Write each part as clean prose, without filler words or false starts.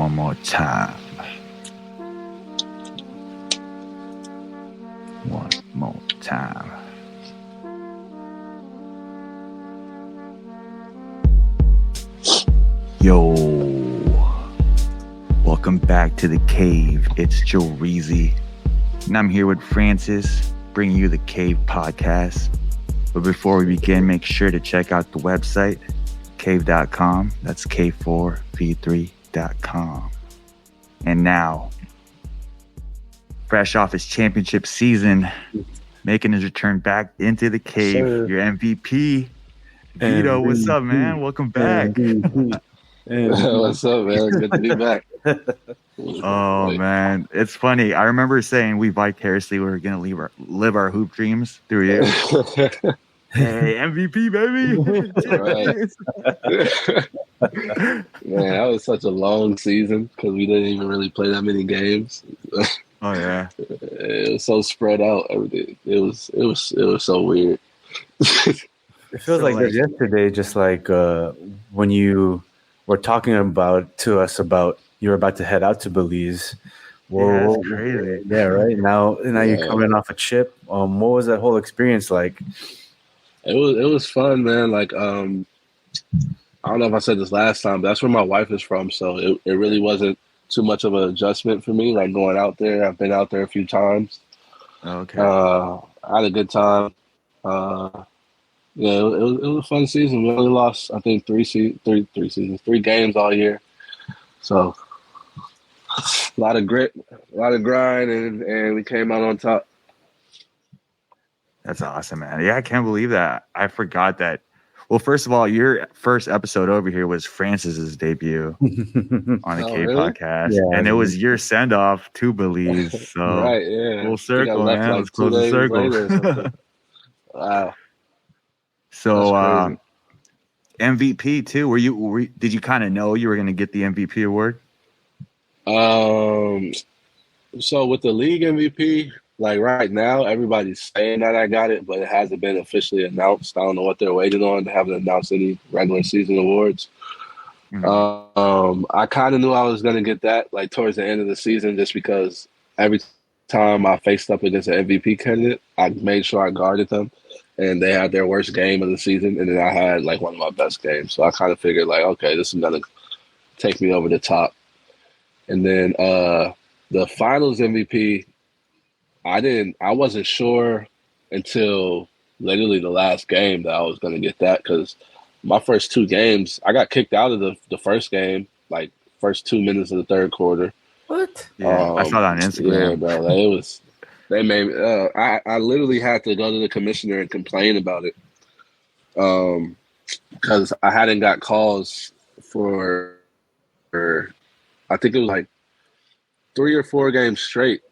one more time. One more time. Yo, welcome back to the cave. It's Joe Reezy, and I'm here with Francis, bringing you the Cave Podcast. But before we begin, make sure to check out the website, cave.com. That's K4V3.com. And now, fresh off his championship season, making his return back into the cave, your MVP, Vito. What's up, man? Welcome back. What's up, man? Good to be back. Oh, man. It's funny. I remember saying we vicariously were going to live our hoop dreams through you. Hey, MVP, baby. Man, that was such a long season because we didn't even really play that many games. Oh, yeah. It was so spread out. Everything. It was so weird. It feels like yesterday, just like when you were talking to us about you were about to head out to Belize. Whoa, that's crazy. Yeah, right. Now you're coming off a trip. What was that whole experience like? It was fun, man. Like I don't know if I said this last time, but that's where my wife is from, so it really wasn't too much of an adjustment for me. Like going out there, I've been out there a few times. Okay. I had a good time. Yeah, it was a fun season. We only lost, I think, three games all year. So a lot of grit, a lot of grind, and we came out on top. That's awesome, man. Yeah, I can't believe that. I forgot that. Well, first of all, your first episode over here was Francis's debut on the K Podcast, and it was your send off to Belize. So right, yeah, full circle, man. Like let's close the circle. Wow. So MVP too. Did you kind of know you were going to get the MVP award? So with the league MVP. Like right now, everybody's saying that I got it, but it hasn't been officially announced. I don't know what they're waiting on. They haven't announced any regular season awards. Mm-hmm. I kind of knew I was going to get that like towards the end of the season just because every time I faced up against an MVP candidate, I made sure I guarded them. And they had their worst game of the season, and then I had like one of my best games. So I kind of figured like, okay, this is going to take me over the top. And then the finals MVP, I wasn't sure until literally the last game that I was going to get that because my first two games, I got kicked out of the first game, like first 2 minutes of the third quarter. What? Yeah, I saw that on Instagram. Yeah, bro. Like, they made me, I literally had to go to the commissioner and complain about it because I hadn't got calls for I think it was like 3 or 4 games straight.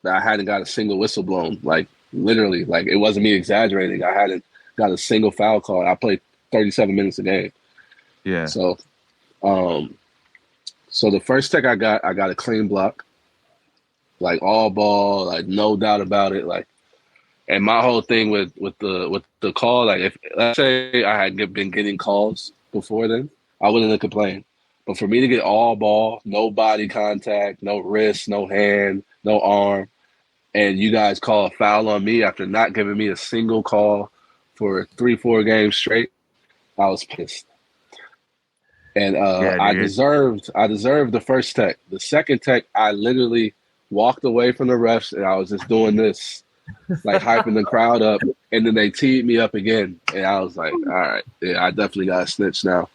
I hadn't got a single whistle blown, like literally, like it wasn't me exaggerating. I hadn't got a single foul call. I played 37 minutes a game. Yeah. So, so the first tech I got a clean block, like all ball, like no doubt about it. Like, and my whole thing with the call, like if let's say I had been getting calls before then, I wouldn't have complained. But for me to get all ball, no body contact, no wrist, no hand, no arm, and you guys call a foul on me after not giving me a single call for 3-4 games straight, I was pissed. And I deserved the first tech. The second tech, I literally walked away from the refs and I was just doing this, like hyping the crowd up. And then they teed me up again. And I was like, all right, yeah, I definitely got a snitch now.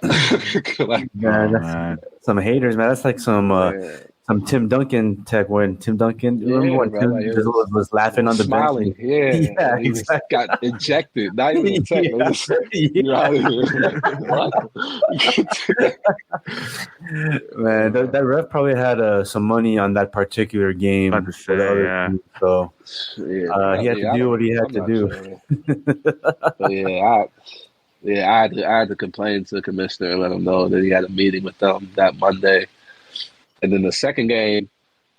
Like, man, some haters, man. That's like some Tim Duncan tech when Tim Duncan, remember when Tim was laughing on the smiling, bench? Yeah, he exactly. Got ejected. Not even tech. Man, that ref probably had some money on that particular game. Team, so he had to do what he had to do. Sure. But I had to complain to the commissioner and let him know that he had a meeting with them that Monday. And then the second game,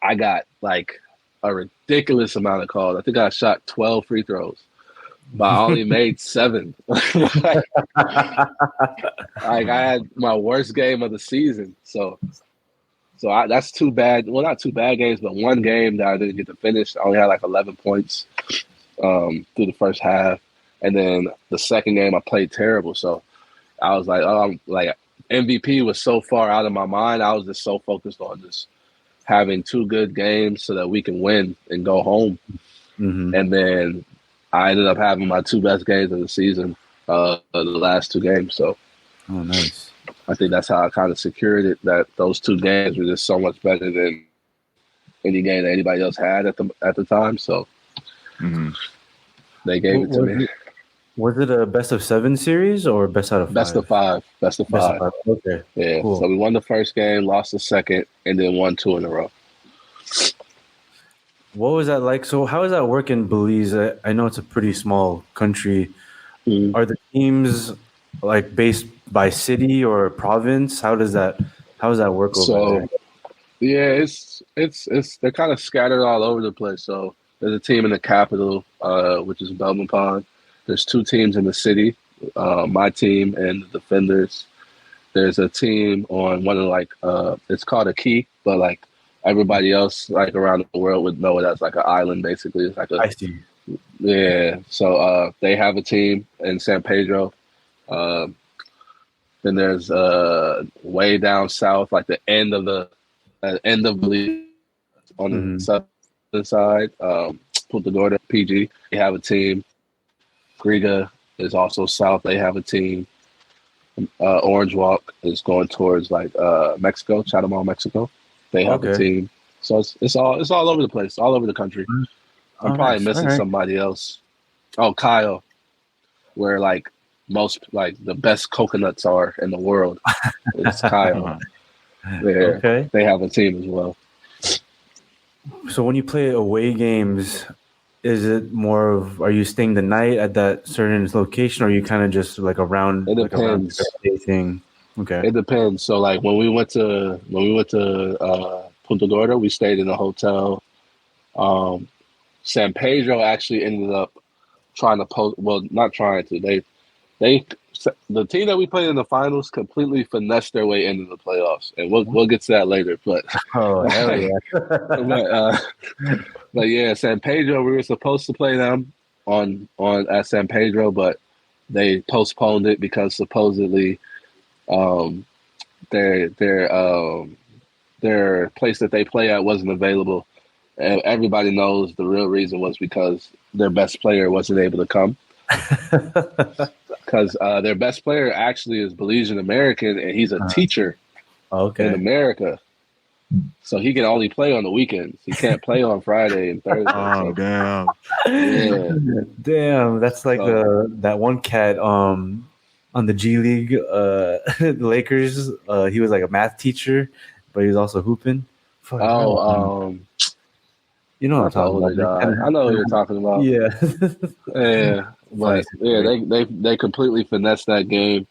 I got like a ridiculous amount of calls. I think I shot 12 free throws, but I only made 7. Like I had my worst game of the season. So So that's two bad. Well, not two bad games, but one game that I didn't get to finish. I only had like 11 points through the first half, and then the second game I played terrible. So I was like, MVP was so far out of my mind. I was just so focused on just having two good games so that we can win and go home. Mm-hmm. And then I ended up having my two best games of the season, the last two games. So, oh, nice. I think that's how I kind of secured it. That those two games were just so much better than any game that anybody else had at the time. So, they gave it to me. Was it a best of 7 series or best out of 5? Best of 5. Best of 5. Okay. Yeah. Cool. So we won the first game, lost the second, and then won 2 in a row. What was that like? So how does that work in Belize? I know it's a pretty small country. Are the teams like based by city or province? How does that work over there? Yeah, it's they're kind of scattered all over the place. So there's a team in the capital, which is Belmopan. There's 2 teams in the city, my team and the Defenders. There's a team on one of it's called a key, but like everybody else like around the world would know it as like an island basically. It's like I see. Yeah. So they have a team in San Pedro. Then there's way down south, like the end of Belize on the southern side, Punta Gorda, PG. They have a team. Griga is also south. They have a team. Orange Walk is going towards like Mexico, Chatham, Mexico. They have a team. So it's all over the place, all over the country. I'm probably missing somebody else. Oh, Kyle, where like most like the best coconuts are in the world. It's Kyle. They have a team as well. So when you play away games, is it more of, are you staying the night at that certain location, or are you kind of just like around? It depends. Thing? Okay. It depends. So like when we went to Punta Gorda, we stayed in a hotel. San Pedro actually ended up trying to post. Well, not trying to. The team that we played in the finals completely finessed their way into the playoffs, and we'll get to that later. But hell yeah! but yeah, San Pedro, we were supposed to play them on at San Pedro, but they postponed it because supposedly their place that they play at wasn't available. And everybody knows the real reason was because their best player wasn't able to come. Because their best player actually is Belizean American, and he's a teacher in America. So he can only play on the weekends. He can't play on Friday and Thursday. Oh, damn. Yeah. Damn, that's like that one cat on the G League, the Lakers. He was like a math teacher, but he was also hooping. You know what I'm talking about. I know what you're talking about. Yeah. Yeah. But yeah, they completely finessed that game.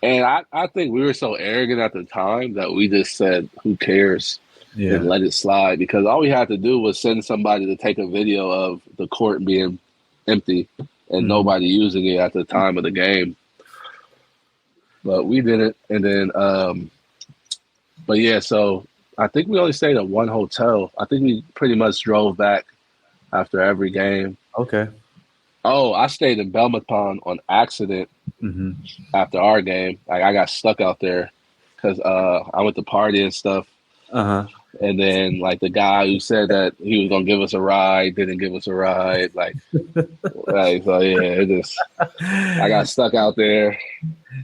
And I think we were so arrogant at the time that we just said, who cares? Yeah. And let it slide. Because all we had to do was send somebody to take a video of the court being empty and nobody using it at the time of the game. But we didn't. And then, but yeah, so I think we only stayed at one hotel. I think we pretty much drove back after every game. Okay. Oh, I stayed in Belmopan on accident after our game. Like I got stuck out there because I went to party and stuff. And then like the guy who said that he was gonna give us a ride didn't give us a ride. Like so yeah, I got stuck out there.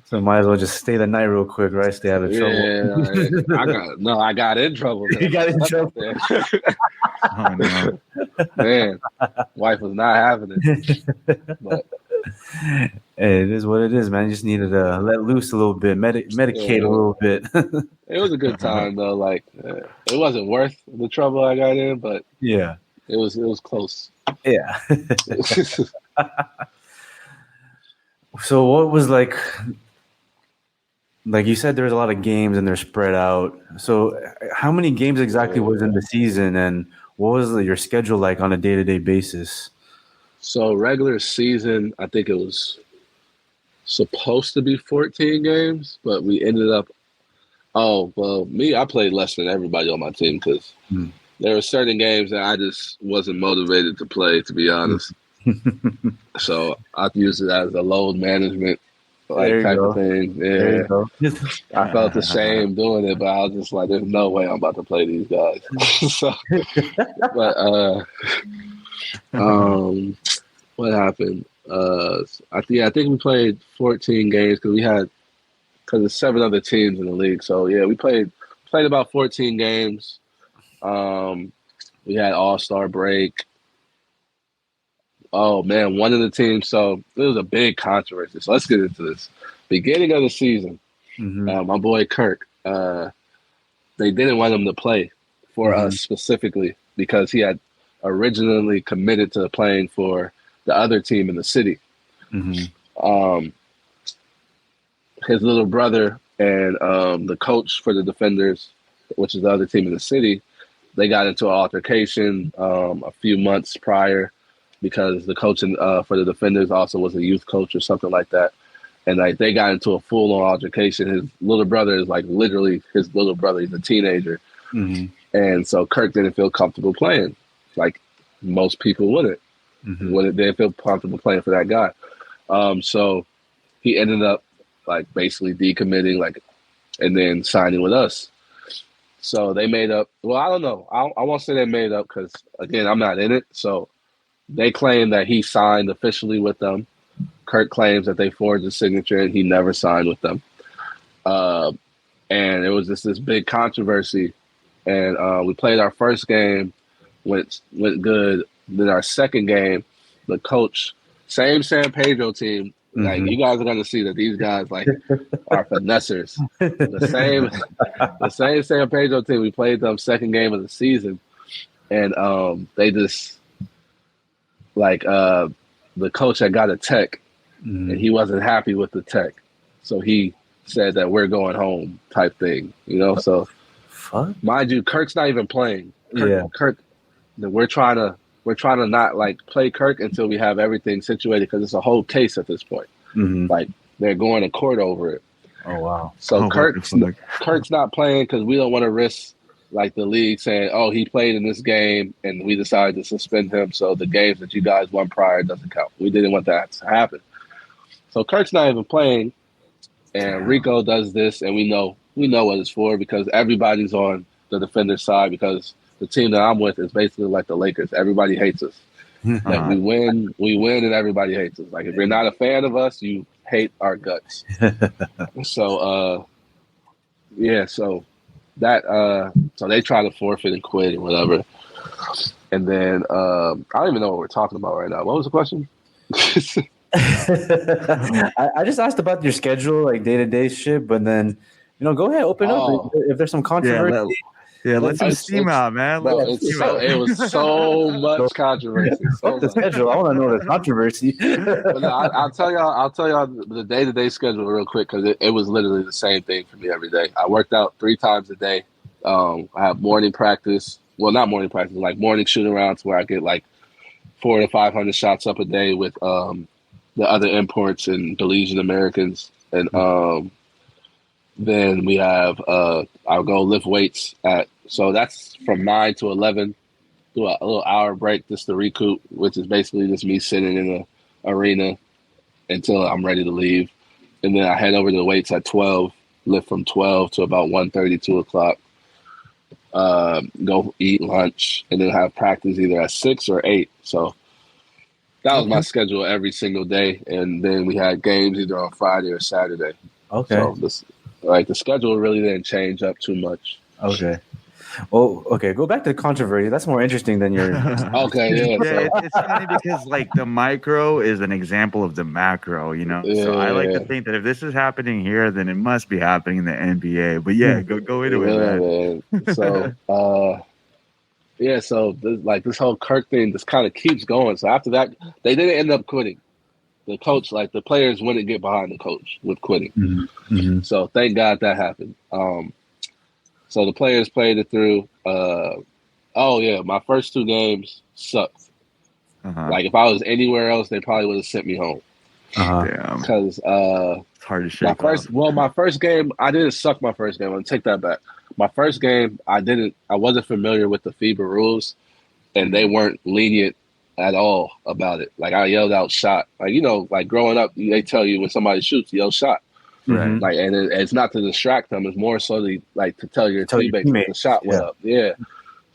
So might as well just stay the night real quick, right? Stay out of trouble. Yeah, I got in trouble. You got in trouble. Oh, no. Man, wife was not having it. But, hey, it is what it is, man. You just needed to let loose a little bit, medicate a little bit. It was a good time though. Like it wasn't worth the trouble I got in, but yeah, it was close. Yeah. So what was like you said there's a lot of games and they're spread out. So how many games exactly was in the season, and what was your schedule like on a day-to-day basis? So regular season, I think it was supposed to be 14 games, but we ended up Oh, well, I played less than everybody on my team because there were certain games that I just wasn't motivated to play, to be honest. So I used it as a load management type of thing. Yeah. I felt ashamed doing it, but I was just like, there's no way I'm about to play these guys. So, but what happened? I think we played 14 games because there's 7 other teams in the league. So yeah, we played about 14 games. We had All-Star break. Oh man, one of the teams. So it was a big controversy. So let's get into this. Beginning of the season, my boy Kirk, they didn't want him to play for us specifically because he had originally committed to playing for the other team in the city. His little brother and the coach for the Defenders, which is the other team in the city, they got into an altercation a few months prior because the coach for the Defenders also was a youth coach or something like that. And like they got into a full-on altercation. His little brother is like literally his little brother. He's a teenager. And so Kirk didn't feel comfortable playing like most people wouldn't. They didn't feel comfortable playing for that guy. So he ended up like basically decommitting and then signing with us. So they made up. Well, I don't know. I won't say they made up because, again, I'm not in it. So they claim that he signed officially with them. Kirk claims that they forged his signature and he never signed with them. And it was just this big controversy. And we played our first game, went good. Then our second game, the coach, same San Pedro team. Like you guys are going to see that these guys are finessers. The same San Pedro team. We played them second game of the season, and they just the coach had got a tech, and he wasn't happy with the tech, so he said that we're going home type thing. So mind you, Kirk's not even playing. Kirk, we're trying to not play Kirk until we have everything situated because it's a whole case at this point. They're going to court over it. Oh wow! So Kirk's not playing because we don't want to risk the league saying, "Oh, he played in this game," and we decided to suspend him. So the games that you guys won prior doesn't count. We didn't want that to happen. So Kirk's not even playing, and Rico does this, and we know what it's for because everybody's on the Defender side because the team that I'm with is basically like the Lakers. Everybody hates us. We win, and everybody hates us. If you're not a fan of us, you hate our guts. So, so they try to forfeit and quit and whatever. And then I don't even know what we're talking about right now. What was the question? I just asked about your schedule, day-to-day shit, but then go ahead, open up if there's some controversy. Yeah, let some steam out, man. It was so much controversy. Fuck the schedule. I want to know the controversy. I'll tell y'all the day-to-day schedule real quick because it was literally the same thing for me every day. I worked out 3 times a day. I have morning practice. Well, not morning practice, morning shoot-arounds where I get 400 to 500 shots up a day with the other imports and Belize Americans. And then we have I'll go lift weights so that's from 9 to 11. Do a little hour break just to recoup, which is basically just me sitting in the arena until I'm ready to leave. And then I head over to the weights at 12, lift from 12 to about 1:30, 2 o'clock. Go eat lunch, and then have practice either at 6 or 8. So that was my schedule every single day. And then we had games either on Friday or Saturday. Okay. So the schedule really didn't change up too much. Okay. Well, okay. Go back to the controversy. That's more interesting than your. Okay. Yeah. It's funny because the micro is an example of the macro. Yeah, so I like to think that if this is happening here, then it must be happening in the NBA. But go into it, man. So so this whole Kirk thing just kind of keeps going. So after that, they didn't end up quitting. The coach, the players wouldn't get behind the coach with quitting. So thank God that happened. So the players played it through. My first 2 games sucked. If I was anywhere else, they probably would have sent me home. Damn. Because It's hard to shake off. my first game, I didn't suck my first game. I'm gonna take that back. My first game, I wasn't familiar with the FIBA rules, and they weren't lenient at all about it. Like I yelled out shot. Like, you know, like growing up, they tell you when somebody shoots, yell shot. Right. Like, and it's not to distract them. It's more so to tell your teammates that the shot went up. Yeah.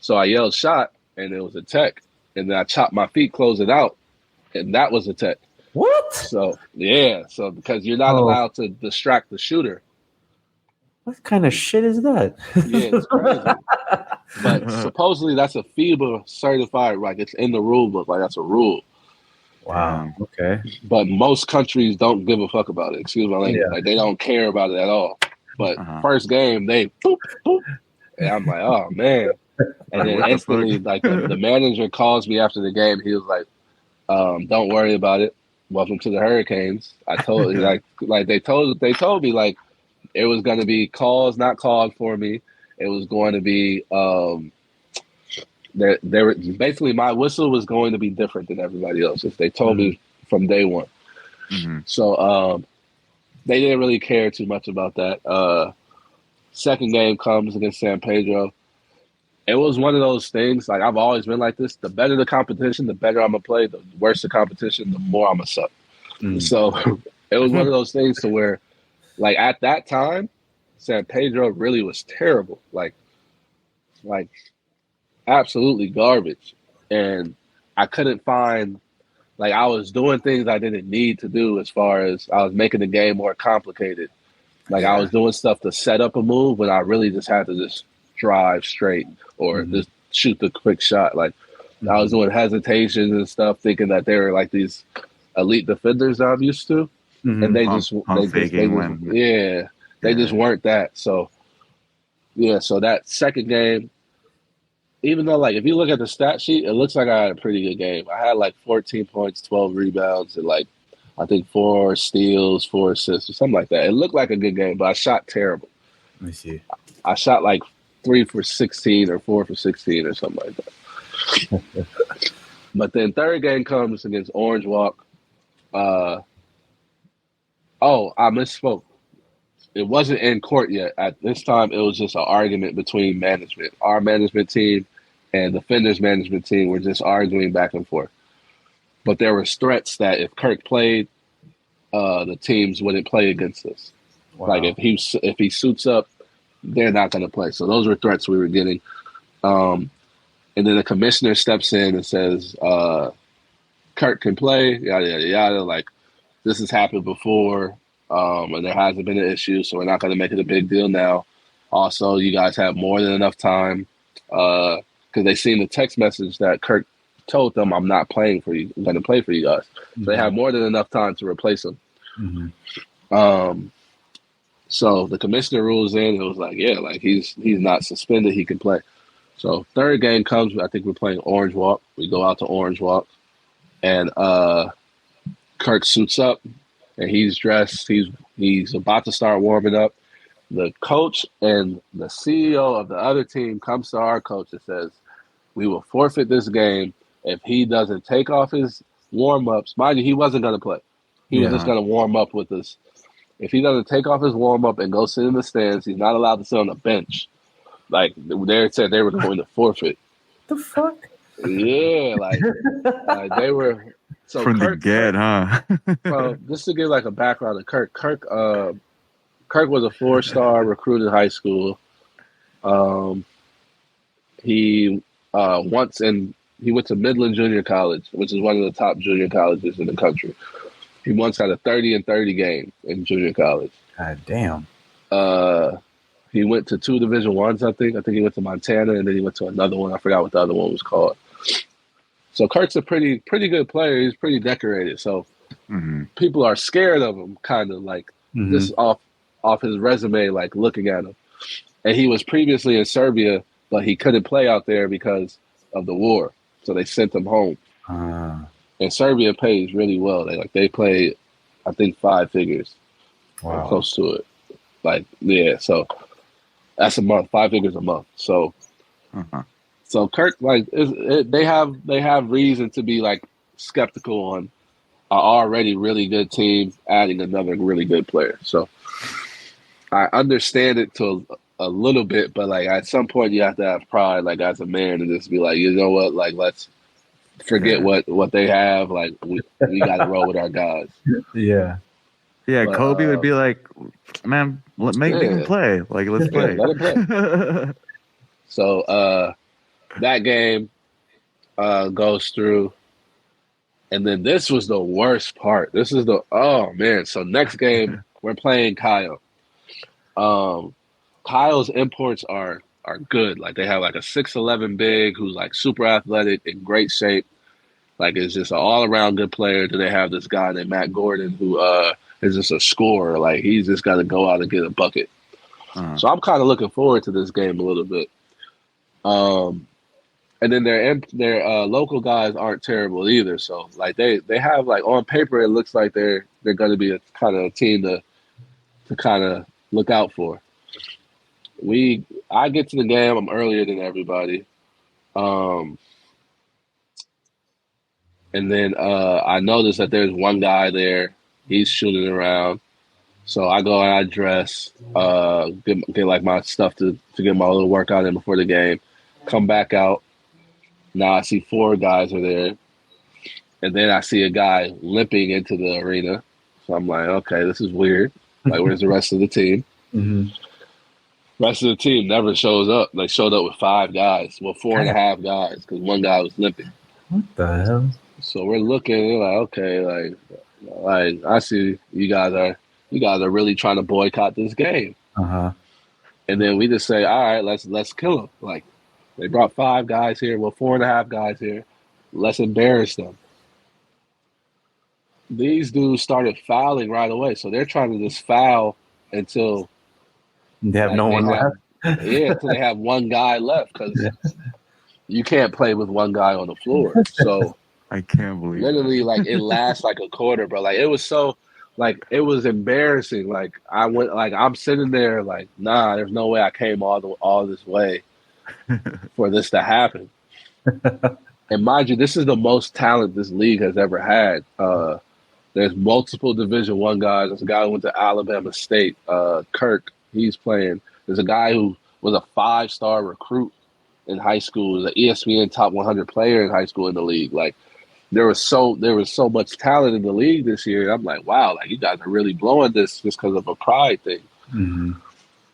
So I yelled shot, and it was a tech, and then I chopped my feet, closed it out, and that was a tech. What? So yeah. So because you're not allowed to distract the shooter. What kind of shit is that? Yeah, it's crazy. But supposedly that's a FIBA certified, like it's in the rule book, like that's a rule. Wow. Okay. But most countries don't give a fuck about it. Excuse my language. Yeah. Like they don't care about it at all. But first game, they boop, boop. And I'm like, oh man. And then instantly, like the manager calls me after the game. He was like, don't worry about it. Welcome to the Hurricanes. I told like they told me like it was gonna be calls not called for me. It was going to be there were basically my whistle was going to be different than everybody else's. They told me from day one. So they didn't really care too much about that. Second game comes against San Pedro. It was one of those things, like I've always been like this. The better the competition, the better I'm going to play. The worse the competition, the more I'm going to suck. So it was one of those things to where, like at that time, San Pedro really was terrible. Like absolutely garbage. And I couldn't find, like I was doing things I didn't need to do as far as I was making the game more complicated. Like I was doing stuff to set up a move when I really just had to just drive straight or just shoot the quick shot. Like I was doing hesitations and stuff, thinking that they were like these elite defenders that I'm used to. And they just weren't that. So yeah, so that second game, even though like if you look at the stat sheet, it looks like I had a pretty good game. I had like 14 points, 12 rebounds, and like I think 4 steals, 4 assists, or something like that. It looked like a good game, but I shot terrible. Let me see. I shot like 3 for 16 or 4 for 16 or something like that. But then third game comes against Orange Walk. I misspoke. It wasn't in court yet. At this time, it was just an argument between management. Our management team and the Fenders management team were just arguing back and forth. But there were threats that if Kirk played, the teams wouldn't play against us. Wow. Like if he suits up, they're not going to play. So those were threats we were getting. And then the commissioner steps in and says, Kirk can play, yada, yada, yada. Like, this has happened before, and there hasn't been an issue, so we're not going to make it a big deal now. Also, you guys have more than enough time because they seen the text message that Kirk told them, I'm not playing for you. I'm going to play for you guys. So they have more than enough time to replace him. So the commissioner rules in. It was like, yeah, like he's not suspended. He can play. So third game comes. I think we're playing Orange Walk. We go out to Orange Walk, and Kirk suits up, and he's dressed. He's about to start warming up. The coach and the CEO of the other team comes to our coach and says, we will forfeit this game if he doesn't take off his warm-ups. Mind you, he wasn't going to play. He was just going to warm up with us. If he doesn't take off his warm-up and go sit in the stands, he's not allowed to sit on the bench. Like, they said they were going to forfeit. The fuck? Yeah, like they were. So from Kirk, the get, huh? Well, just to give like a background of Kirk. Kirk was a 4-star recruit in high school. He went to Midland Junior College, which is one of the top junior colleges in the country. He once had a 30-30 game in junior college. God damn. He went to 2 Division I's, I think. I think he went to Montana, and then he went to another one. I forgot what the other one was called. So Kirk's a pretty good player. He's pretty decorated. So people are scared of him, kind of like just off his resume, like looking at him. And he was previously in Serbia, but he couldn't play out there because of the war. So they sent him home. And Serbia pays really well. They play, I think, 5 figures. Wow. Close to it. Like, yeah, so that's a month, 5 figures a month. So so Kirk, like, they have reason to be like skeptical already really good team adding another really good player. So I understand it to a little bit, but like at some point you have to have pride, like as a man, and just be like, you know what, like let's forget what they have. Like we got to roll with our guys. Yeah. Yeah, But, Kobe would be like, man, make him play. Like, let's play. Let him play. So that game goes through. And then this was the worst part. This is oh man. So next game we're playing Kyle. Kyle's imports are good. Like they have like a 6'11" big who's like super athletic, in great shape. Like it's just an all around good player. Then they have this guy named Matt Gordon who is just a scorer. Like he's just got to go out and get a bucket. So I'm kind of looking forward to this game a little bit. And then their local guys aren't terrible either. So like they have like on paper it looks like they're going to be a kind of a team to kind of look out for. I get to the game. I'm earlier than everybody. And then I notice that there's one guy there. He's shooting around. So I go and I dress, get like my stuff to get my little workout in before the game. Come back out. Now I see 4 guys are there. And then I see a guy limping into the arena. So I'm like, okay, this is weird. Like, where's the rest of the team? Rest of the team never shows up. They showed up with 5 guys. Well, 4.5 guys because one guy was limping. What the hell? So we're looking, we're like, okay, like I see you guys are really trying to boycott this game. And then we just say, all right, let's kill them. Like they brought 5 guys here, well 4.5 guys here. Let's embarrass them. These dudes started fouling right away, so they're trying to just foul until they have no one left. Until they have one guy left because you can't play with one guy on the floor. So. I can't believe literally like it lasts like a quarter, bro. Like it was so like it was embarrassing. Like I'm sitting there like, nah, there's no way I came all this way for this to happen. And mind you, this is the most talent this league has ever had. There's multiple Division I guys. There's a guy who went to Alabama State, Kirk. He's playing. There's a guy who was a 5-star recruit in high school. Was an ESPN top 100 player in high school in the league. Like. There was so much talent in the league this year. I'm like, wow, like you guys are really blowing this just because of a pride thing.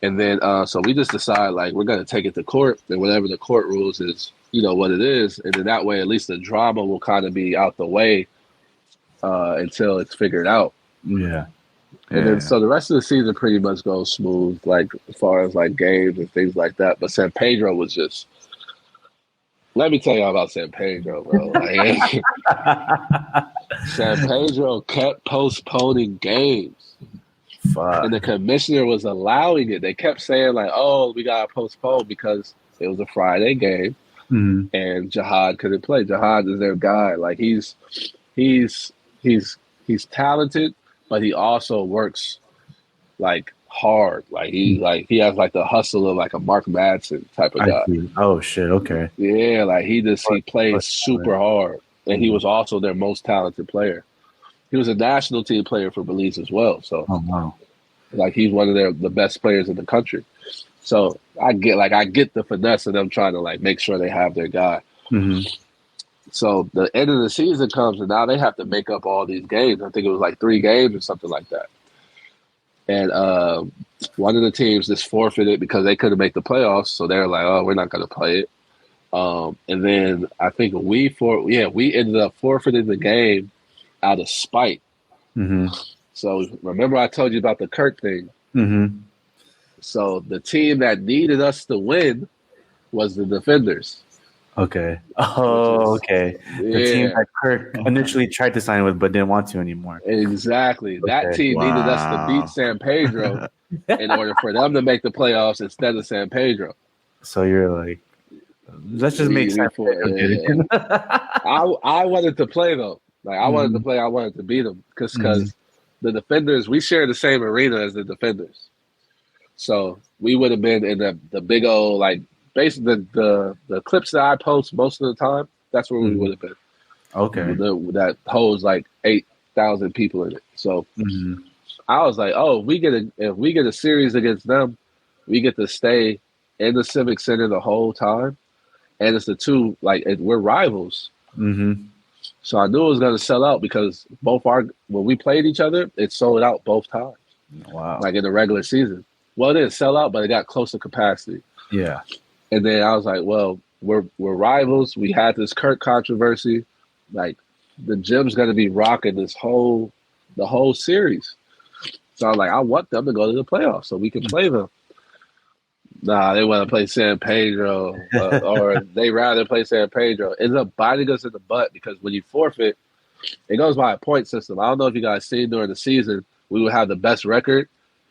And then so we just decide like we're gonna take it to court, and whatever the court rules is, you know what it is, and then that way at least the drama will kind of be out the way until it's figured out. And then so the rest of the season pretty much goes smooth, like as far as like games and things like that. But San Pedro was just. Let me tell y'all about San Pedro, bro. Like, San Pedro kept postponing games. And the commissioner was allowing it. They kept saying, like, oh, we got to postpone because it was a Friday game and Jihad couldn't play. Jihad is their guy. Like, he's talented, but he also works, like, hard. Like he has like the hustle of like a Mark Madsen type of guy. Oh shit, okay. Yeah, like he plays super hard. And he was also their most talented player. He was a national team player for Belize as well. So like he's one of the best players in the country. So I get the finesse of them trying to like make sure they have their guy. So the end of the season comes and now they have to make up all these games. I think it was like 3 games or something like that. And one of the teams just forfeited because they couldn't make the playoffs. So they're like, oh, we're not going to play it. And then I think we ended up forfeiting the game out of spite. So remember I told you about the Kirk thing? So the team that needed us to win was the Defenders. Okay. Oh, okay. The team that Kirk initially tried to sign with but didn't want to anymore. Exactly. That team needed us to beat San Pedro in order for them to make the playoffs instead of San Pedro. So you're like, let's just make San Pedro. I wanted to play, though. Like, I wanted to play. I wanted to beat them because the Defenders, we share the same arena as the Defenders. So we would have been in the big old, like, basically the clips that I post most of the time, that's where we would have been. Okay. That holds like 8 8,000 people in it. So I was like, oh, if we get a series against them, we get to stay in the Civic Center the whole time, and it's the two we're rivals. So I knew it was going to sell out because when we played each other, it sold out both times. Wow. Like in the regular season. Well, it didn't sell out, but it got close to capacity. Yeah. And then I was like, well, we're rivals. We had this Kirk controversy. Like the gym's going to be rocking the whole series. So I was like, I want them to go to the playoffs so we can play them. Nah, they want to play San Pedro, or they rather play San Pedro. It ends up biting us in the butt because when you forfeit, it goes by a point system. I don't know if you guys seen during the season, we would have the best record,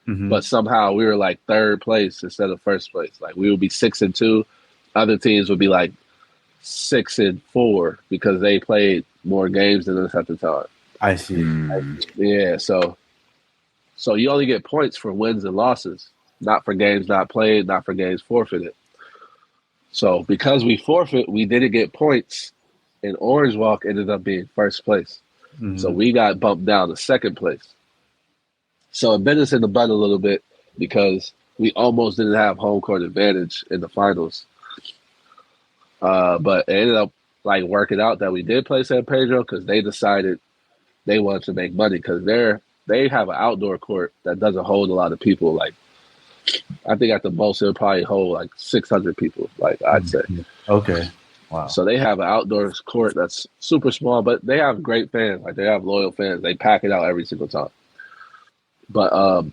but somehow we were like third place instead of first place. Like we would be 6-2. Other teams would be like 6-4 because they played more games than us at the time. I see. Yeah, so you only get points for wins and losses. Not for games not played, not for games forfeited. So because we forfeit, we didn't get points, and Orange Walk ended up being first place. So we got bumped down to second place. So it bit us in the butt a little bit because we almost didn't have home court advantage in the finals. But it ended up working out that we did play San Pedro because they decided they wanted to make money because they have an outdoor court that doesn't hold a lot of people. I think at the most it'll probably hold 600 people, I'd say. Okay. Wow. So they have an outdoor court that's super small, but they have great fans. They have loyal fans. They pack it out every single time. But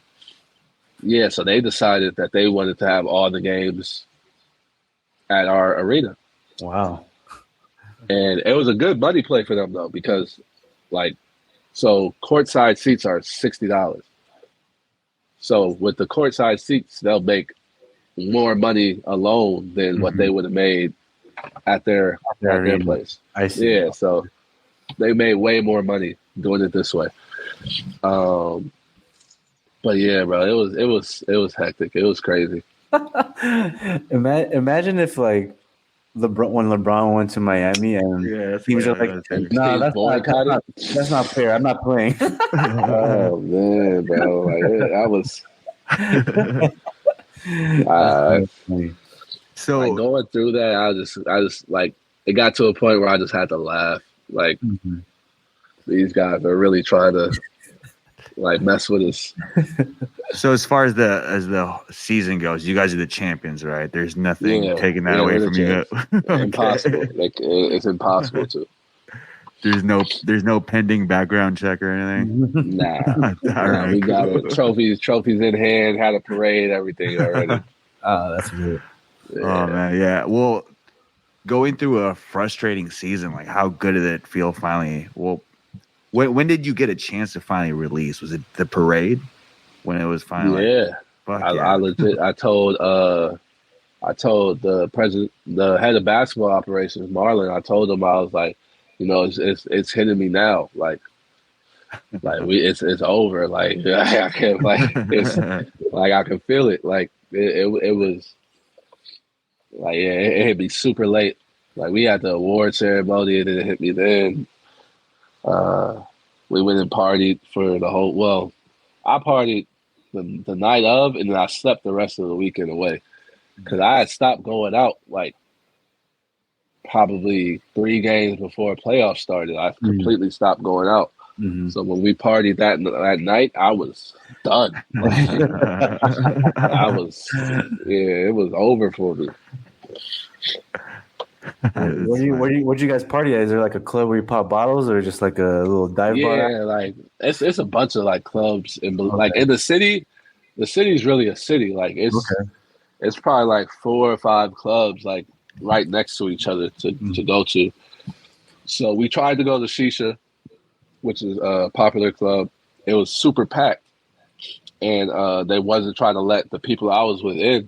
yeah, so they decided that they wanted to have all the games at our arena. Wow. And it was a good money play for them though, because so courtside seats are $60. So with the courtside seats, they'll make more money alone than what they would have made at their place. I see. Yeah, so they made way more money doing it this way. But yeah, bro, it was hectic. It was crazy. Imagine if when LeBron went to Miami and he was just no, that's not fair. I'm not playing. Oh man, bro, that was. So going through that, I just it got to a point where I just had to laugh. These guys are really trying to mess with us. So as far as the season goes, you guys are the champions, right? There's nothing taking that away from you. Okay. Impossible. It's impossible to. There's no pending background check or anything. Nah, right, we got it. Trophies in hand. Had a parade, everything already. Oh, that's good. Yeah. Oh man, yeah. Well, going through a frustrating season, how good did it feel finally? Well, when did you get a chance to finally release? Was it the parade when it was finally? Yeah. I legit. I told the president, the head of basketball operations, Marlon. I told him I was like, it's hitting me now. It's over. I can't. It's I can feel it. It was. It hit me super late. We had the award ceremony and it hit me then. We went and partied for the whole. Well, I partied the night of, and then I slept the rest of the weekend away because I had stopped going out probably 3 games before playoffs started. I completely stopped going out. So when we partied that night, I was done. It was over for me. Where'd you guys party at? Is there a club where you pop bottles, or just a little dive bar? Yeah, it's a bunch of clubs in in the city. The city's really a city. It's probably 4 or 5 clubs right next to each other to go to. So we tried to go to Shisha, which is a popular club. It was super packed, and they wasn't trying to let the people I was with in.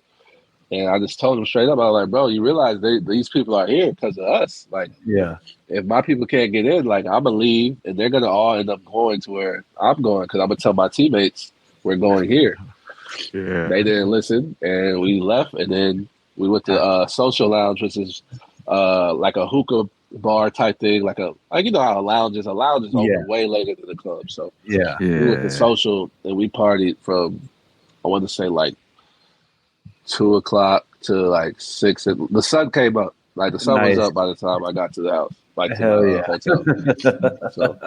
And I just told them straight up, I was like, bro, you realize these people are here because of us. If my people can't get in, I'm going to leave, and they're going to all end up going to where I'm going because I'm going to tell my teammates we're going here. Yeah. They didn't listen, and we left, and then we went to Social Lounge, which is a hookah bar type thing, like you know how a lounge is. A lounge is open way later than the club. So Yeah. we went to social and we partied from, I want to say like 2:00 to like 6. And the sun came up. Like the sun was up by the time I got to the house, like to my hotel. So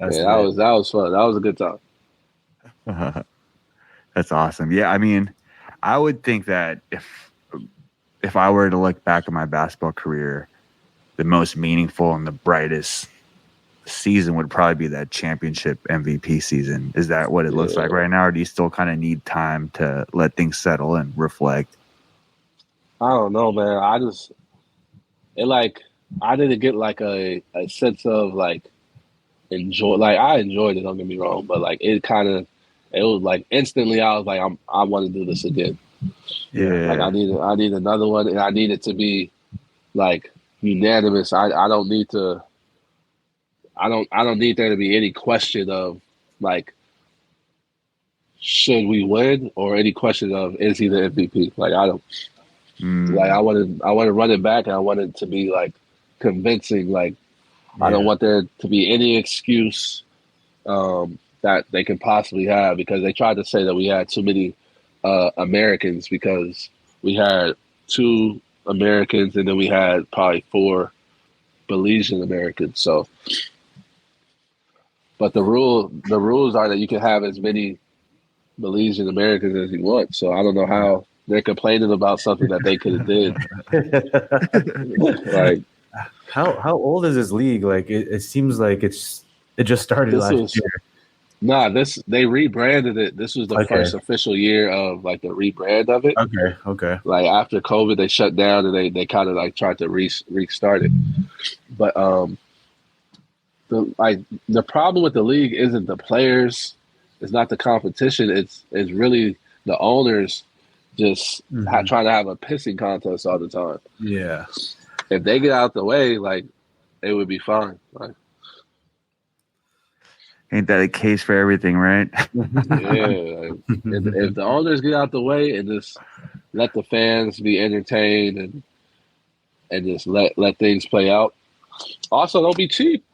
that was fun. That was a good time. That's awesome. Yeah, I mean, I would think that if I were to look back at my basketball career, the most meaningful and the brightest season would probably be that championship MVP season. Is that what it looks like right now, or do you still kind of need time to let things settle and reflect? I don't know, man. I didn't get like a sense of like enjoy. Like I enjoyed it. Don't get me wrong, but like it was like instantly. I was like, I want to do this again. Yeah. Like I need another one, and I need it to be like unanimous. I don't need to. I don't need there to be any question of like should we win or any question of is he the MVP. Like I don't. Like I want to run it back, and I want it to be like convincing. Like I don't want there to be any excuse that they can possibly have, because they tried to say that we had too many Americans, because we had 2 Americans and then we had probably 4 Belizean Americans. So, but the rules are that you can have as many Belizean Americans as you want. So I don't know how they're complaining about something that they could have did. Like, how old is this league? Like it seems like it just started last year. Nah, they rebranded it. This was the first official year of like the rebrand of it. Okay. Like after COVID, they shut down and they kind of like tried to restart it. But the problem with the league isn't the players, it's not the competition. It's really the owners just trying to have a pissing contest all the time. Yeah. If they get out the way, like it would be fine. Like, ain't that a case for everything, right? Yeah. If the owners get out the way and just let the fans be entertained and just let things play out. Also, don't be cheap.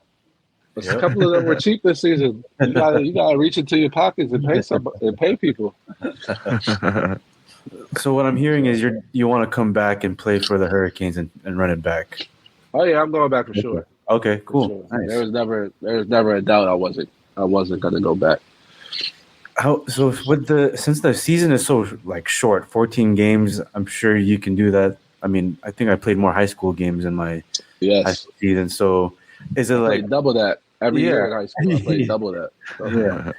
A couple of them were cheap this season. You gotta reach into your pockets and pay people. So what I'm hearing is you want to come back and play for the Hurricanes and run it back. Oh yeah, I'm going back for sure. Okay, cool. Sure. Nice. There was never a doubt I wasn't gonna go back. Since the season is so like short, 14 games, I'm sure you can do that. I mean, I think I played more high school games in my high school season. So is it like double that every year in high school? I played double that. So. Yeah.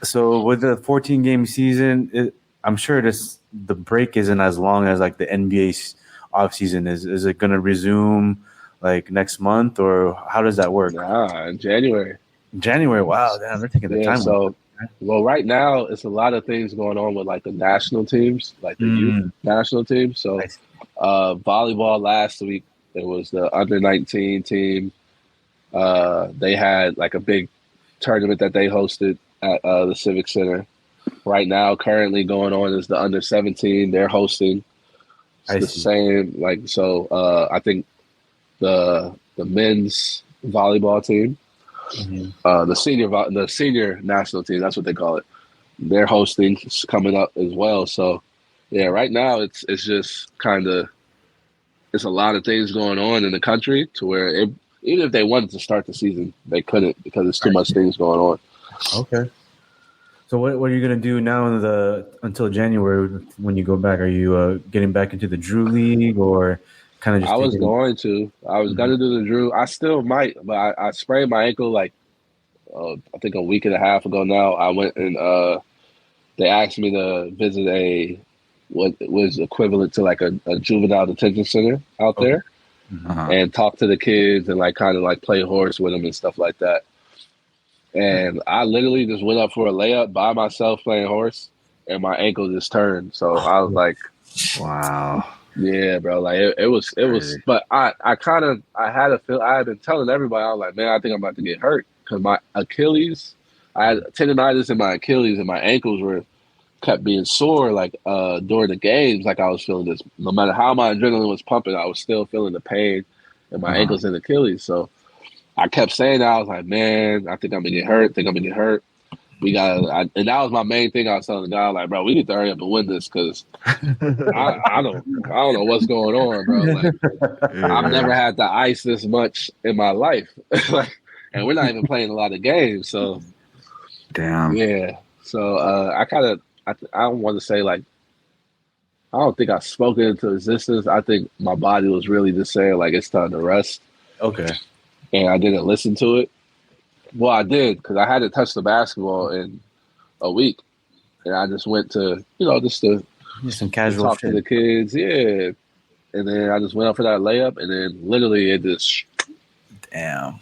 So with the 14 game season, I'm sure the break isn't as long as like the NBA off season is. Is it going to resume like next month, or how does that work? In January. Wow, damn, they're taking the time. So, well, right now it's a lot of things going on with like the national teams, like the youth national teams. So, volleyball last week, there was the under-19 team. They had like a big tournament that they hosted at the Civic Center. Right now, currently going on is the under-17. They're hosting. It's the same. Like so, I think the men's volleyball team. The senior national team, that's what they call it. They're hosting. It's coming up as well. So, yeah, right now it's just kind of it's a lot of things going on in the country to where even if they wanted to start the season, they couldn't because there's too much things going on. Okay. So what are you going to do now until January when you go back? Are you getting back into the Drew League or kind of just? I was going to do the Drew. I still might, but I sprained my ankle like I think a week and a half ago now. I went and they asked me to visit what was equivalent to like a juvenile detention center out there and talk to the kids and like kind of like play horse with them and stuff like that. And I literally just went up for a layup by myself playing horse, and my ankle just turned. So I was like, "Wow, yeah, bro!" Like it was. But I had a feel. I had been telling everybody, I was like, "Man, I think I'm about to get hurt," because my Achilles, I had tendonitis in my Achilles, and my ankles kept being sore. Like during the games, like I was feeling this. No matter how my adrenaline was pumping, I was still feeling the pain and my ankle's in Achilles. So I kept saying that. I was like, man, I think I'm gonna get hurt. We got, and that was my main thing. I was telling the guy, like, bro, we need to hurry up and win this because I don't know what's going on, bro. Like, I've never had to ice this much in my life, like, and we're not even playing a lot of games. So, damn, yeah. So I don't want to say like, I don't think I spoke it into existence. I think my body was really just saying like it's time to rest. Okay. And I didn't listen to it. Well, I did because I hadn't touched the basketball in a week, and I just went to just some casual talk shit to the kids, yeah. And then I just went up for that layup, and then literally it just damn.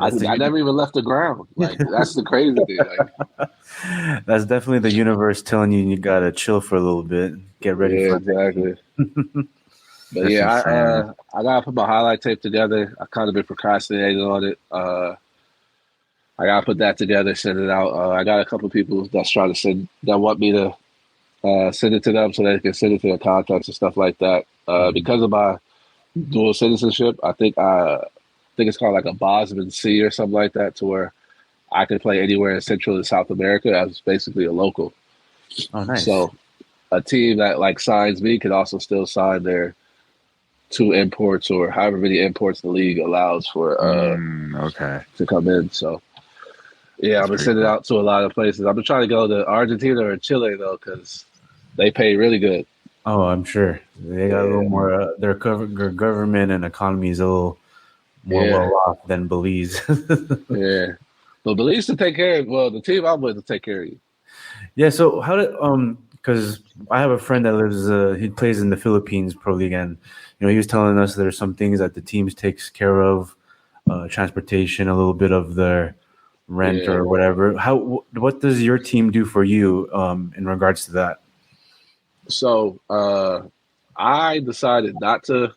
I never even left the ground. Like that's the crazy thing. Like, that's definitely the universe telling you gotta chill for a little bit, get ready for exactly. But yeah, I gotta put my highlight tape together. I kind of been procrastinating on it. I gotta put that together, send it out. I got a couple of people that's trying to that want me to send it to them so they can send it to their contacts and stuff like that. Because of my dual citizenship, I think it's called like a Bosman C or something like that, to where I can play anywhere in Central and South America as basically a local. Oh, nice. So a team that like signs me could also still sign their 2 imports or however many imports the league allows for to come in. So yeah, I'm gonna send it out to a lot of places. I'm gonna try to go to Argentina or Chile though, because they pay really good. Oh, I'm sure they got a little more. Their government and economy is a little more well off than Belize. Yeah, but Belize to take care of. Well, the team I'm with to take care of you. Yeah. So how did because I have a friend that lives. He plays in the Philippines Pro League, and he was telling us there's some things that the teams takes care of, transportation, a little bit of their rent or whatever. What does your team do for you in regards to that? So I decided not to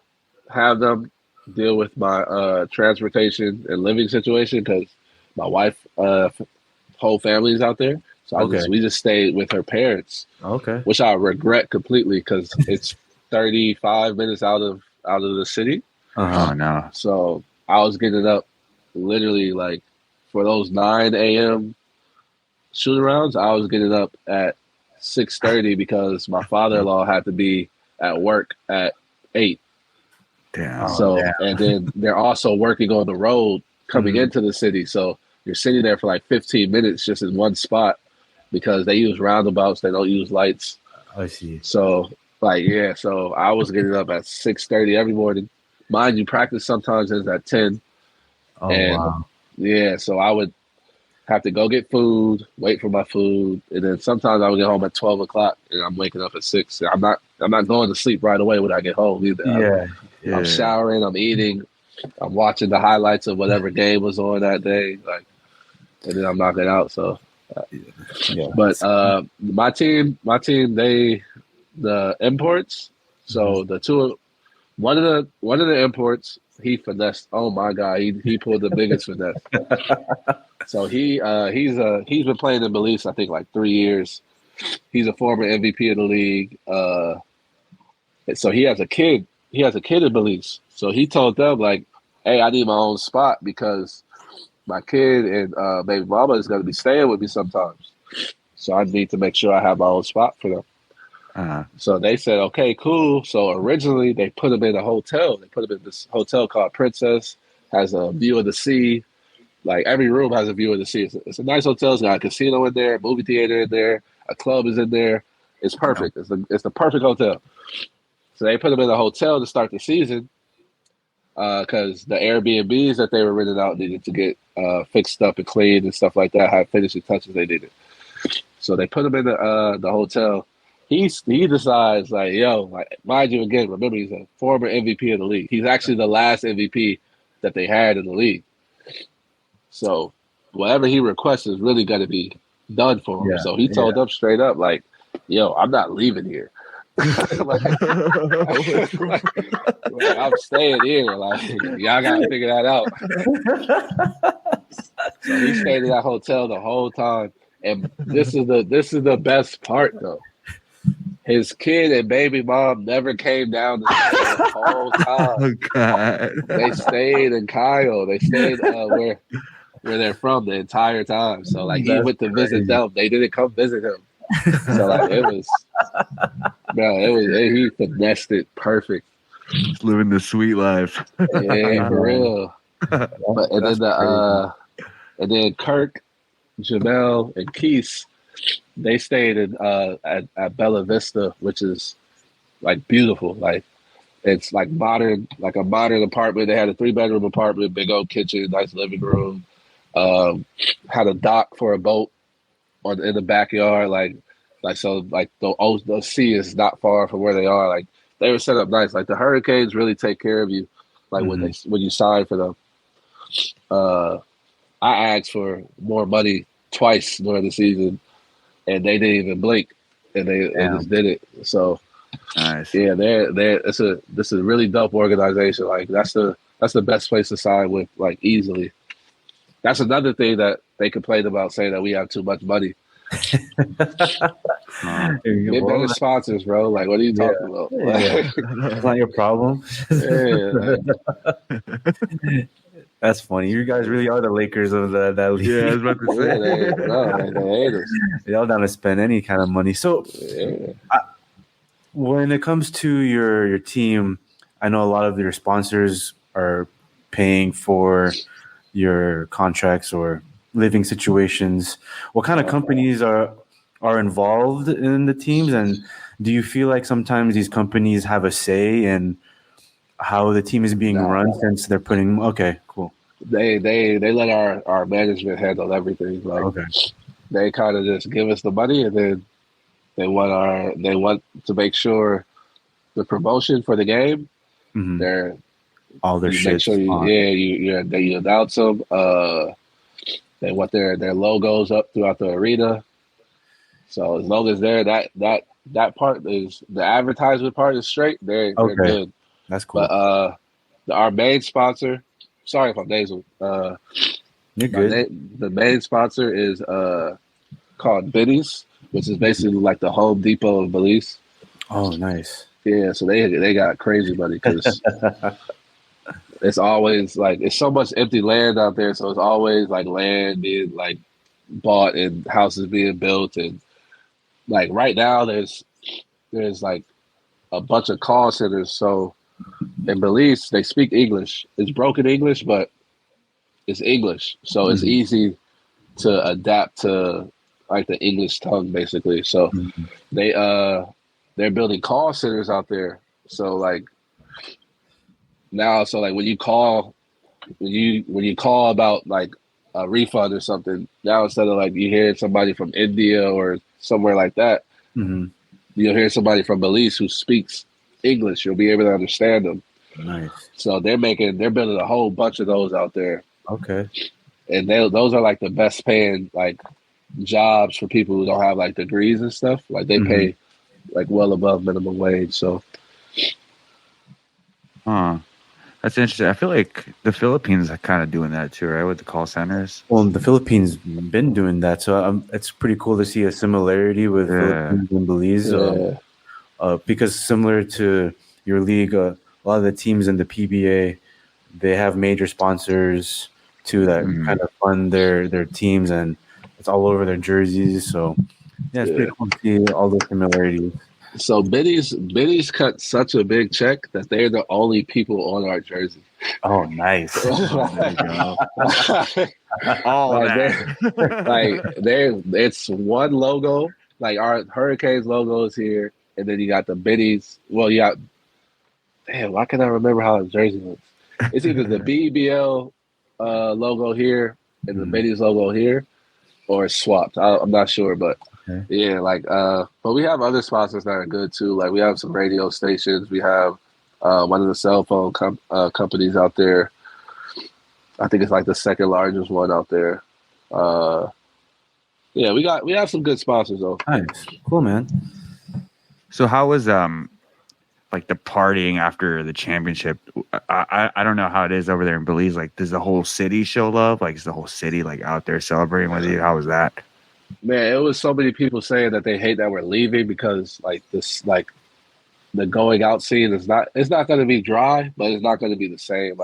have them deal with my transportation and living situation because my wife whole family is out there. So we just stayed with her parents. Okay. Which I regret completely because it's 35 minutes out of the city. Uh-huh. Oh no. So I was getting up literally like for those 9 a.m. shoot arounds, I was getting up at 6:30 because my father-in-law had to be at work at 8. Damn. So and then they're also working on the road coming into the city. So you're sitting there for like 15 minutes just in one spot because they use roundabouts, they don't use lights. I see. So so I was getting up at 6:30 every morning. Mind you, practice sometimes is at 10. Oh, wow. Yeah, so I would have to go get food, wait for my food, and then sometimes I would get home at 12 o'clock, and I'm waking up at 6. I'm not going to sleep right away when I get home either. I'm showering, I'm eating, I'm watching the highlights of whatever game was on that day, and then I'm knocking out. So, but my team, the imports. So one of the imports, he finessed. Oh my God, he pulled the biggest finesse. So he's been playing in Belize, I think, like 3 years. He's a former MVP of the league. So he has a kid. He has a kid in Belize. So he told them like, "Hey, I need my own spot because my kid and baby mama is going to be staying with me sometimes. So I need to make sure I have my own spot for them." So they said, okay, cool. So originally they put him in a hotel. They put him in this hotel called Princess, has a view of the sea. Like every room has a view of the sea. It's a nice hotel. It's got a casino in there, movie theater in there, a club is in there. It's perfect. It's the perfect hotel. So they put him in a hotel to start the season because the Airbnbs that they were renting out needed to get fixed up and cleaned and stuff like that, had finishing touches they needed. So they put him in the hotel. He decides like, mind you, again, remember he's a former MVP of the league. He's actually the last MVP that they had in the league. So whatever he requests is really going to be done for him. So he told them straight up, like, I'm not leaving here. like, I'm staying here. Like, y'all got to figure that out. So he stayed in that hotel the whole time. And this is the best part, though. His kid and baby mom never came down to see him the whole time. Oh God. They stayed in Kyle. They stayed where they're from the entire time. So like he That's went to crazy. visit them. They didn't come visit him. So like he finessed it perfect. Just living the sweet life. Yeah, for real. But and then Kirk, Jamel, and Keith, they stayed in at Bella Vista, which is like beautiful. Like it's like modern, like a modern apartment. They had a 3-bedroom apartment, big old kitchen, nice living room. Had a dock for a boat in the backyard. Like so, like the sea is not far from where they are. Like they were set up nice. Like the Hurricanes really take care of you. Like when you sign for them. I asked for more money twice during the season, and they didn't even blink, and they just did it. So, nice. Yeah, this is a really dope organization. Like that's the best place to sign with, like easily. That's another thing that they complained about, saying that we have too much money. Get better sponsors, bro. Like, what are you talking about? Yeah. That's not your problem. Yeah. That's funny. You guys really are the Lakers of that league. Yeah, I was about to say. They hate us. Y'all down to spend any kind of money. So, when it comes to your team, I know a lot of your sponsors are paying for your contracts or living situations. What kind of companies are involved in the teams, and do you feel like sometimes these companies have a say in how the team is being run, since they're putting? Okay, cool. They let our management handle everything. Like they kind of just give us the money, and then they want to make sure the promotion for the game. They're all their shit. Make sure you announce them. They want their logos up throughout the arena. So as long as that part is, the advertisement part is straight, they're good. That's cool. But our main sponsor, sorry if I'm nasal. You're good. The main sponsor is called Belize, which is basically like the Home Depot of Belize. Oh, nice. Yeah, so they got crazy money because it's always like it's so much empty land out there. So it's always like land being like bought and houses being built, and like right now there's like a bunch of call centers. So in Belize they speak English. It's broken English, but it's English, so it's easy to adapt to like the English tongue basically. So they're building call centers out there. So like now, so like when you call about like a refund or something, now instead of like you hear somebody from India or somewhere like that, you'll hear somebody from Belize who speaks English. You'll be able to understand them. Nice. So they're building a whole bunch of those out there. Okay. And those are like the best paying like jobs for people who don't have like degrees and stuff. Like they pay like well above minimum wage. So, that's interesting. I feel like the Philippines are kind of doing that too, right? With the call centers. Well, the Philippines been doing that, so it's pretty cool to see a similarity with Philippines and Belize. Because similar to your league, a lot of the teams in the PBA, they have major sponsors too that kind of fund their teams, and it's all over their jerseys. So yeah, it's pretty cool to see all the similarities. So Biddy's cut such a big check that they're the only people on our jersey. Oh, nice. It's one logo. Like our Hurricanes logo is here, and then you got the Biddy's. Well, you got. Damn, why can't I remember how the jersey looks? It's either the BBL logo here and the Biddy's logo here, or it's swapped. I'm not sure, but. Yeah, like but we have other sponsors that are good too. Like we have some radio stations. We have one of the cell phone companies out there. I think it's like the second largest one out there. Yeah, we have some good sponsors though. Nice, cool, man. So how was like the partying after the championship? I don't know how it is over there in Belize. Like, does the whole city show love? Like, is the whole city like out there celebrating with you? How was that? Man, it was so many people saying that they hate that we're leaving because like the going out scene is not it's not going to be dry, but it's not going to be the same.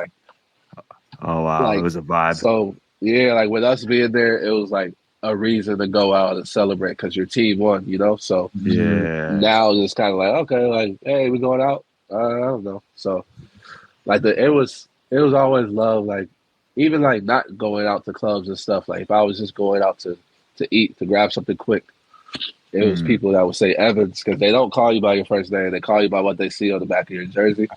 Oh wow, it Like was a vibe. so yeah, like with us being there, it was like a reason to go out and celebrate because your team won, you know. So Yeah. now it's kind of like okay, like hey, we going out. I don't know. So like it was always love. Like even like not going out to clubs and stuff. Like if I was just going out to eat to grab something quick, it was Mm. people that would say Evans because they don't call you by your first name. They call you by what they see on the back of your jersey.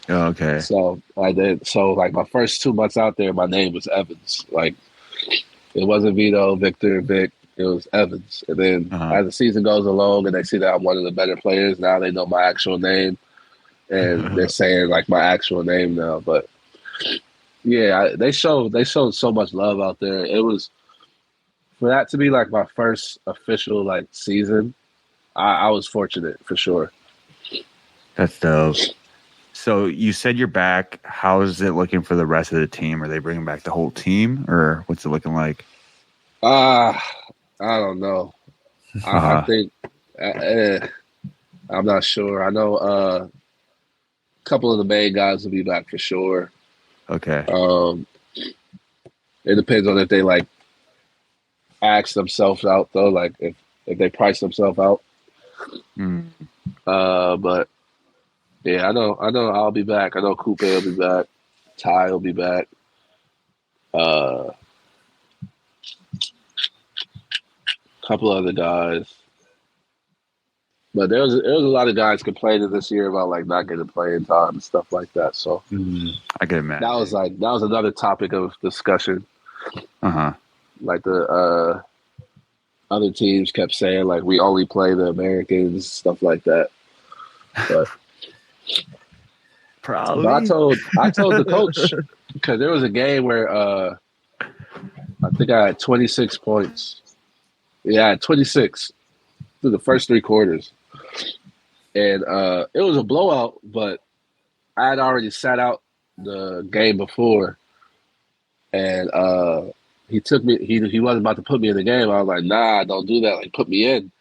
Okay. So I did. So like my first 2 months out there, my name was Evans. Like it wasn't Vito, Victor, Vic. It was Evans. And then Uh-huh. as the season goes along, and they see that I'm one of the better players, now they know my actual name, and they're saying like my actual name now. But yeah, they showed so much love out there. It was for that to be like my first official like season. I was fortunate for sure. That's dope. So you said you're back. How is it looking for the rest of the team? Are they bringing back the whole team, or what's it looking like? I don't know. I think I'm not sure. I know a couple of the main guys will be back for sure. Okay. It depends on if they like ask themselves out though, like if they price themselves out. Mm. But yeah, I know I'll be back. I know Coupe will be back. Ty will be back. Couple other guys. But there was a lot of guys complaining this year about like not getting playing time and stuff like that. So I can imagine. that was another topic of discussion. Uh-huh. Like the other teams kept saying like we only play the Americans, stuff like that. But Probably. I told the coach because there was a game where I think I had 26 points. Yeah, I had 26 through the first 3 quarters. And it was a blowout, but I had already sat out the game before. And he took me he wasn't about to put me in the game. I was like, nah, don't do that. Like put me in.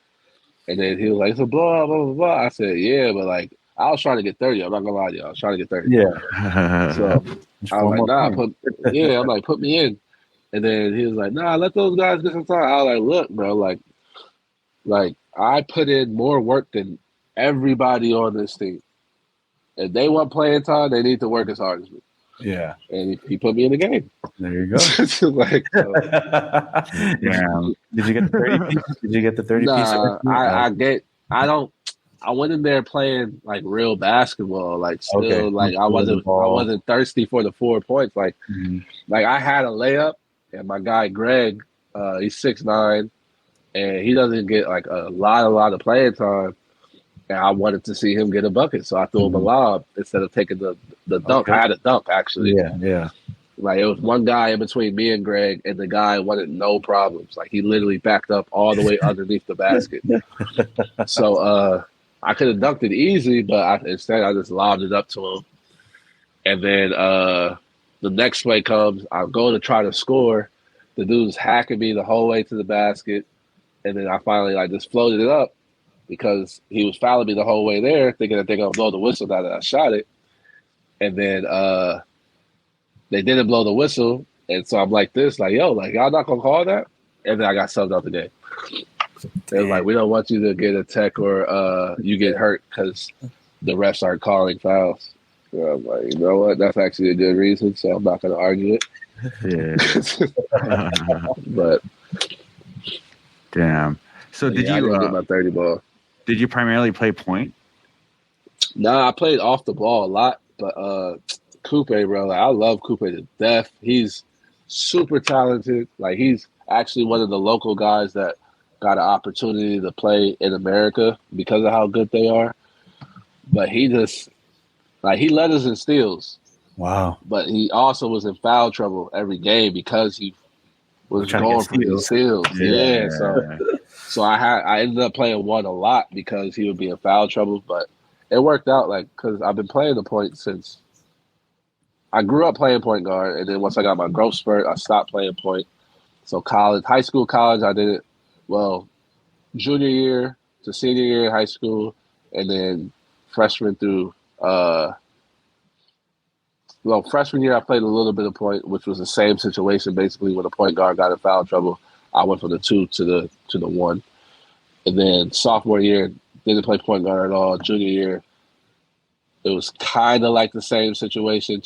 And then he was like, it's a blowout, blah, blah, blah. I said, yeah, but like I was trying to get 30. I'm not gonna lie to you. I was trying to get 30. Yeah. So I was like, nah, I'm like, put me in. And then he was like, nah, let those guys get some time. I was like, look, bro, like I put in more work than everybody on this team. If they want playing time, they need to work as hard as me. Yeah. And he put me in the game. There you go. Like, Yeah. Did you get the 30 piece? Did you get the 30 piece? I went in there playing like real basketball. Like still Okay. like I wasn't thirsty for the 4 points. Like like I had a layup and my guy Greg, he's 6'9", and he doesn't get like a lot of playing time. And I wanted to see him get a bucket, so I threw him a lob instead of taking the dunk. Okay. I had a dunk actually. Yeah. Like it was one guy in between me and Greg, and the guy wanted no problems. Like he literally backed up all the way underneath the basket. So I could have dunked it easy, but instead I just lobbed it up to him. And then the next play comes, I go to try to score. The dude's hacking me the whole way to the basket, and then I finally like just floated it up because he was fouling me the whole way there, thinking that they're gonna blow the whistle now that I shot it. And then they didn't blow the whistle, and so I'm like this, like yo, like y'all not gonna call that? And then I got subbed out the game. They was like, we don't want you to get a tech or you get hurt because the refs aren't calling fouls. So I'm like, you know what? That's actually a good reason, so I'm not going to argue it. Yeah. But damn. So did I you didn't get my 30 ball? Did you primarily play point? Nah, I played off the ball a lot, but Coupe, bro, like, I love Coupe to death. He's super talented. Like he's actually one of the local guys that got an opportunity to play in America because of how good they are. But he just like he led us in steals. Wow. But he also was in foul trouble every game because he was going for these steals. Yeah. So I ended up playing one a lot because he would be in foul trouble. But it worked out like because I've been playing the point since I grew up playing point guard, and then once I got my growth spurt, I stopped playing point. So high school, college, I didn't well, junior year to senior year in high school, and then freshman through freshman year I played a little bit of point, which was the same situation basically when the point guard got in foul trouble. I went from the 2 to the 1. And then sophomore year, didn't play point guard at all. Junior year, it was kind of like the same situation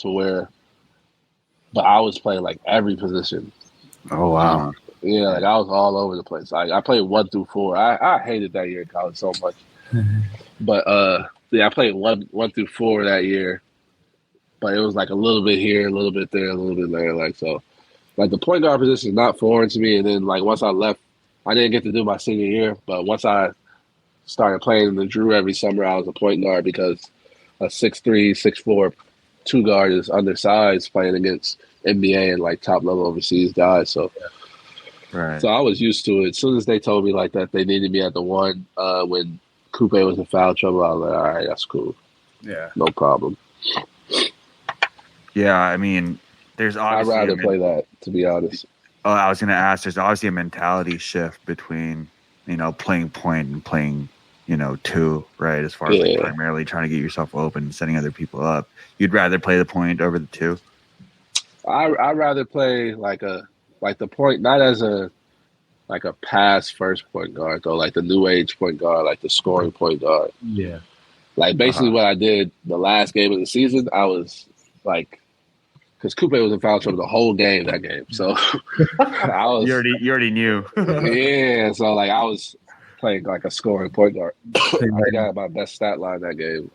but I was playing like every position. Oh wow. Yeah, like I was all over the place. I played 1 through 4. I hated that year in college so much. But I played 1 through 4 that year. But it was like a little bit here, a little bit there, a little bit there. Like so, like the point guard position is not foreign to me. And then like once I left, I didn't get to do my senior year. But once I started playing in the Drew every summer, I was a point guard because a 6'3", 6'4", 2 guard is undersized playing against NBA and like top level overseas guys. So, Right. so I was used to it. As soon as they told me like that they needed me at the 1 when Coupe was in foul trouble, I was like, all right, that's cool. Yeah. No problem. Yeah, I mean, there's I'd obviously rather play that, to be honest. Oh, I was going to ask. There's obviously a mentality shift between playing point and playing 2, right? As far as like primarily trying to get yourself open and setting other people up. You'd rather play the point over the 2? I'd rather play like the point, not as a pass first point guard though, like the new age point guard, like the scoring point guard. Yeah. Like basically what I did the last game of the season, I was like, because Coupe was in foul trouble the whole game that game, so I was. You already knew. Yeah, so like I was playing like a scoring point guard. I think I had my best stat line that game.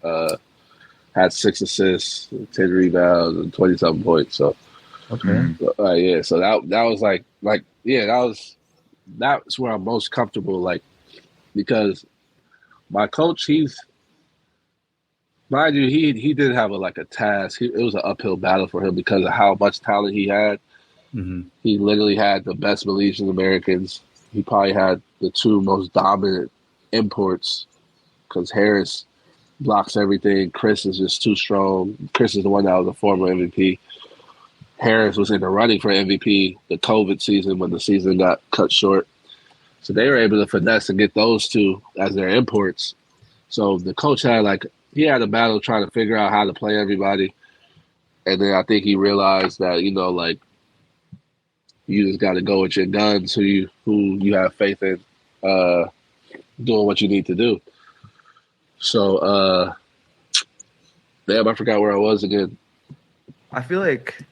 Had 6 assists, 10 rebounds, and 20-something points. So okay, so that was that's where I'm most comfortable. Like because my coach, mind you, he did have a task. It was an uphill battle for him because of how much talent he had. Mm-hmm. He literally had the best Belizean Americans. He probably had the 2 most dominant imports because Harris blocks everything. Chris is just too strong. Chris is the one that was a former MVP. Harris was in the running for MVP the COVID season when the season got cut short. So they were able to finesse and get those 2 as their imports. So the coach had he had a battle trying to figure out how to play everybody. And then I think he realized that, you just got to go with your guns, who you have faith in doing what you need to do. So, damn, I forgot where I was again. I feel like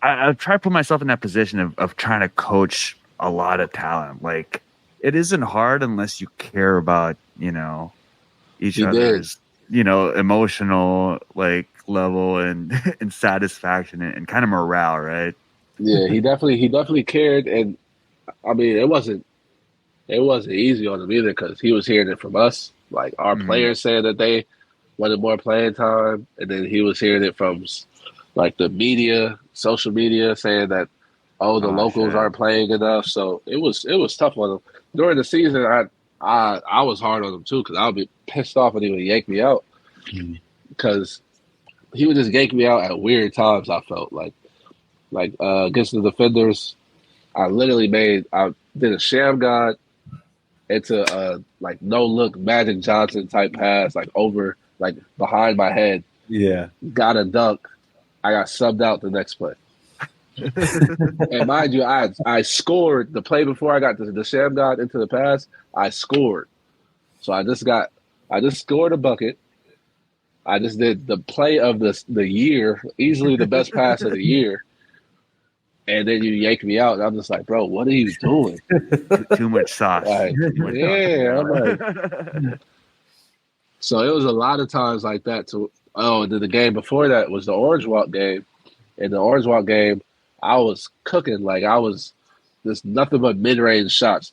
I try to put myself in that position of trying to coach a lot of talent. Like, it isn't hard unless you care about, each other's, emotional level and satisfaction and kind of morale, right? Yeah, he definitely cared, and I mean it wasn't easy on him either because he was hearing it from us. Like our players saying that they wanted more playing time, and then he was hearing it from like the media, social media, saying that the locals aren't playing enough. So it was tough on him during the season. I was hard on him too because I would be pissed off when he would yank me out because he would just yank me out at weird times. I felt like against the defenders, I did a sham god into a no look Magic Johnson type pass over behind my head. Yeah, got a dunk. I got subbed out the next play. And mind you, I scored the play before I got the sham god into the pass. I scored, so I just scored a bucket. I just did the play of the year, easily the best pass of the year. And then you yank me out, and I'm just like, bro, what are you doing? Too much sauce. I'm like. So it was a lot of times like that. And then the game before that was the Orange Walk game. In the Orange Walk game, I was cooking. I was just nothing but mid-range shots.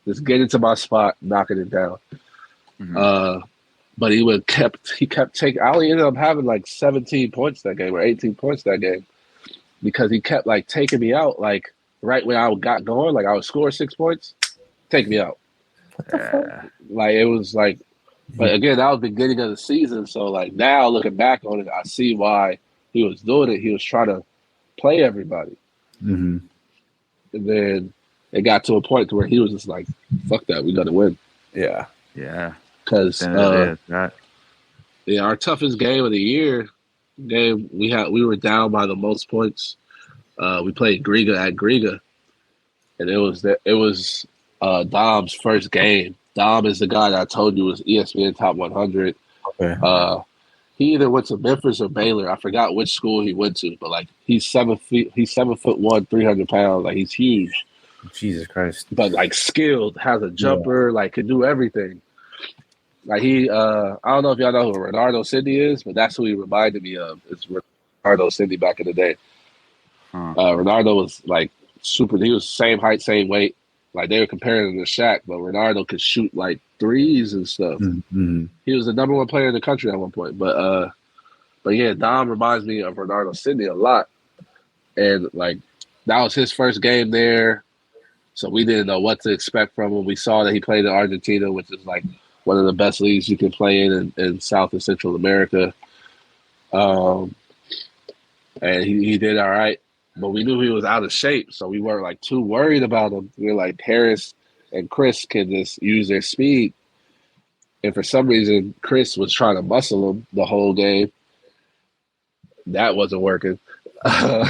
Just get into my spot, knocking it down. Mm-hmm. But he kept taking. I only ended up having 17 points that game or 18 points that game. Because he kept taking me out right when I got going, I would score 6 points, take me out. It was but again, that was the beginning of the season. So now looking back on it, I see why he was doing it. He was trying to play everybody. Mm-hmm. And it got to a point to where he was just like, "Fuck that, we got to win." Yeah. Because our toughest game of the year, we were down by the most points. We played Griga at Griga, and it was Dom's first game. Dom is the guy that I told you was ESPN Top 100. Okay. He either went to Memphis or Baylor. I forgot which school he went to, but like he's 7'1", 300 pounds. Like he's huge. Jesus Christ. But like skilled, has a jumper, like can do everything. Like he, I don't know if y'all know who Renardo Cindy is, but that's who he reminded me of. It's Renardo Cindy back in the day. Renardo was like super. He was same height, same weight. Like they were comparing him to Shaq, but Renardo could shoot like threes and stuff. Mm-hmm. He was the number one player in the country at one point. But yeah, Dom reminds me of Renardo Cindy a lot. And like that was his first game there, so we didn't know what to expect from him. We saw that he played in Argentina, which is like one of the best leagues you can play in South and Central America. And he did all right. But we knew he was out of shape, so we weren't like too worried about him. We were like, Harris and Chris can just use their speed. And for some reason, Chris was trying to muscle him the whole game. That wasn't working. And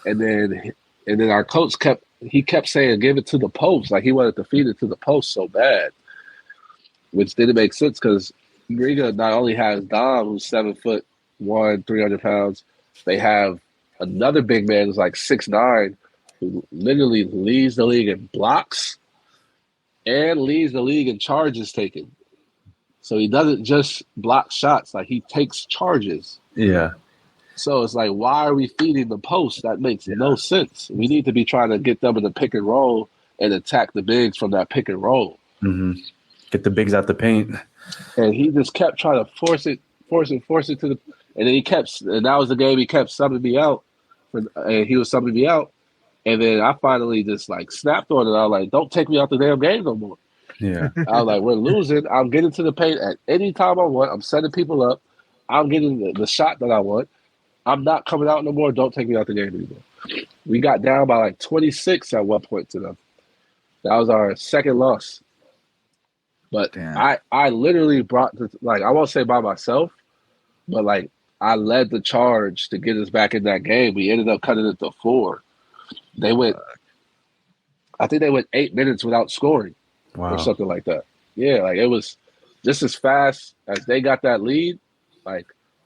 then our coach kept saying, give it to the post. Like he wanted to feed it to the post so bad, which didn't make sense because Griga not only has Dom, who's 7'1", 300 pounds, they have another big man who's like 6'9", who literally leads the league in blocks and leads the league in charges taken. So he doesn't just block shots, like he takes charges. Yeah. So it's like, why are we feeding the post? That makes no sense. We need to be trying to get them in the pick and roll and attack the bigs from that pick and roll. Mm-hmm. Get the bigs out the paint. And he just kept trying to force it to the. And then and that was the game he kept subbing me out. And he was subbing me out. And then I finally just like snapped on it. I was like, don't take me out the damn game no more. Yeah. I was like, we're losing. I'm getting to the paint at any time I want. I'm setting people up. I'm getting the shot that I want. I'm not coming out no more. Don't take me out the game anymore. We got down by like 26 at one point to them. That was our second loss. But damn. I literally brought I won't say by myself, but like I led the charge to get us back in that game. We ended up cutting it to 4. I think they went 8 minutes without scoring. Wow. Or something like that. Yeah, like it was just as fast as they got that lead. Like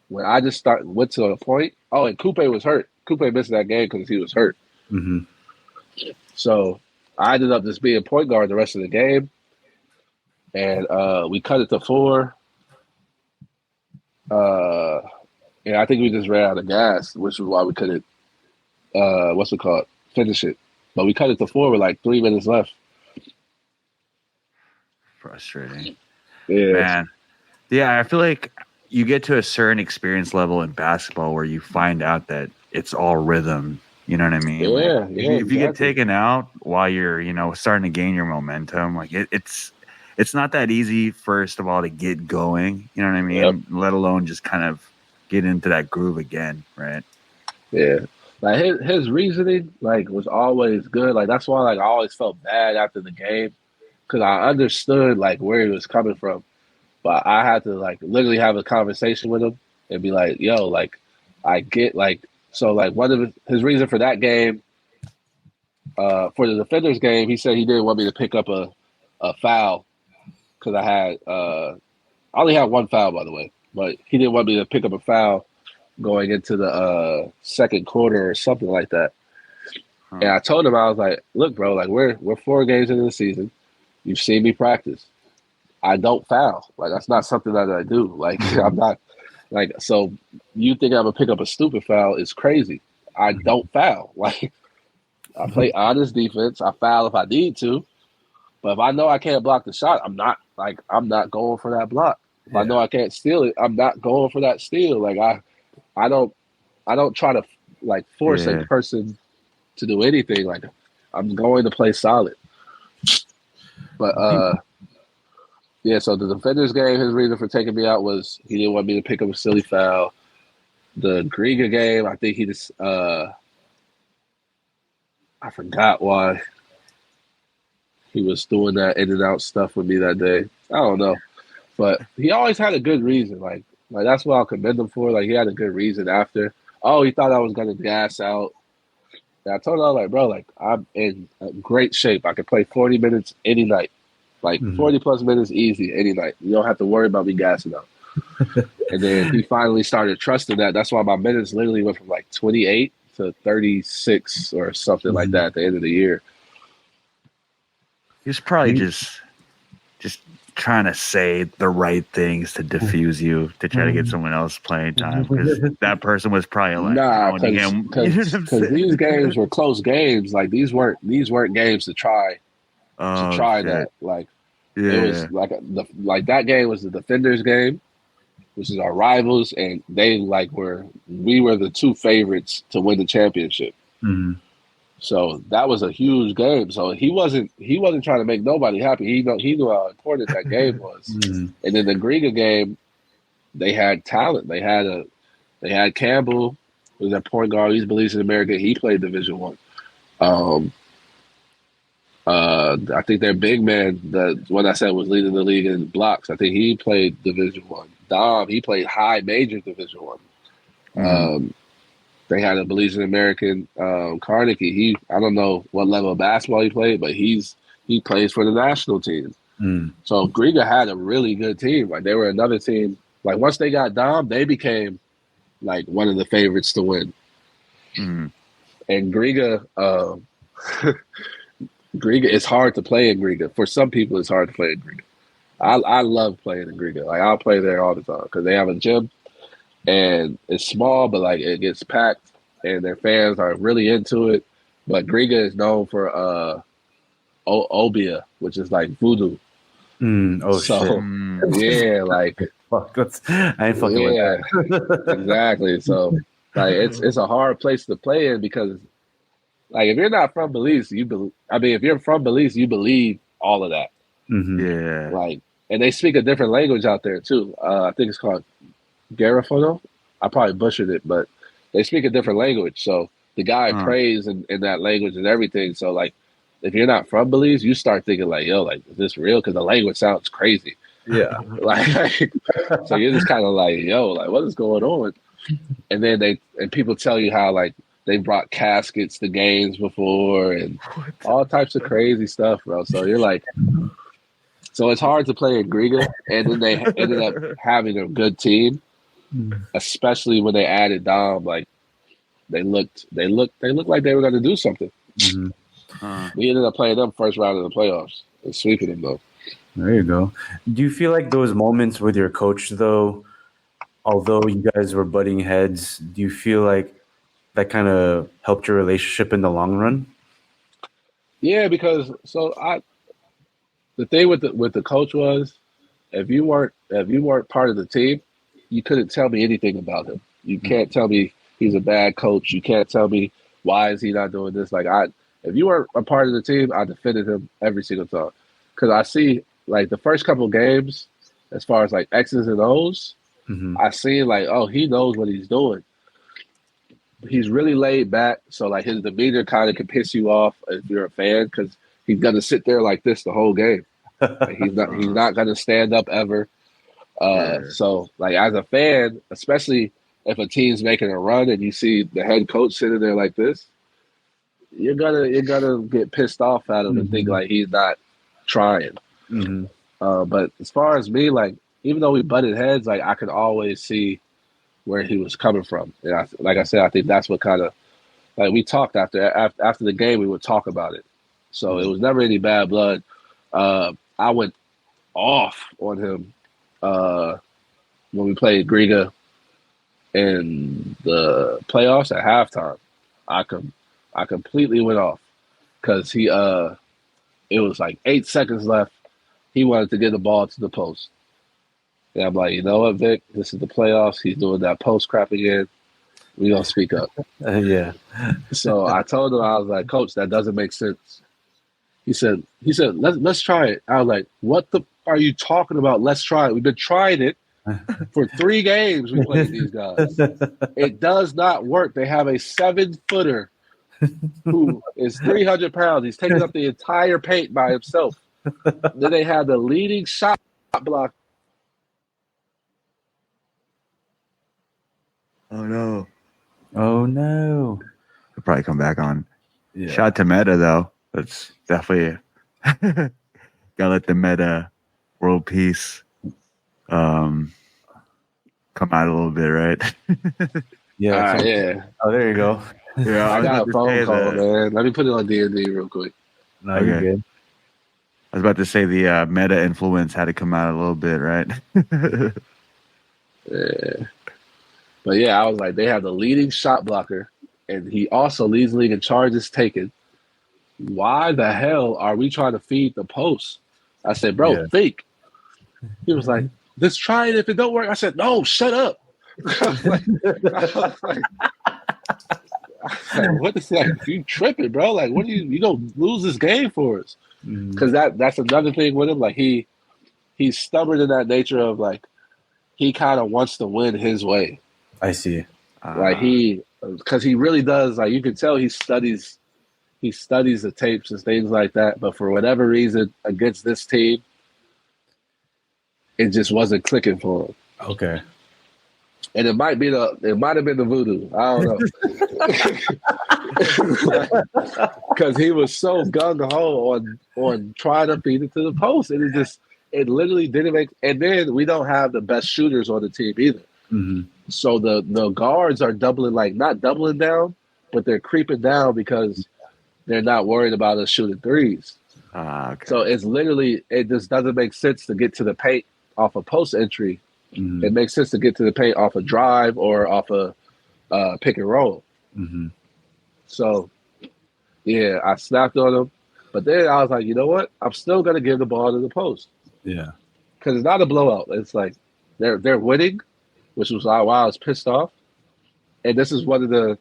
when I just went to a point. Oh, and Coupe was hurt. Coupe missed that game because he was hurt. Mm-hmm. So I ended up just being point guard the rest of the game. And we cut it to 4. And I think we just ran out of gas, which is why we couldn't, finish it. But we cut it to 4 with like 3 minutes left. Frustrating. Yeah. Man. Yeah, I feel like you get to a certain experience level in basketball where you find out that it's all rhythm. You know what I mean? Yeah, like, if you get taken out while you're, starting to gain your momentum, like it's not that easy, first of all, to get going. You know what I mean? Yep. Let alone just kind of get into that groove again, right? Yeah. Like his reasoning, was always good. Like that's why, I always felt bad after the game because I understood where he was coming from, but I had to literally have a conversation with him and be like, "Yo, I get so one of his reason for that game, for the Defenders game, he said he didn't want me to pick up a foul because I only had one foul, by the way, but he didn't want me to pick up a foul going into the second quarter or something like that." And I told him, I was like, "Look, bro, we're 4 games into the season. You've seen me practice. I don't foul. That's not something that I do. I'm not so you think I'm gonna pick up a stupid foul is crazy. I don't foul. I play honest defense. I foul if I need to, but if I know I can't block the shot, I'm not going for that block. If I know I can't steal it, I'm not going for that steal. I don't try to force a person to do anything. I'm going to play solid. But so the Defenders game, his reason for taking me out was he didn't want me to pick up a silly foul. The Griga game, I think he just I forgot why he was doing that in and out stuff with me that day. I don't know, but he always had a good reason. Like that's what I'll commend him for. Like he had a good reason after. Oh, he thought I was gonna gas out. And I told him, I was like, bro, like I'm in great shape. I can play 40 minutes any night, like 40 plus minutes easy any night. You don't have to worry about me gassing out. And then he finally started trusting that. That's why my minutes literally went from like 28 to 36 or something like that at the end of the year. He was probably just trying to say the right things to diffuse you to try to get someone else playing time, because that person was probably like, because these games were close games. Like these weren't games to try that. Like it was like that game was the Defenders game, which is our rivals, and we were the two favorites to win the championship. Mm-hmm. So that was a huge game. So he wasn't trying to make nobody happy. He knew how important that game was. Mm-hmm. And then the Griga game, they had talent. They had Campbell, who was a point guard. He's Belize American. He played Division I. I think their big man, the one I said was leading the league in blocks, I think he played Division I. Dom, he played high major Division I. Mm-hmm. They had a Belize American, Carnegie. I don't know what level of basketball he played, but he plays for the national team. Mm. So Griga had a really good team. Like they were another team. Like once they got Dom, they became like one of the favorites to win. Mm. And Griga, it's hard to play in Griga. For some people, it's hard to play in Griga. I love playing in Griga. Like I'll play there all the time because they have a gym. And it's small, but like it gets packed, and their fans are really into it. But Griga is known for Obia, which is like voodoo. Shit! Yeah, like I ain't fucking with that. Exactly. So like it's a hard place to play in because like if you're not from Belize, if you're from Belize, you believe all of that. Mm-hmm. Yeah. Like, and they speak a different language out there too. I think it's called Garafono. I probably butchered it, but they speak a different language. So the guy prays in that language and everything. So like, if you're not from Belize, you start thinking like, yo, like, is this real? Because the language sounds crazy. Yeah. So you're just kind of like, yo, like, what is going on? And then people tell you how like they brought caskets to games before and all types of crazy stuff, bro. So you're like, so it's hard to play in Griga, and then they ended up having a good team. Especially when they added Dom, like they looked like they were going to do something. Mm-hmm. We ended up playing them first round of the playoffs and sweeping them though. There you go. Do you feel like those moments with your coach, though, although you guys were butting heads, do you feel like that kind of helped your relationship in the long run? Yeah, because the thing with the coach was, if you weren't part of the team, you couldn't tell me anything about him. You can't tell me he's a bad coach. You can't tell me why is he not doing this. Like if you weren't a part of the team, I defended him every single time. Because I see like the first couple of games, as far as like X's and O's, I see like, oh, he knows what he's doing. He's really laid back, so like his demeanor kind of can piss you off if you're a fan because he's gonna sit there like this the whole game. Like, he's not gonna stand up ever. So like as a fan, especially if a team's making a run and you see the head coach sitting there like this, you're gonna get pissed off at him and think like he's not trying. But as far as me, like even though we butted heads, like I could always see where he was coming from. And like I said, I think that's what kind of like we talked after the game. We would talk about it, so it was never any bad blood. I went off on him when we played Griga in the playoffs at halftime. I completely went off because it was like 8 seconds left. He wanted to get the ball to the post. And I'm like, you know what, Vic? This is the playoffs. He's doing that post crap again. We don't speak up. Yeah. So I told him, I was like, Coach, that doesn't make sense. He said, let's try it. I was like, what the are you talking about? Let's try it. We've been trying it for 3 games. We played these guys. It does not work. They have a 7-footer who is 300 pounds. He's taking up the entire paint by himself. Then they had the leading shot block. Oh no. Oh no. He'll probably come back on. Yeah. Shout out to Meta though. That's definitely gotta let the Meta world peace come out a little bit, right? Yeah. Yeah. Oh, there you go. Yeah, I got a was about to phone say call, that. man. Let me put it on D&D real quick. No, you're Okay. good. I was about to say the Meta influence had to come out a little bit, right? Yeah. But yeah, I was like, they have the leading shot blocker, and he also leads the league in charges taken. Why the hell are we trying to feed the post? I said, bro, Yeah. think. He was like, let's try it. If it don't work, I said, no, shut up. I was like, what is that? You tripping, bro? Like, what are you gonna lose this game for us? Because that's another thing with him. Like he's stubborn in that nature of like he kind of wants to win his way. I see. Like because he really does. Like you can tell he studies the tapes and things like that. But for whatever reason, against this team, it just wasn't clicking for him. Okay. And it might have been the voodoo. I don't know. Because he was so gung ho on trying to feed it to the post. And it literally didn't make. And then we don't have the best shooters on the team either. Mm-hmm. So the guards are doubling, like not doubling down, but they're creeping down because they're not worried about us shooting threes. Okay. So it's literally, it just doesn't make sense to get to the paint off a post entry. Mm-hmm. It makes sense to get to the paint off a drive or off a pick and roll. Mm-hmm. So, yeah, I snapped on him. But then I was like, you know what? I'm still going to give the ball to the post. Yeah. Because it's not a blowout. It's like they're winning, which was why I was pissed off. And this is one of the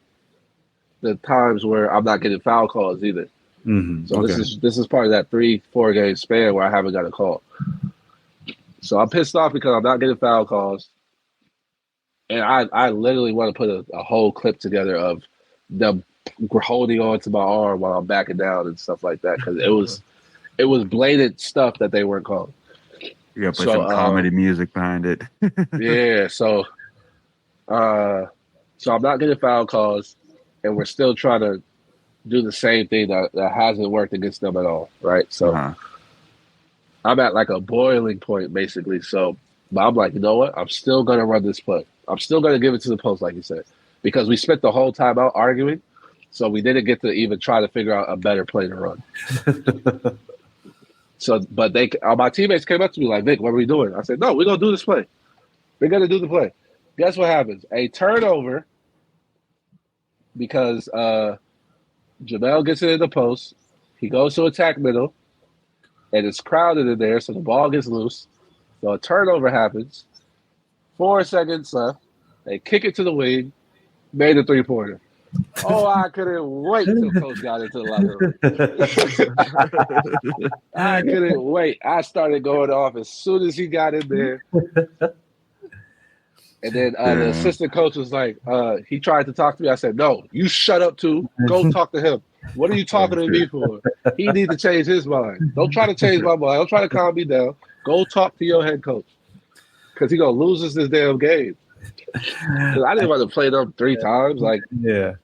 times where I'm not getting foul calls either. Mm-hmm. So this is part of that 3-4 game span where I haven't got a call. So I'm pissed off because I'm not getting foul calls. And I literally want to put a whole clip together of them holding on to my arm while I'm backing down and stuff like that. Because it was blatant stuff that they weren't calling. You gotta put some comedy music behind it. Yeah, so I'm not getting foul calls, and we're still trying to do the same thing that hasn't worked against them at all, right? So I'm at like a boiling point, basically. So but I'm like, you know what? I'm still going to run this play. I'm still going to give it to the post, like you said, because we spent the whole time out arguing, so we didn't get to even try to figure out a better play to run. So, but my teammates came up to me like, Vic, what are we doing? I said, no, we're going to do this play. We're going to do the play. Guess what happens? A turnover because Jamel gets it in the post. He goes to attack middle, and it's crowded in there, so the ball gets loose. So a turnover happens. 4 seconds left. They kick it to the wing. Made a three-pointer. Oh, I couldn't wait till Coach got into the locker room. I couldn't wait. I started going off as soon as he got in there. And then the assistant coach was like, he tried to talk to me. I said, no, you shut up too. Go talk to him. What are you talking to me for? He needs to change his mind. Don't try to change my mind. Don't try to calm me down. Go talk to your head coach. Because he's going to lose us this damn game. I didn't want to play them 3 times. Like, yeah.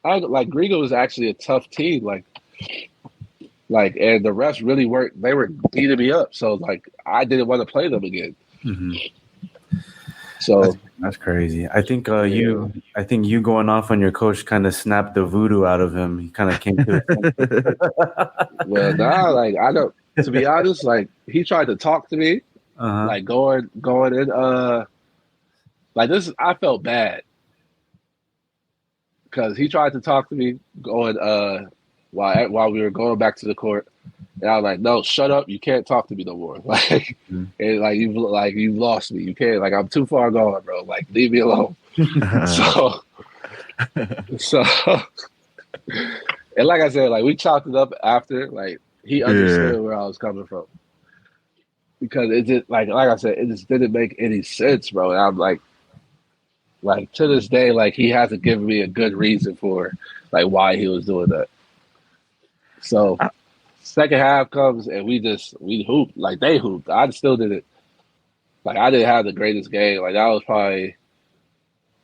Grego was actually a tough team. Like, and the refs really weren't. They were beating me up. So, like, I didn't want to play them again. Mm-hmm. So that's crazy. I think you going off on your coach kind of snapped the voodoo out of him. He kind of came to it. Well, like I don't. To be honest, like he tried to talk to me, like going in. Like this, I felt bad because he tried to talk to me going while we were going back to the court, and I was like, "No, shut up! You can't talk to me no more." Like, and you've lost me. You can't. Like, I'm too far gone, bro. Like, leave me alone. so, and like I said, like we chopped it up after. Like he understood where I was coming from because it just like I said, it just didn't make any sense, bro. And I'm like, like to this day, like he hasn't given me a good reason for like why he was doing that. So second half comes and we hooped like they hooped. I still didn't like I didn't have the greatest game. Like that was probably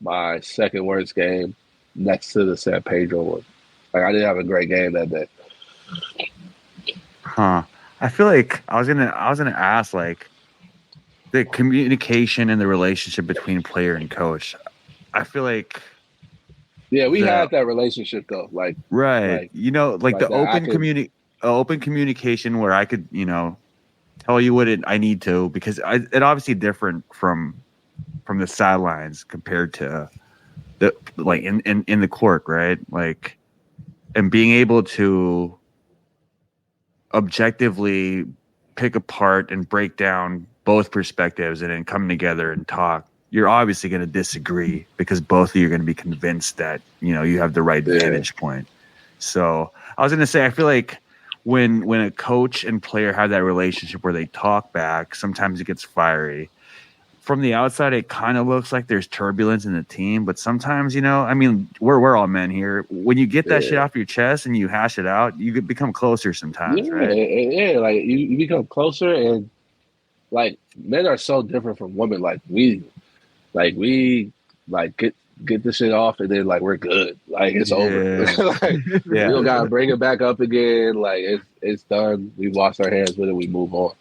my second worst game next to the San Pedro one. Like I didn't have a great game that day. Huh. I feel like I was gonna ask like the communication and the relationship between player and coach. I feel like we had that relationship though. Like right. Like the open communication where I could, tell you what I need to because it obviously different from the sidelines compared to the like in the court, right? Like and being able to objectively pick apart and break down both perspectives and then come together and talk. You're obviously going to disagree because both of you are going to be convinced that, you have the right vantage point. So I was going to say, I feel like when a coach and player have that relationship where they talk back, sometimes it gets fiery. From the outside, it kind of looks like there's turbulence in the team, but sometimes, we're all men here. When you get that shit off your chest and you hash it out, you become closer sometimes, right? Yeah, like you become closer, and like men are so different from women. Like we get the shit off, and then like we're good. Like it's over. We don't gotta bring it back up again. Like it's done. We wash our hands with it. We move on.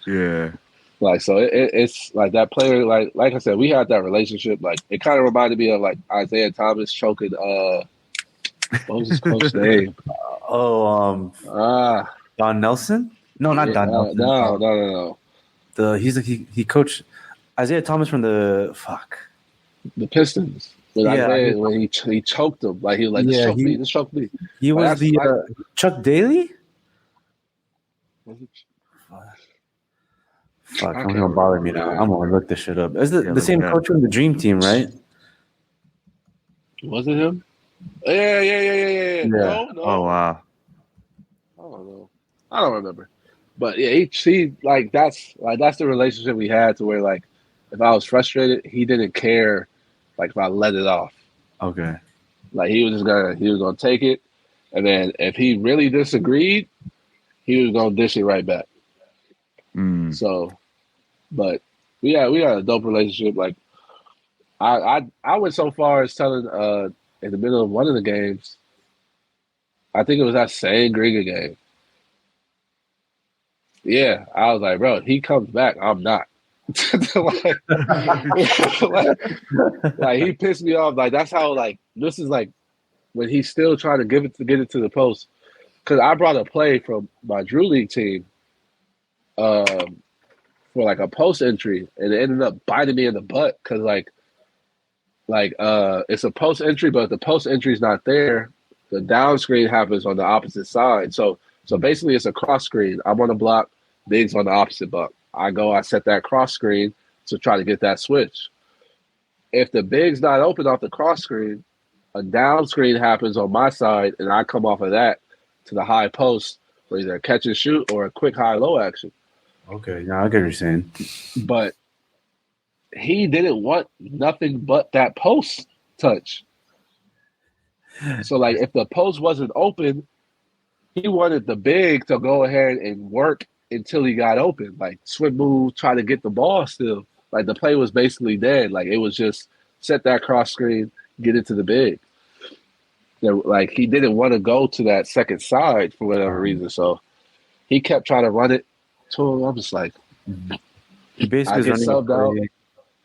Yeah. Like so, it's like that player. Like I said, we had that relationship. Like it kind of reminded me of like Isaiah Thomas choking. What was his coach's name? Don Nelson? No, not Don Nelson. No. He coached Isaiah Thomas from the Pistons. When he choked him, like he was like, just choke me. He was Chuck Daly. Fuck, I'm gonna bother me now. I'm gonna look this shit up. It's the same coach from the Dream Team, right? Was it him? Yeah. No. Oh wow. I don't know. I don't remember. But yeah, he like that's the relationship we had to where like if I was frustrated, he didn't care like if I let it off. Okay. Like he was gonna take it, and then if he really disagreed, he was gonna dish it right back. So, but we had a dope relationship. Like I went so far as telling in the middle of one of the games, I think it was that same Griga game. Yeah, I was like, bro, he comes back, I'm not. like he pissed me off. Like that's how like this is like when he's still trying to get it to the post. Because I brought a play from my Drew League team. For like a post entry, and it ended up biting me in the butt because like it's a post entry, but the post entry is not there. The down screen happens on the opposite side, so basically it's a cross screen. I'm on the block, Big's on the opposite block. I set that cross screen to try to get that switch. If the Big's not open off the cross screen, a down screen happens on my side, and I come off of that to the high post for either a catch and shoot or a quick high-low action. Okay, now I get what you're saying. But he didn't want nothing but that post touch. So, like, if the post wasn't open, he wanted the Big to go ahead and work until he got open. Like, swim move, try to get the ball still. Like, the play was basically dead. Like, it was just set that cross screen, get it to the Big. Like, he didn't want to go to that second side for whatever reason. So, he kept trying to run it. So I'm just like, he basically was running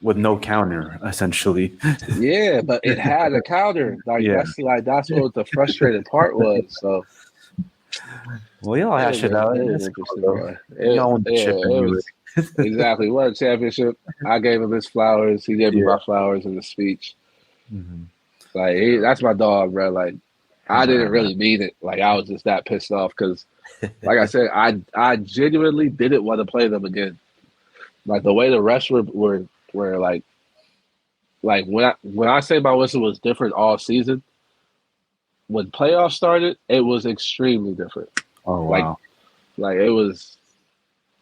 with no counter, essentially. Yeah, but it had a counter. Like that's what the frustrating part was. So, well, y'all hash it out. It was exactly. We won a championship. I gave him his flowers. He gave me my flowers in the speech. Mm-hmm. Like that's my dog, bro. Like I didn't really mean it. Like I was just that pissed off because. Like I said, I genuinely didn't want to play them again. Like the way the refs were like when I say my whistle was different all season, when playoffs started, it was extremely different. Oh wow! Like it was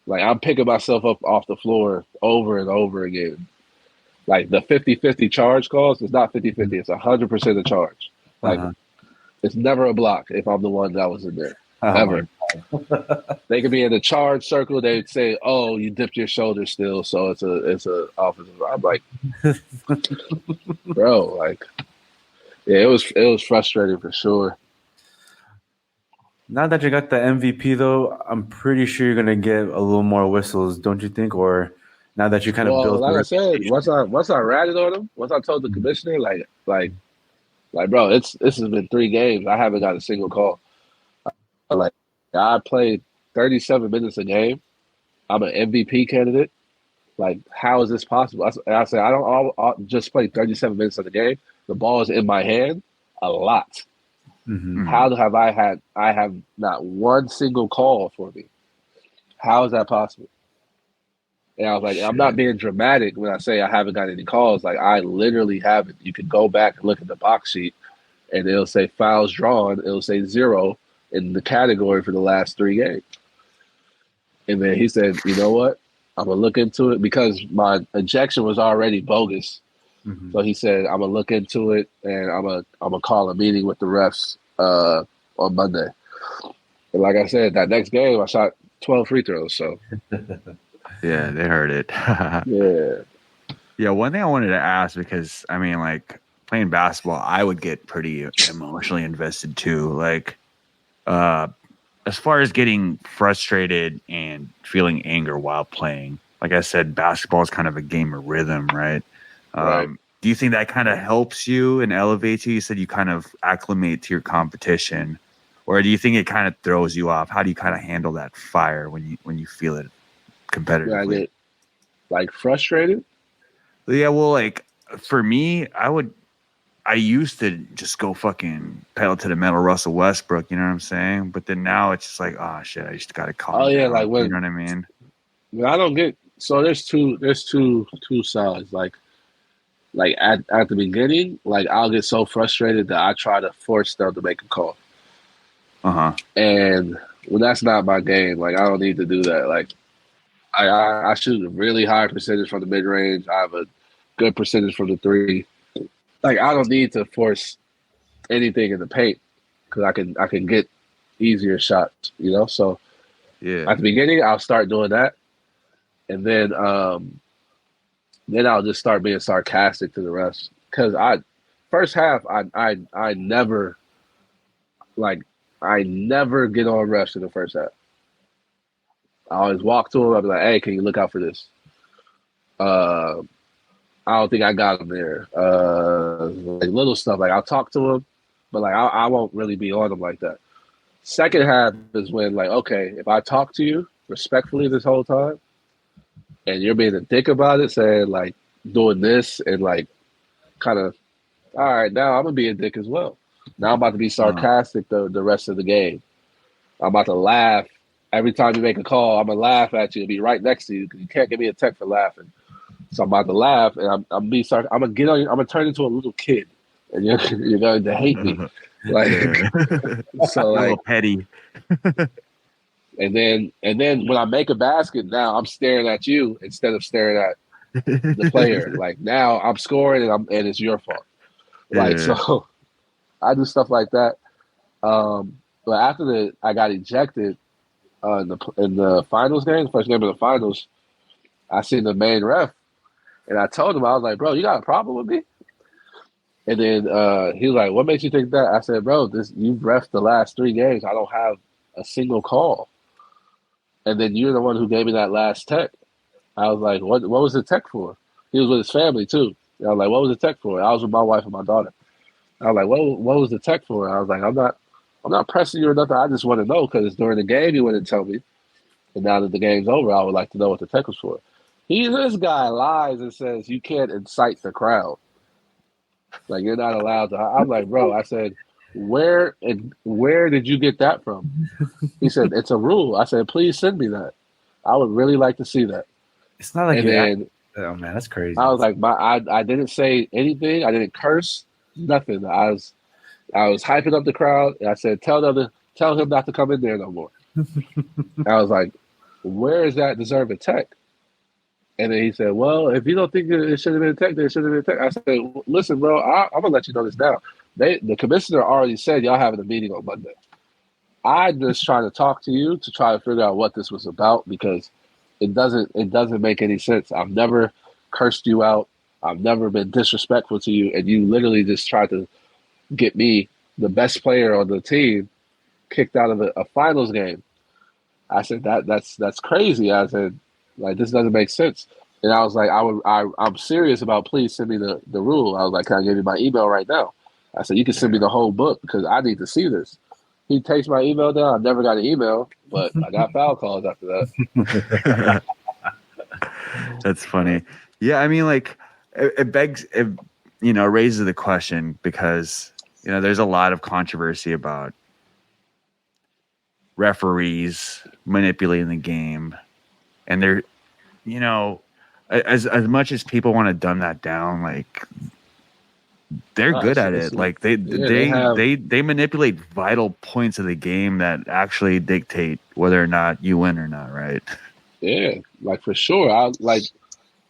like I'm picking myself up off the floor over and over again. like the 50-50 charge calls, it's not 50-50. It's 100% a charge. Like it's never a block if I'm the one that was in there. Ever. They could be in the charge circle. They'd say, "Oh, you dipped your shoulder still, so it's a offensive." I'm like, bro, like, yeah, it was frustrating for sure. Now that you got the MVP, though, I'm pretty sure you're gonna get a little more whistles, don't you think? Or now that you kind of built, like I said, once I ratted on him, once I told the commissioner, like, bro, this has been 3 games. I haven't got a single call. Like, I played 37 minutes a game. I'm an MVP candidate. Like, how is this possible? I said, I don't I'll just play 37 minutes of the game. The ball is in my hand a lot. How have I have not one single call for me? How is that possible? And I was like, I'm not being dramatic when I say I haven't got any calls. Like, I literally haven't. You can go back and look at the box sheet, and it'll say fouls drawn. It'll say 0 in the category for the last 3 games. And then he said, you know what? I'm going to look into it because my ejection was already bogus. So he said, I'm going to look into it, and I'm going to call a meeting with the refs on Monday. And like I said, that next game, I shot 12 free throws. So yeah, they heard it. Yeah, one thing I wanted to ask, because, I mean, like, playing basketball, I would get pretty emotionally invested too. Like, as far as getting frustrated and feeling anger while playing, like I said, basketball is kind of a game of rhythm, right? Right. Do you think that kind of helps you and elevates you? You said you kind of acclimate to your competition, or do you think it kind of throws you off? How do you kind of handle that fire when you feel it competitively? I get, like, frustrated? Yeah, well, like, for me, I used to just go fucking pedal to the metal Russell Westbrook, you know what I'm saying? But then now it's just like, oh shit, I just gotta calm down. Yeah, like when, you know what I mean? I don't get, so there's two sides. Like at the beginning, like, I'll get so frustrated that I try to force them to make a call. And when that's not my game, like, I don't need to do that. Like, I shoot a really high percentage from the mid range. I have a good percentage from the 3. Like, I don't need to force anything in the paint because I can get easier shots, you know? So yeah, at the beginning, I'll start doing that. And then I'll just start being sarcastic to the refs. Because first half, I never get on refs in the first half. I always walk to them. I'll be like, hey, can you look out for this? I don't think I got him there. Like, little stuff. Like, I'll talk to him, but, like, I won't really be on him like that. Second half is when, like, okay, if I talk to you respectfully this whole time and you're being a dick about it, saying, like, doing this and, like, kind of, all right, now I'm going to be a dick as well. Now I'm about to be sarcastic the rest of the game. I'm about to laugh. Every time you make a call, I'm going to laugh at you and be right next to you because you can't give me a tech for laughing. So I'm about to laugh, and I'm be sorry. I'm gonna get on you. I'm gonna turn into a little kid, and you're going to hate me, like so, like, petty. and then when I make a basket, now I'm staring at you instead of staring at the player. Like, now I'm scoring, and it's your fault. Like, so I do stuff like that. But after I got ejected in the finals game, the first game of the finals, I seen the main ref. And I told him, I was like, bro, you got a problem with me? And then he was like, what makes you think that? I said, bro, you've refed the last 3 games. I don't have a single call. And then you're the one who gave me that last tech. I was like, what was the tech for? He was with his family, too. And I was like, what was the tech for? I was with my wife and my daughter. I was like, what was the tech for? I was like, I'm not pressing you or nothing. I just want to know because during the game you wouldn't tell me. And now that the game's over, I would like to know what the tech was for. This guy lies and says you can't incite the crowd. Like, you're not allowed to. I'm like, bro, I said, where did you get that from? He said, it's a rule. I said, please send me that. I would really like to see that. It's not like oh man, that's crazy. I was like, I didn't say anything. I didn't curse, nothing. I was hyping up the crowd. And I said, tell him not to come in there no more. I was like, where is that deserving tech? And then he said, well, if you don't think it should have been a tech, then it should have been a tech. I said, listen, bro, I'm going to let you know this now. The commissioner already said y'all having a meeting on Monday. I just trying to talk to you to try to figure out what this was about because it doesn't make any sense. I've never cursed you out. I've never been disrespectful to you, and you literally just tried to get me, the best player on the team, kicked out of a finals game. I said that's crazy. I said, like, this doesn't make sense. And I was like, I'm serious about, please send me the rule. I was like, can I give you my email right now? I said, you can send me the whole book because I need to see this. He takes my email down. I never got an email, but I got foul calls after that. That's funny. Yeah, I mean, like, it raises the question because, there's a lot of controversy about referees manipulating the game. And they're, as much as people want to dumb that down, like, they're good at it. Like they manipulate vital points of the game that actually dictate whether or not you win or not, right? Yeah, like for sure.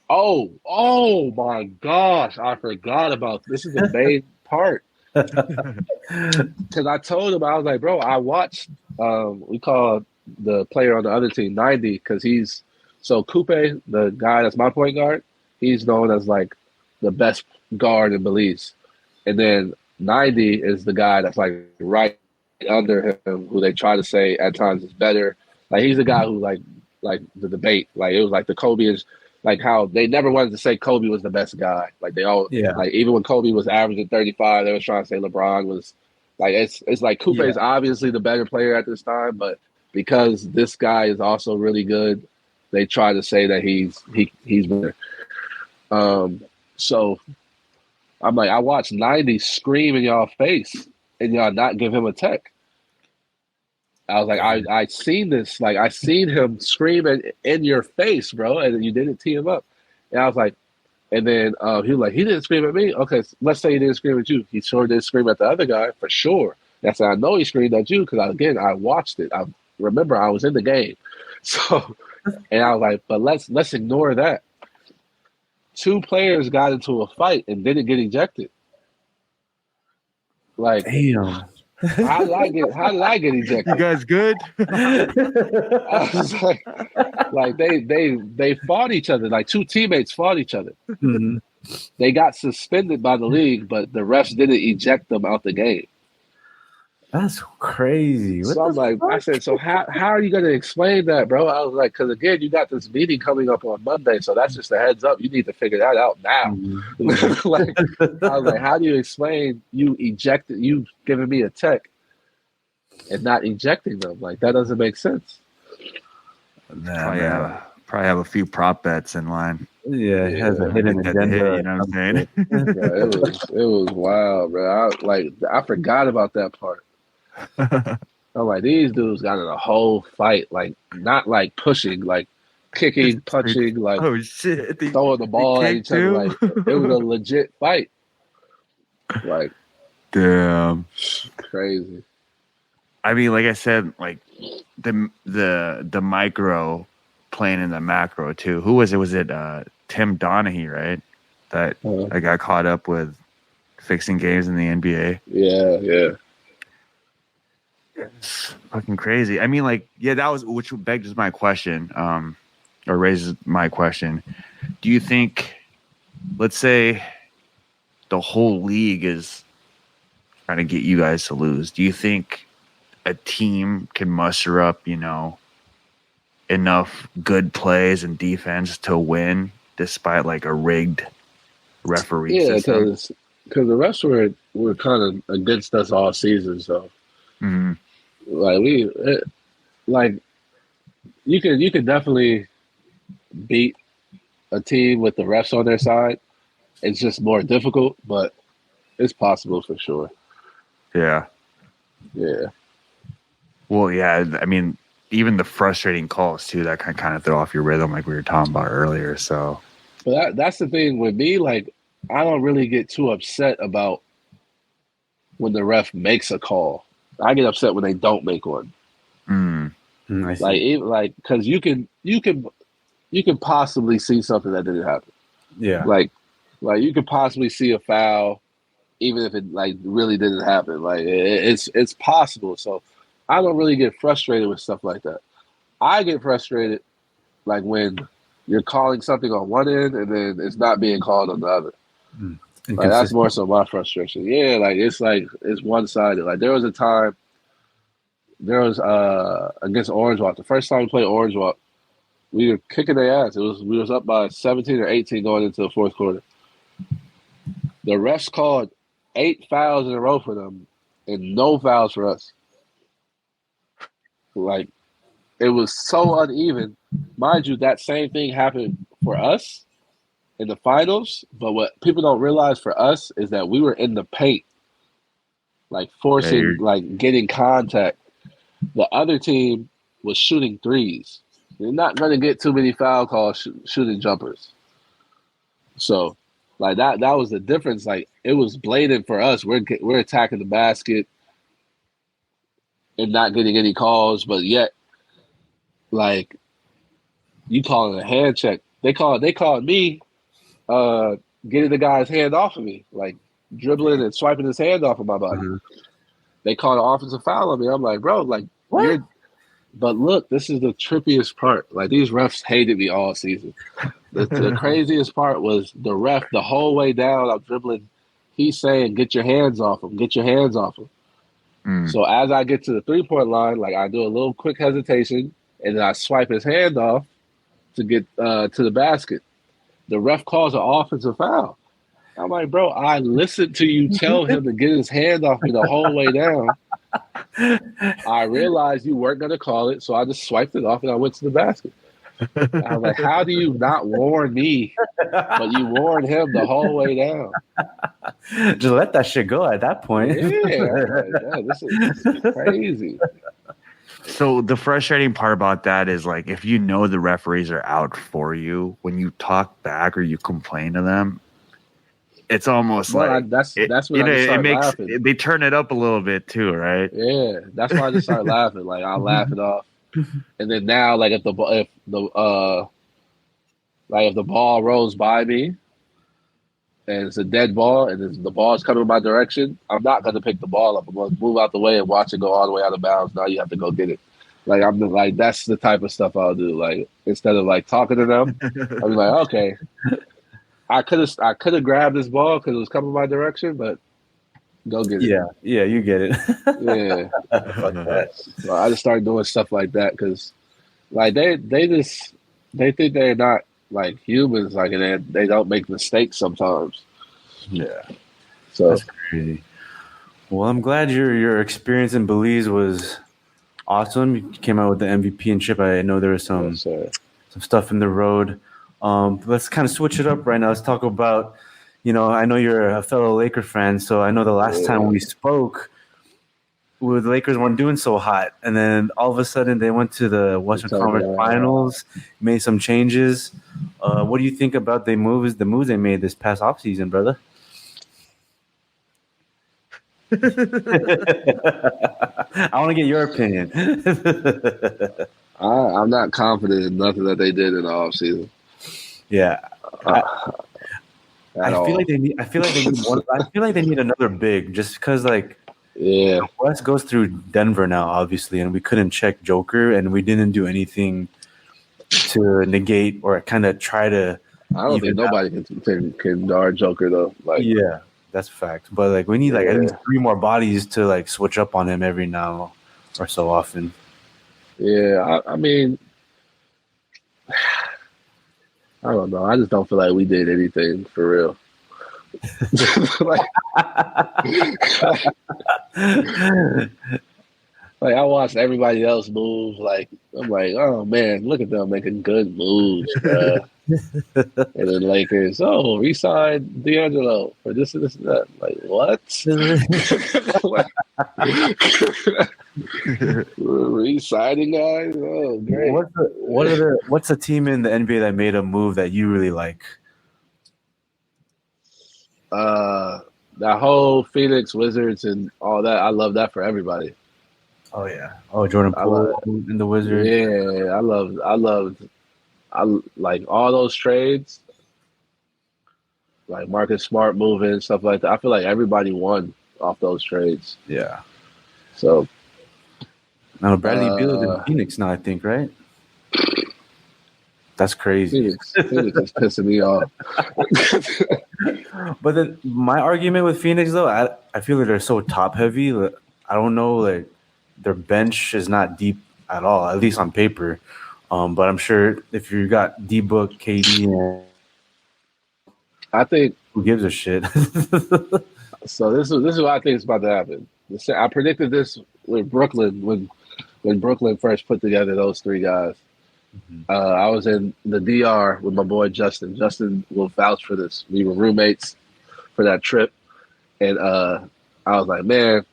Oh my gosh, I forgot about this. Is the main part. Because I told him, I was like, bro, I watched. We call the player on the other team 90 because Coupe, the guy that's my point guard. He's known as like the best guard in Belize. And then 90 is the guy that's like right under him, who they try to say at times is better. Like he's the guy who like the debate. Like it was like the Kobe is like how they never wanted to say Kobe was the best guy. Like they all like even when Kobe was averaging 35, they was trying to say LeBron was like it's like Coupe is obviously the better player at this time, but because this guy is also really good, they try to say that he's better. So I'm like, I watched 90 scream in y'all face and y'all not give him a tech. I was like, I seen this. Like, I seen him screaming in your face, bro, and you didn't tee him up. And I was like, and then he was like, he didn't scream at me? Okay, so let's say he didn't scream at you. He sure did scream at the other guy, for sure. That's how I know he screamed at you because, again, I watched it. I remember I was in the game. So, and I was like, but let's ignore that. 2 players got into a fight and didn't get ejected. Like, damn. How did I get ejected? You guys good? I was like they fought each other. Like 2 teammates fought each other. Mm-hmm. They got suspended by the league, but the refs didn't eject them out the game. That's crazy. So I'm like, I said, so how are you going to explain that, bro? I was like, because again, you got this meeting coming up on Monday, so that's just a heads up. You need to figure that out now. Mm-hmm. Like, I was like, how do you explain you giving me a tech and not ejecting them? Like, that doesn't make sense. Probably have a few prop bets in line. Yeah, it has a hidden agenda. You know what I'm saying? Bro, it was wild, bro. I forgot about that part. I'm like, these dudes got in a whole fight, like not like pushing, like kicking, punching, like oh shit, throwing the ball at each other. Like it was a legit fight. Like, damn, crazy. I mean, like I said, like the micro playing in the macro too. Who was it? Was it Tim Donaghy, right? That I got caught up with fixing games in the NBA. Yeah. It's fucking crazy. I mean, like, yeah, that was which begs my question, or raises my question. Do you think, let's say, the whole league is trying to get you guys to lose? Do you think a team can muster up, enough good plays and defense to win despite like a rigged referee system? Yeah, because the refs were kind of against us all season, so. Mm-hmm. Like you can definitely beat a team with the refs on their side. It's just more difficult, but it's possible for sure. Yeah. Well, yeah. I mean, even the frustrating calls too, that can kind of throw off your rhythm, like we were talking about earlier. So, but that's the thing with me. Like, I don't really get too upset about when the ref makes a call. I get upset when they don't make one. I see. Like because you can you could possibly see something that didn't happen. Yeah. Like you could possibly see a foul, even if it like really didn't happen. Like it's possible. So I don't really get frustrated with stuff like that. I get frustrated like when you're calling something on one end and then it's not being called on the other. Like that's more so my frustration. Yeah, it's one sided. Like there was a time against Orange Walk. The first time we played Orange Walk, we were kicking their ass. We was up by 17 or 18 going into the fourth quarter. The refs called 8 fouls in a row for them and no fouls for us. Like it was so uneven. Mind you, that same thing happened for us in the finals, but what people don't realize for us is that we were in the paint, like forcing, like getting contact. The other team was shooting threes. You're not going to get too many foul calls shooting jumpers. So, like that was the difference. Like it was blatant for us. We're attacking the basket and not getting any calls, but yet, like you calling a hand check. They called me getting the guy's hand off of me, like dribbling and swiping his hand off of my body. They called an offensive foul on me. I'm like, bro, like what? But look, this is the trippiest part. Like these refs hated me all season. The craziest part was the ref the whole way down. I'm dribbling. He's saying, "Get your hands off him. Get your hands off him." So as I get to the 3-point line, like I do a little quick hesitation, and then I swipe his hand off to get to the basket. The ref calls an offensive foul. I'm like, bro, I listened to you tell him to get his hand off me the whole way down. I realized you weren't going to call it, so I just swiped it off and I went to the basket. I was like, how do you not warn me, but you warned him the whole way down? Just let that shit go at that point. Yeah, this is crazy. So the frustrating part about that is like if you know the referees are out for you, when you talk back or you complain to them, it's almost that's when I start laughing. They turn it up a little bit too, right? Yeah, that's why I just start laughing. Like I'll laugh it off, and then now like if the ball rolls by me and it's a dead ball and the ball is coming my direction, I'm not going to pick the ball up. I'm going to move out the way and watch it go all the way out of bounds. Now you have to go get it. Like that's the type of stuff I'll do. Like instead of like talking to them, I'll be like, okay, I could have grabbed this ball because it was coming my direction, but go get it. Yeah, you get it. Yeah, like that. So I just started doing stuff like that because like they think they're not like humans, like and they don't make mistakes sometimes. Yeah, so that's crazy. Well, I'm glad your experience in Belize was awesome. You came out with the MVP and chip. I know there was some stuff in the road. Let's kind of switch it up right now. Let's talk about, I know you're a fellow Laker fan, so I know the last time we spoke, the Lakers weren't doing so hot, and then all of a sudden they went to the Western Conference Finals, made some changes. What do you think about the moves they made this past offseason, brother? I want to get your opinion. I'm not confident in nothing that they did in the offseason. Yeah. I feel like they need one. I feel like they need another big, just because West goes through Denver now, obviously, and we couldn't check Joker, and we didn't do anything to negate or kind of try to. I don't think nobody can guard Joker though. Yeah, that's a fact. But we need at least 3 more bodies to switch up on him every now or so often. Yeah, I mean. I don't know. I just don't feel like we did anything for real. I watched everybody else move. I'm like, oh man, look at them making good moves, bro. And then Lakers, re-signed D'Angelo for this and this and that. Like, what? Re-signing guys? Oh, great. What's a team in the NBA that made a move that you really like? That whole Phoenix Wizards and all that. I love that for everybody. Oh yeah. Oh, Jordan Poole and the Wizards. Yeah, I loved I like all those trades, like Marcus Smart moving stuff like that. I feel like everybody won off those trades. Yeah. So Now Bradley Beal is in Phoenix now, I think, right? That's crazy. Phoenix is pissing me off. But then my argument with Phoenix, though, I feel like they're so top heavy. I don't know, like their bench is not deep at all, at least on paper. But I'm sure if you got D-Book, KD, I think who gives a shit? so. This is what I think is about to happen. I predicted this with Brooklyn when Brooklyn first put together those three guys. Mm-hmm. I was in the DR with my boy Justin. Justin will vouch for this. We were roommates for that trip, and I was like, man,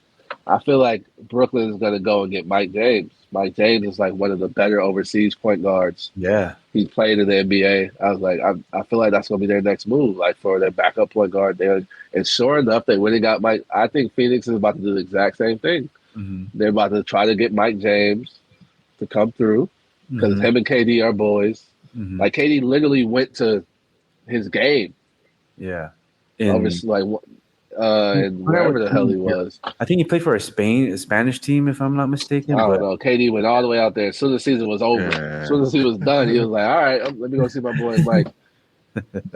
I feel like Brooklyn is gonna go and get Mike James. Mike James is like one of the better overseas point guards. Yeah, he played in the NBA. I was like, I feel like that's gonna be their next move, like for their backup point guard there. And sure enough, they went and got Mike. I think Phoenix is about to do the exact same thing. mm-hmm. They're about to try to get Mike James to come through because Mm-hmm. him and KD are boys. Mm-hmm. Like KD literally went to his game. Yeah, Obviously, like and wherever the hell he was. I think he played for a Spanish team, if I'm not mistaken. I don't know. KD went all the way out there. As soon as the season was over, as soon as he was done, he was like, all right, let me go see my boy Mike.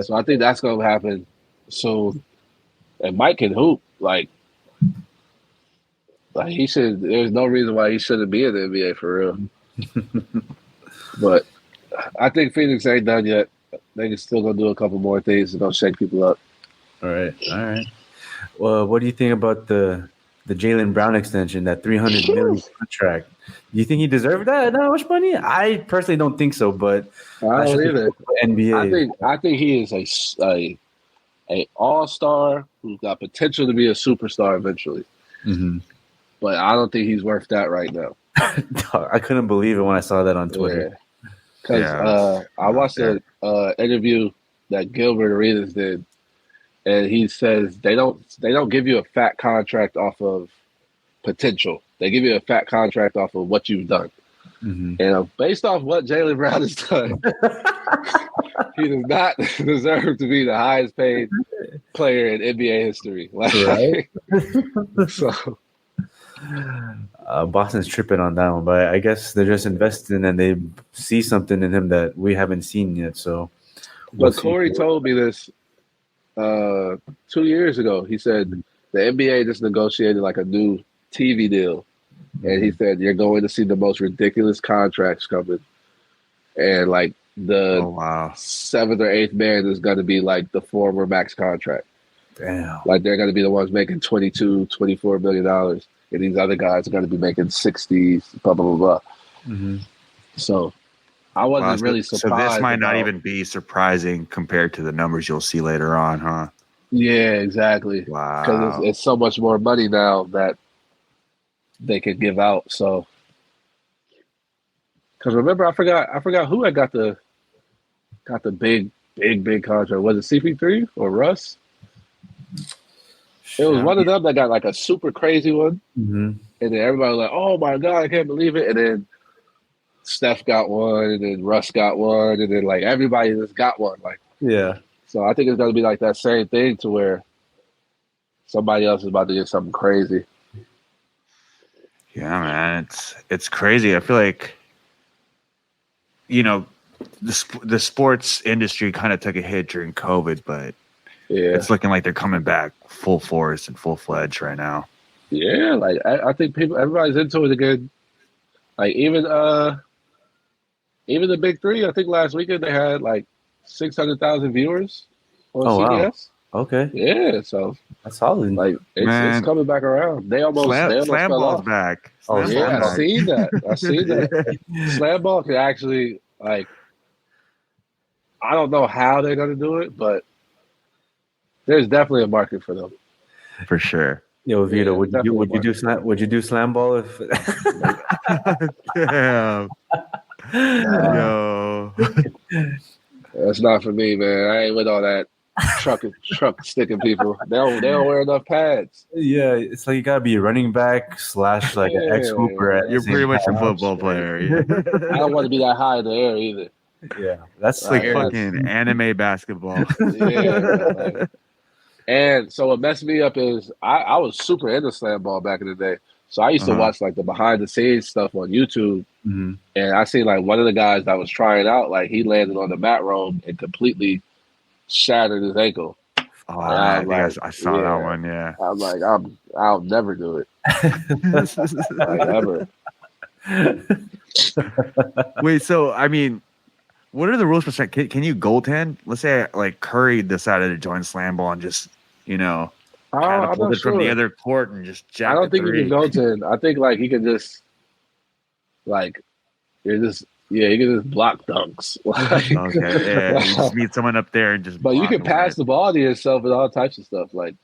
So I think that's going to happen soon. And Mike can hoop. Like he should. There's no reason why he shouldn't be in the NBA for real. But I think Phoenix ain't done yet. They can still go do a couple more things and don't shake people up. All right. Well, what do you think about the Jaylen Brown extension, that $300 million contract? Do you think he deserved that much money? I personally don't think so, but I don't either. NBA. I think he is a all-star who's got potential to be a superstar eventually. Mm-hmm. But I don't think he's worth that right now. I couldn't believe it when I saw that on Twitter. Because I watched an interview that Gilbert Arenas did, and he says they don't give you a fat contract off of potential. They give you a fat contract off of what you've done. Mm-hmm. And based off what Jaylen Brown has done, he does not deserve to be the highest paid player in NBA history. Right? So Boston's tripping on that one, but I guess they're just investing and they see something in him that we haven't seen yet. So, but Corey told me this 2 years ago. He said the NBA just negotiated like a new TV deal, and he said you're going to see the most ridiculous contracts coming, and like the seventh or eighth man is going to be like the former max contract. Damn, like they're going to be the ones making $22-24 million. And these other guys are going to be making 60s, blah, blah, blah, blah. Mm-hmm. So I wasn't really surprised. So this might not even be surprising compared to the numbers you'll see later on, huh? Yeah, exactly. Wow. Because it's so much more money now that they can give out. So, because remember, I forgot who I got the big contract. Was it CP3 or Russ? It was one of them that got like a super crazy one. Mm-hmm. And then everybody was like, oh my God, I can't believe it. And then Steph got one, and then Russ got one, and then like everybody just got one. Like, yeah. So I think it's going to be like that same thing to where somebody else is about to get something crazy. Yeah, man, it's crazy. I feel like, the sports industry kind of took a hit during COVID, but it's looking like they're coming back full force and full fledged right now. Yeah, like I think everybody's into it again. Like even the big three. I think last weekend they had like 600,000 viewers on CBS. Wow. Okay. Yeah, so that's solid. Like it's coming back around. They almost Slam fell Ball's off. back. I seen that. Slam Ball can actually like. I don't know how they're gonna do it, but there's definitely a market for them. For sure. Yo, Vito, would you do slam ball if? Damn. Yo. That's not for me, man. I ain't with all that truck sticking people. They don't wear enough pads. Yeah, it's like you gotta be a running back / like an ex hooper. You're pretty much a football player. Yeah. I don't want to be that high in the air either. Yeah, that's It's like Yeah. fucking anime basketball. Yeah. And so what messed me up is I was super into slam ball back in the day. So I used to watch like the behind the scenes stuff on YouTube. Mhm. And I seen like one of the guys that was trying out, like he landed on the mat room and completely shattered his ankle. Oh, And I I'm think like, I saw that one. Yeah. I'm like, I'll never do it. Like ever. Wait, so I mean, what are the rules for can you goaltend? Let's say like Curry decided to join slam ball and just I'm catapult not it from the sure. other court and just jack I don't think three. he can goaltend. I think like he can just like he can just block dunks. Like, Okay, yeah, you just meet someone up there and just. but you block can away. pass the ball to yourself and all types of stuff. Like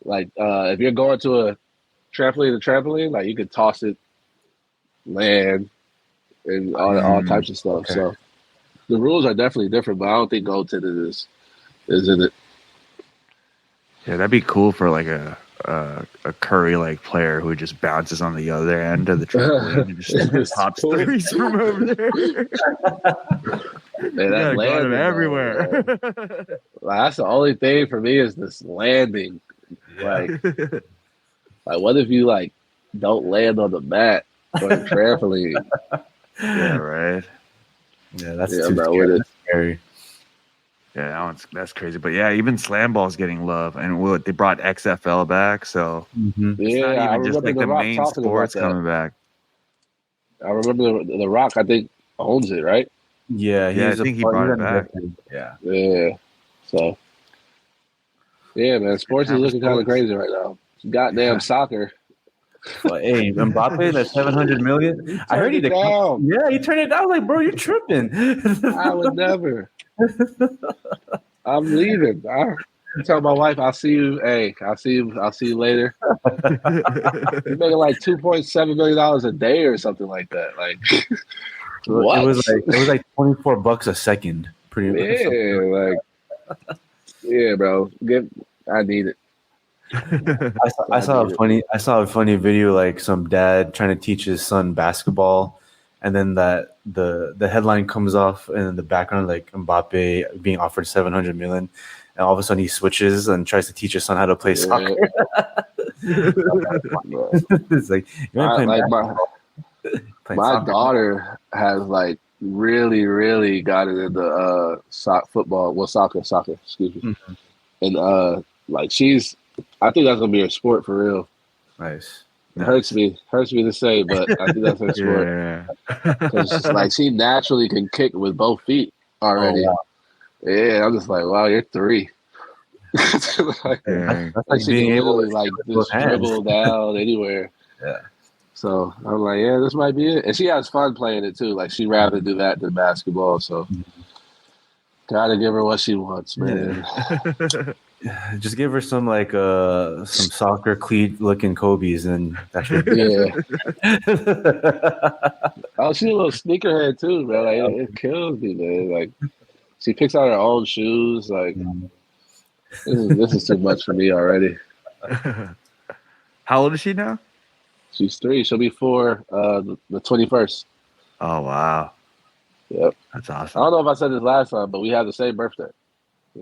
if you're going to a trampoline, like you can toss it, land, and all types of stuff. Okay. So the rules are definitely different, but I don't think goaltending is in it. Yeah, that'd be cool for like a Curry like player who just bounces on the other end of the trampoline and just pops Cool. threes from over there. Man, You that gotta guard him landing, everywhere. like, that's the only thing for me is this landing. Like what if you like don't land on the mat or the trampoline? Yeah, right. Yeah, that's Yeah, too bro, scary. with it. That's scary. Yeah, that's crazy. But yeah, even slam ball's getting love, and they brought XFL back, so Mhm. it's not Yeah, I even just remember like The the Rock main talking about sports that. coming back. I remember the Rock. I think owns it, right? Yeah, Yeah, I think he brought it back. Yeah. Yeah. So, yeah, man, sports is Half looking kind of sports. crazy right now. Goddamn soccer. Well, hey, Mbappe, that 700 million. I heard Turned it down. Yeah, he turned it down. Like, bro, you're tripping. I would never. I'm leaving. I tell my wife, I'll see you. Hey, I'll see you later. You're making like $2.7 million a day or something like that. Like, what? It was like $24 a second. Pretty much. Yeah, like, yeah, bro. I need it. I saw a funny video, like some dad trying to teach his son basketball, and then that the headline comes off, and in the background like Mbappe being offered 700 million, and all of a sudden he switches and tries to teach his son how to play soccer. It's like you ain't playing basketball. My daughter has like really, really gotten into soccer. Excuse me, and like I think that's gonna be her sport for real. Nice. It hurts me to say, but I think that's her sport. Yeah. Because like she naturally can kick with both feet already. Oh, wow. Yeah, I'm just like, wow, you're 3. Like, Yeah. That's like she being can able literally to like with both just hands. dribble down anywhere. Yeah. So I'm like, yeah, this might be it. And she has fun playing it too. Like she'd rather do that than basketball. So gotta give her what she wants, man. Just give her some like some soccer cleat looking Kobe's, and that should be Oh, she's a little sneakerhead too, man. Like it kills me, man. Like she picks out her own shoes. Like this is too much for me already. How old is she now? She's 3. She'll be 4 the 21st. Oh wow. Yep. That's I awesome. don't know if I said this last time, but we have the same birthday.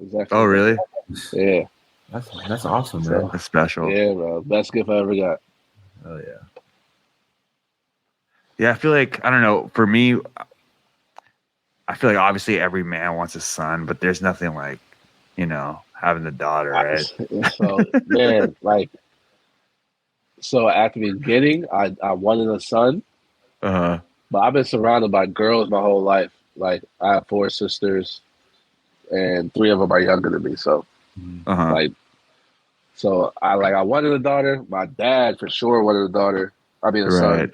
Exactly. Oh really? Yeah. that's awesome, bro. That's special. Yeah, bro. Best gift I ever got. Oh yeah. Yeah, I feel like, I don't know, for me, I feel like obviously every man wants a son, but there's nothing like, having the daughter, right? So, man, like, so at the beginning, I wanted a son, Uh-huh. but I've been surrounded by girls my whole life. Like, I have 4 sisters, and 3 of them are younger than me. So, Uh-huh. like, so I wanted a daughter. My dad for sure wanted a daughter. I mean, a son.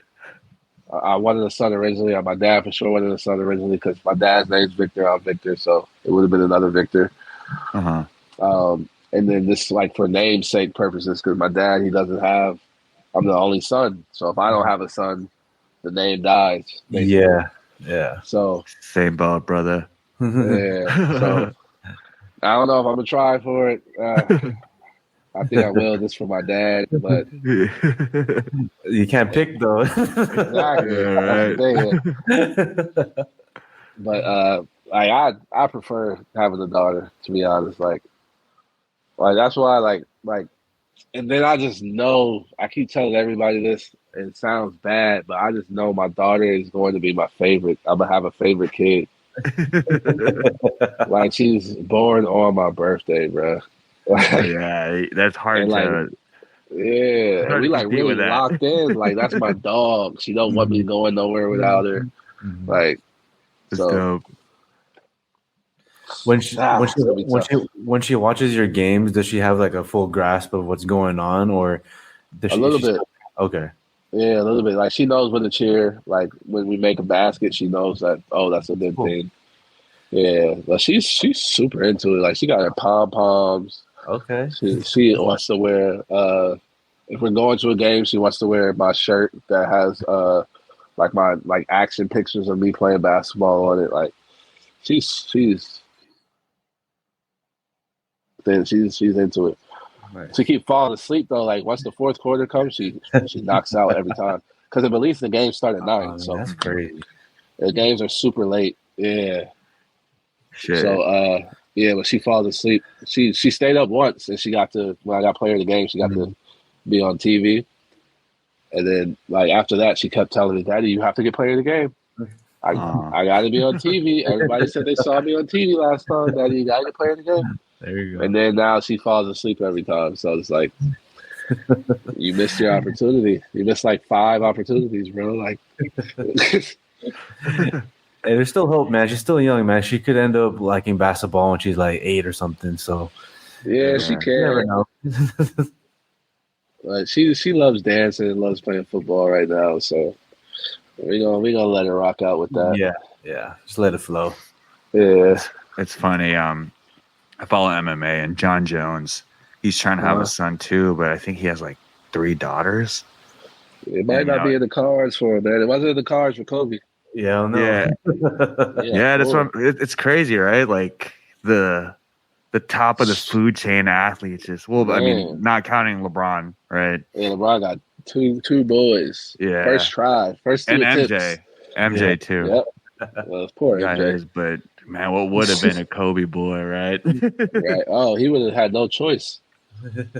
I wanted a son originally. My dad for sure wanted a son originally because my dad's name's Victor. I'm Victor, so it would have been another Victor. Uh-huh. And then just like for namesake purposes, because my dad, I'm the only son. So if I don't have a son, the name dies. Basically. Yeah. So Same boat, brother. yeah. So I don't know if I'm gonna try for it. I think I will just for my dad, but You can't pick though. exactly. Yeah, right. But like I prefer having a daughter, to be honest. Like that's why like and then I just know I keep telling everybody this. It sounds bad, but I just know my daughter is going to be my favorite. I'm gonna have a favorite kid. Like she's born on my birthday, bro. Like, Yeah, that's hard and like to yeah, and hard we to like compete really with that. locked in. Like that's my dog. She don't want me going nowhere without her. Mhm. Like It's so, dope. When she when it's she gonna be when tough. she when she watches your games, does she have like a full grasp of what's going on, or does A she? little bit. Okay. Yeah, a little bit. Like she knows when to cheer. Like when we make a basket, she knows that that's a good Cool. thing. Yeah, but she's super into it. Like she got her pom poms. Okay. She wants to wear. If we're going to a game, she wants to wear my shirt that has like my like action pictures of me playing basketball on it. Like she's then she's into it. Nice. She keep falling asleep though. Like once the fourth quarter comes, she knocks out every time. Because at least the games start at 9, so That's crazy. the games are super late. Yeah. Shit. So yeah, but she falls asleep. She stayed up once and she got to when I got player of the game, she got to be on TV. And then like after that she kept telling me, Daddy, you have to get player of the game. I gotta be on TV. Everybody said they saw me on TV last time. Daddy, you gotta get player of the game. There you go. And then now she falls asleep every time. So it's like you missed your opportunity. You missed like 5 opportunities, bro. Like Hey, there's still hope, man. She's still young, man. She could end up liking basketball when she's like 8 or something. So yeah, she you never can. know. Like she loves dancing and loves playing football right now. So we gonna let her rock out with that. Yeah. Just let it flow. Yeah. It's funny. I follow MMA, and John Jones, he's trying to have a son too, but I think he has like 3 daughters. It might not be in the cards for him, man. It wasn't in the cards for Kobe. Yeah, no. Yeah, that's what it's crazy, right? Like the top of the food chain athletes just I mean, not counting LeBron, right? Yeah, LeBron got two boys. Yeah. First try. First 2 and attempts. MJ too. Yep. Well, poor MJ. But man, what would have been a Kobe boy, right? Right. Oh, he would have had no choice.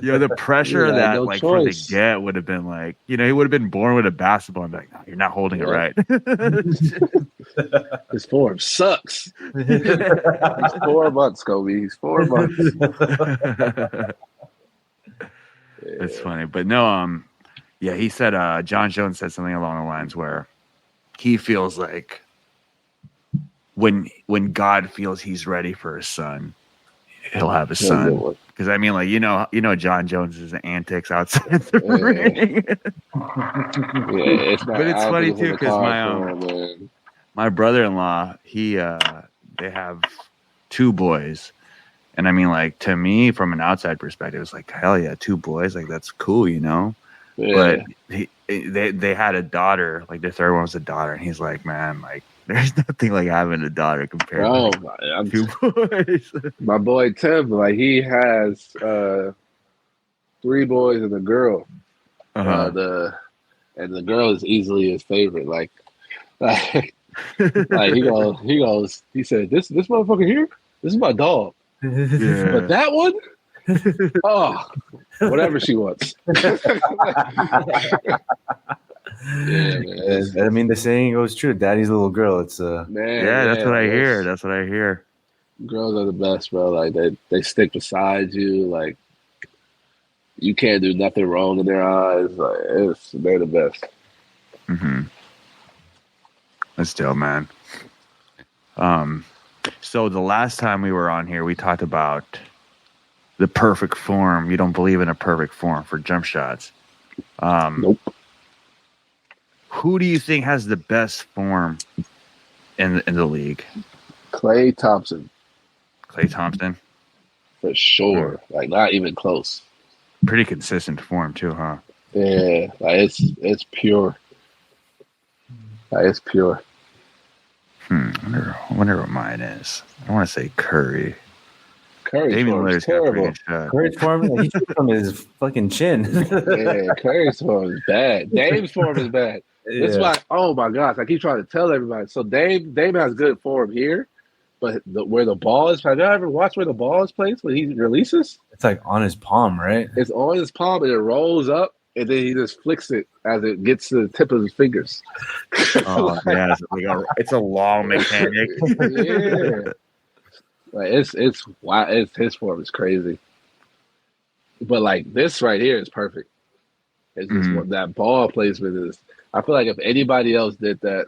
Yeah, the pressure that no like choice. for the get would have been like, he would have been born with a basketball and be like, no, you're not holding it right. His form sucks. He's 4 months, Kobe. He's 4 months. It's funny, but no, yeah, he said John Jones said something along the lines where he feels like when God feels he's ready for his son, he'll have a son. Because I mean, like John Jones's antics outside the ring. But it's funny too because my brother-in-law, they have 2 boys, and I mean, like to me from an outside perspective, it's like hell yeah, 2 boys, like that's cool, Yeah. But they had a daughter, like their third one was a daughter, and he's like, man, like there's nothing like having a daughter compared to 2 boys. My boy Tim, like he has 3 boys and a girl. The girl is easily his favorite. Like he said, this motherfucker here, this is my dog. Yeah. But that one, oh, whatever she wants. Yeah, man. I mean, the saying goes true. Daddy's little girl. It's Man, that's what I hear. That's what I hear. Girls are the best, bro. Like they stick beside you. Like you can't do nothing wrong in their eyes. Like they're the best. Mm-hmm. That's dope, man. So the last time we were on here, we talked about the perfect form. You don't believe in a perfect form for jump shots. Nope. Who do you think has the best form in the league? Klay Thompson. Klay Thompson? For sure. Like not even close. Pretty consistent form too, huh? Yeah. Like it's pure. Like it's pure. I wonder what mine is. I want to say Curry. Curry's form is terrible. Curry's form, he shoots from his fucking chin. Yeah, Curry's form is bad. Dame's form is bad. That's why. Oh my gosh! I keep trying to tell everybody. So Dame has good form here, but where the ball is, have you ever watched where the ball is placed when he releases? It's like on his palm, right? It's on his palm and it rolls up, and then he just flicks it as it gets to the tip of his fingers. Oh, yeah. It's a long mechanic. Yeah. Like it's wow. His form is crazy. But like this right here is perfect. It's just what that ball placement is. I feel like if anybody else did that,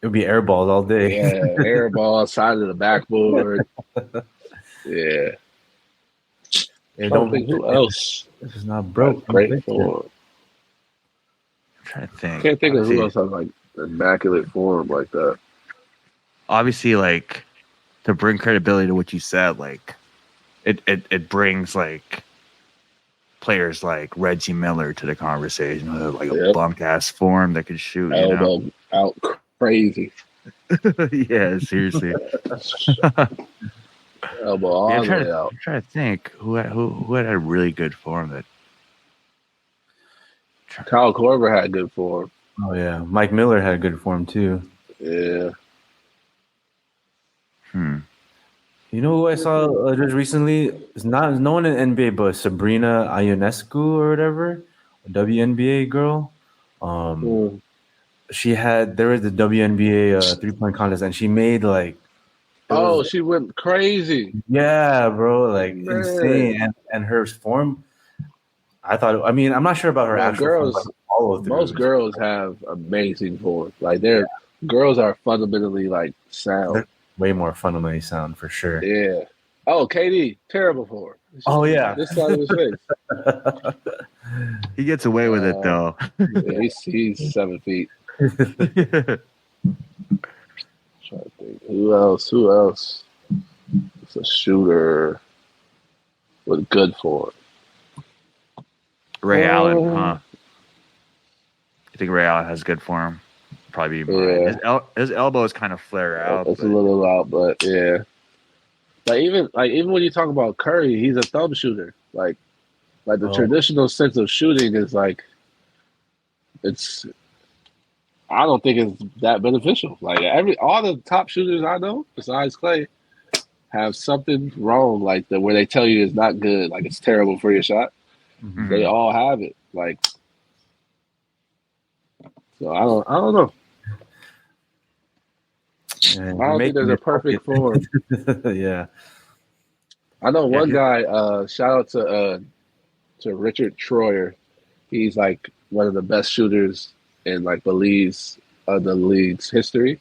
It would be air balls all day. yeah, air ball, side of the backboard. Yeah. Hey, Don't think who else. This is not broke. Great form. I'm trying to think. Can't think of who else has like immaculate form like that. Obviously, like to bring credibility to what you said, like it brings like players like Reggie Miller to the conversation with like a bunk ass form that could shoot. Elbow out crazy. Yeah, seriously. Elbow all the way out. I'm trying to think who had a really good form that. Kyle Korver had good form. Oh yeah, Mike Miller had good form too. Yeah. You know who I saw just recently? It's not no one in NBA, but Sabrina Ionescu or whatever, a WNBA girl. There was the WNBA 3-point contest, and she made like. She went crazy. Yeah, bro, like insane, and her form. I mean, I'm not sure about her actual girls. Form, most girls have amazing form. Like girls are fundamentally like sound. They're way more fundamentally sound for sure. Yeah. Oh, KD, terrible form. Oh yeah, this side of his face. He gets away with it though. Yeah, he's 7 feet. Trying to think. Who else? It's a shooter with good form. Ray Allen, huh? You think Ray Allen has good form? Probably. Yeah. His elbows kind of flare out. It's a little out, but yeah. Even when you talk about Curry, he's a thumb shooter. Like the traditional sense of shooting is like it's. I don't think it's that beneficial. Like all the top shooters I know, besides Clay, have something wrong. Like where they tell you it's not good, like it's terrible for your shot. Mm-hmm. They all have it. Like, so I don't know. I don't think there's a perfect form. Yeah. I know one guy. Shout out to Richard Troyer. He's like one of the best shooters in like Belize the league's history.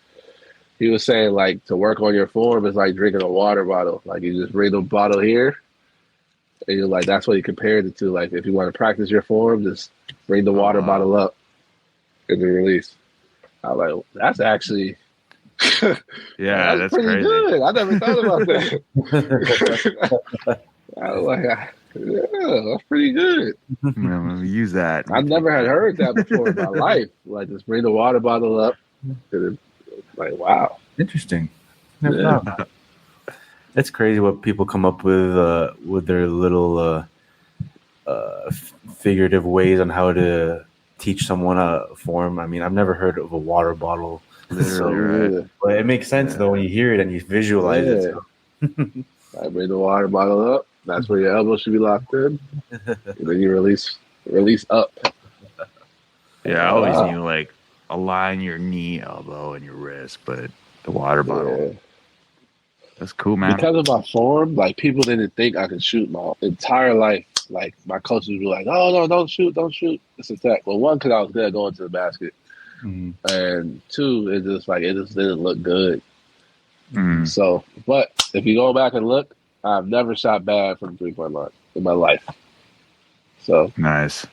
He was saying like to work on your form is like drinking a water bottle. Like you just bring the bottle here, and you're like that's what he compared it to. Like if you want to practice your form, just bring the water bottle up and then release. I was like that's actually. Yeah, that's pretty crazy. Good. I never thought about that. I was like, yeah, that's pretty good. Use that. I never had heard that before in my life. Like, just bring the water bottle up. Like, wow. Interesting. Yeah. It's crazy what people come up with their little figurative ways on how to teach someone a form. I mean, I've never heard of a water bottle. Literally, but it makes sense though when you hear it and you visualize it. So. I bring the water bottle up. That's where your elbow should be locked in. And then you release up. Yeah, I always knew like align your knee, elbow, and your wrist, but the water bottle. Yeah. That's cool, man. Because of my form, like people didn't think I could shoot my entire life. Like my coaches would be like, "Oh no, don't shoot. It's attack." Well, one, because I was good at going to the basket. Mm-hmm. And two, it just didn't look good. Mm-hmm. So, but if you go back and look, I've never shot bad from the 3-point line in my life. So nice.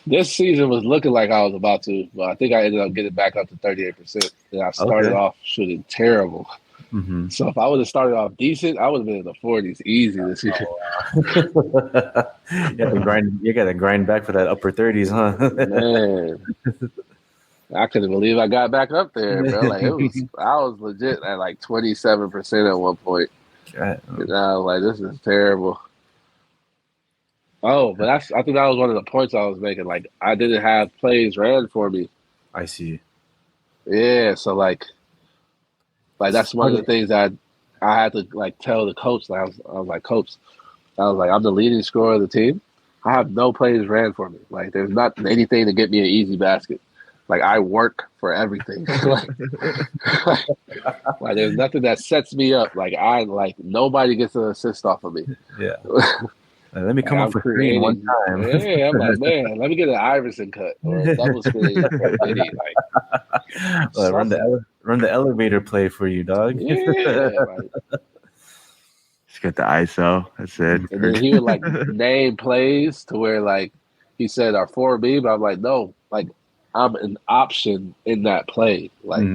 This season was looking like I was about to, but I think I ended up getting back up to 38%. And I started off shooting terrible. Mm-hmm. So if I would have started off decent, I would have been in the 40s easy this year. You got to grind back for that upper 30s, huh? Man. I couldn't believe I got back up there, bro. Like I was legit at like 27% at one point. And I was like, this is terrible. Oh, but I think that was one of the points I was making. Like I didn't have plays ran for me. I see. Yeah, so like that's one of the things that I had to like tell the coach. Like I was like, Coach, I'm the leading scorer of the team. I have no plays ran for me. Like there's not anything to get me an easy basket. Like I work for everything. like there's nothing that sets me up. Like nobody gets an assist off of me. Yeah. Let me come Like, up for screen one time. Yeah, I'm like, man, let me get an Iverson cut or a double screen for Diddy. Like run the elevator play for you, dog. Yeah, like, Just get the ISO. That's it. and then he would like name plays to where like he said our 4B, but I'm like, no, like I'm an option in that play. Like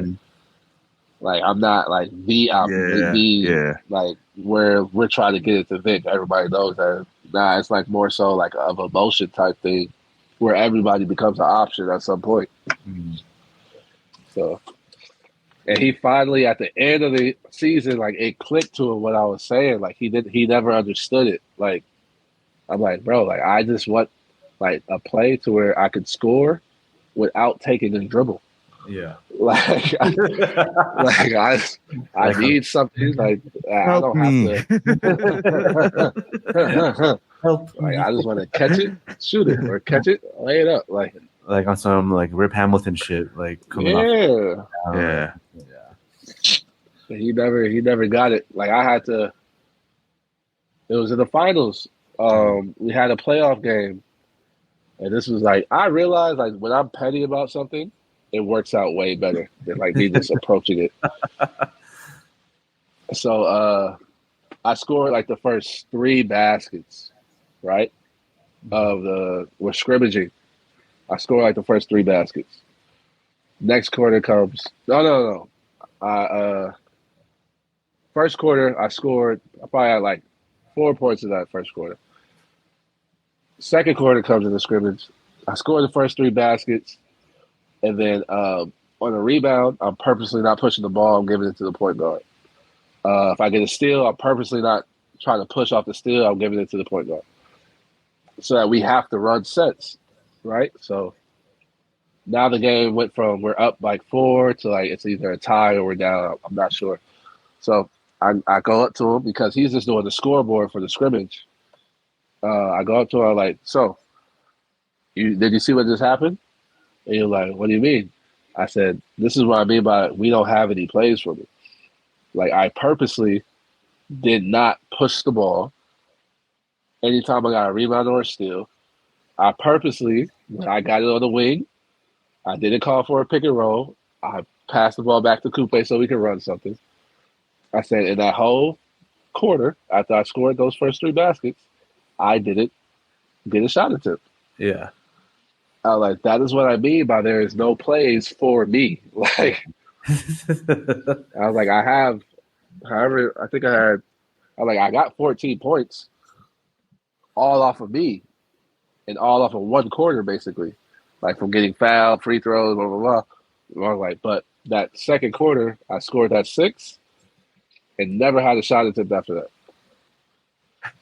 like I'm not like the option, like where we're trying to get it to Vic. Everybody knows that. Nah, it's like more so like of a motion type thing where everybody becomes an option at some point. So, and he finally at the end of the season, like it clicked to him what I was saying. Like he never understood it. Like I'm like, bro, like I just want like a play to where I could score without taking a dribble. Yeah. Like I need something like I don't have to. Help. Like I just want to catch it, shoot it, or catch it, lay it up, like on some like Rip Hamilton shit, like coming off. Yeah. He never got it. Like I had to. It was in the finals. We had a playoff game, and this was like I realized like when I'm petty about something, it works out way better than like me just approaching it. So I scored like the first 3 baskets, right? We're scrimmaging. I scored like the first 3 baskets. Next quarter comes. No. First quarter, I scored. I probably had like 4 points in that first quarter. Second quarter comes in the scrimmage. I scored the first 3 baskets. And then on a rebound, I'm purposely not pushing the ball. I'm giving it to the point guard. If I get a steal, I'm purposely not trying to push off the steal. I'm giving it to the point guard. So that we have to run sets, right? So now the game went from we're up like 4 to like it's either a tie or we're down. I'm not sure. So I go up to him because he's just doing the scoreboard for the scrimmage. I go up to him like, so did you see what just happened? And you're like, what do you mean? I said, this is what I mean by we don't have any plays for me. Like, I purposely did not push the ball anytime I got a rebound or a steal. I purposely, when I got it on the wing, I didn't call for a pick and roll. I passed the ball back to Coupe so we could run something. I said, in that whole quarter, after I scored those first 3 baskets, I didn't get a shot attempt. Yeah. I was like, that is what I mean by there is no plays for me. Like, I was like, I have, however, I think I got 14 points all off of me and all off of 1 quarter, basically. Like, from getting fouled, free throws, blah, blah, blah. I was like, but that second quarter, I scored that 6 and never had a shot attempt after that.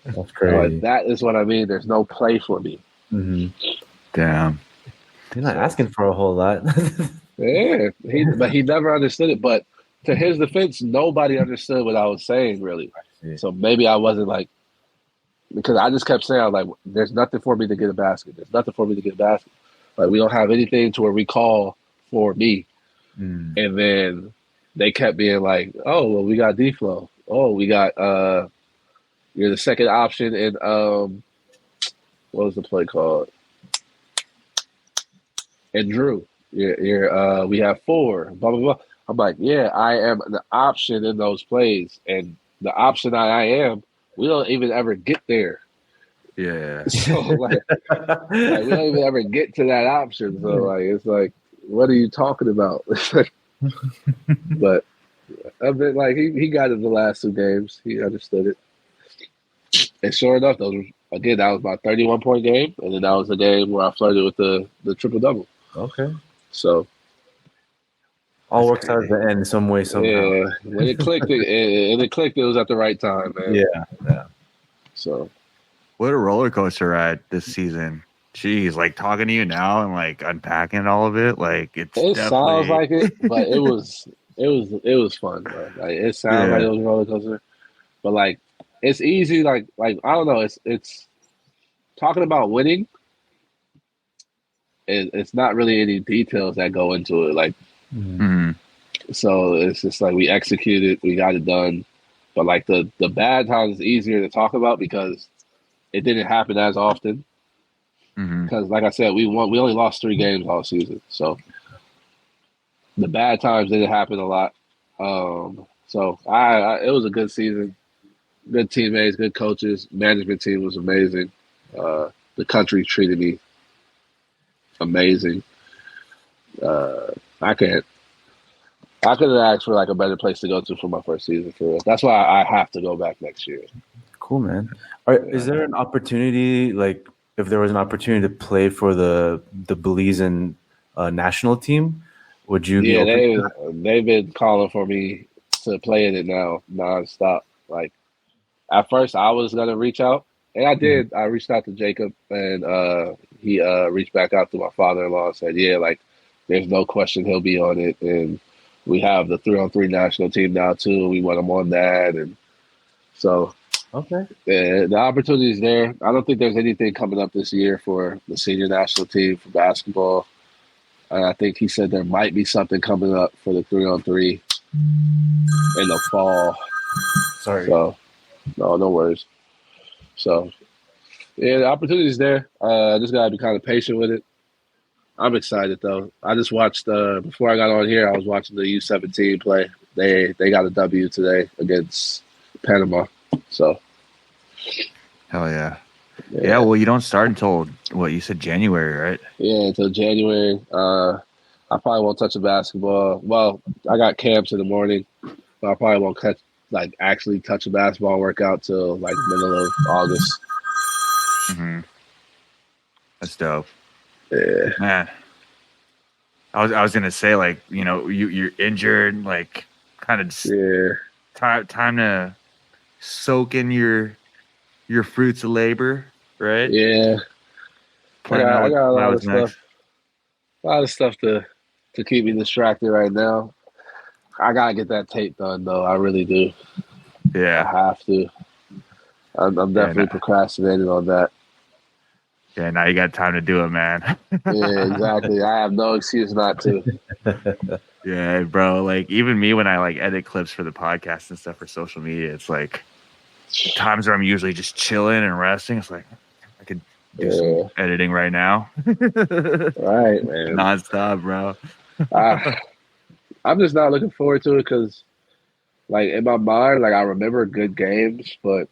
That's crazy. Like, that is what I mean. There's no play for me. Mm-hmm. Damn. You're not asking for a whole lot. Yeah, but he never understood it. But to his defense, nobody understood what I was saying, really. So maybe I wasn't like, because I just kept saying, like, there's nothing for me to get a basket. There's nothing for me to get a basket. Like, we don't have anything to where we call for me. And then they kept being like, oh, well, we got D-Flow. Oh, we got, you're the second option in, what was the play called? And Drew, we have 4, blah, blah, blah. I'm like, yeah, I am the option in those plays. And the option I am, we don't even ever get there. Yeah. So, like we don't even ever get to that option. So, like, it's like, what are you talking about? But I've been like, he got it the last 2 games. He understood it. And sure enough, that was my 31-point game. And then that was the game where I flirted with the triple-double. Okay. So all works out at the end some way, somehow. Yeah, when it clicked, it was at the right time, man. Yeah. So what a roller coaster ride this season. Jeez, like talking to you now and like unpacking all of it, like it sounds like it, but it it was fun, bro. Like it sounds like it was a roller coaster, but like it's easy. Like I don't know. It's talking about winning. It's not really any details that go into it. Like, so it's just like we executed, we got it done. But like the bad times is easier to talk about because it didn't happen as often. Because like I said, we only lost 3 games all season, so the bad times didn't happen a lot. So it was a good season, good teammates, good coaches, management team was amazing. The country treated me amazing. I couldn't ask for like a better place to go to for my first season. For real. That's why I have to go back next year. Cool, man. Is there an opportunity, like if there was an opportunity to play for the Belizean national team, would you? Yeah, they've been calling for me to play in it now nonstop. Like at first, I was gonna reach out, and I did. I reached out to Jacob, and he reached back out to my father-in-law and said, "Yeah, like there's no question he'll be on it." And we have the 3-on-3 national team now too. We want him on that, and so okay, the opportunity is there. I don't think there's anything coming up this year for the senior national team for basketball. And I think he said there might be something coming up for the 3-on-3 in the fall. Sorry. So, no worries. So, yeah, the opportunity is there. Just got to be kind of patient with it. I'm excited, though. I just watched, before I got on here, I was watching the U17 play. They got a W today against Panama. So, hell yeah. Yeah, well, you don't start until, what, you said January, right? Yeah, until January. I probably won't touch the basketball. Well, I got camps in the morning, but I probably won't actually touch a basketball workout till like middle of August. That's dope. Yeah. Man. I was gonna say, like, you know, you're injured, like kind of just time to soak in your fruits of labor, right? Yeah. I got a lot of stuff. A lot of stuff to keep me distracted right now. I gotta get that tape done though. I really do. Yeah. I have to. I'm definitely procrastinating on that. Yeah, now you got time to do it, man. Yeah, exactly. I have no excuse not to. Yeah, bro. Like even me when I like edit clips for the podcast and stuff for social media, it's like times where I'm usually just chilling and resting. It's like I could do some editing right now. Right, man. Nonstop, bro. I'm just not looking forward to it because, like, in my mind, like I remember good games, but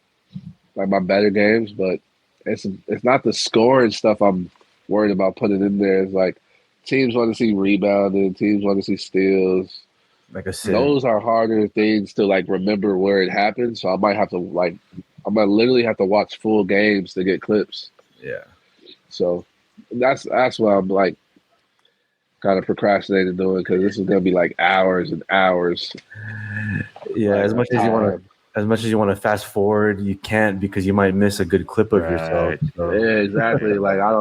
like my better games, but it's not the score and stuff I'm worried about putting in there. It's like teams want to see rebounding, teams want to see steals. Like I said, those are harder things to like remember where it happened. So I might literally have to watch full games to get clips. Yeah. So that's what I'm like kind of procrastinating doing because this is gonna be like hours and hours. Yeah, like, as much as you want to fast forward, you can't because you might miss a good clip of yourself. So. Yeah, exactly. Like I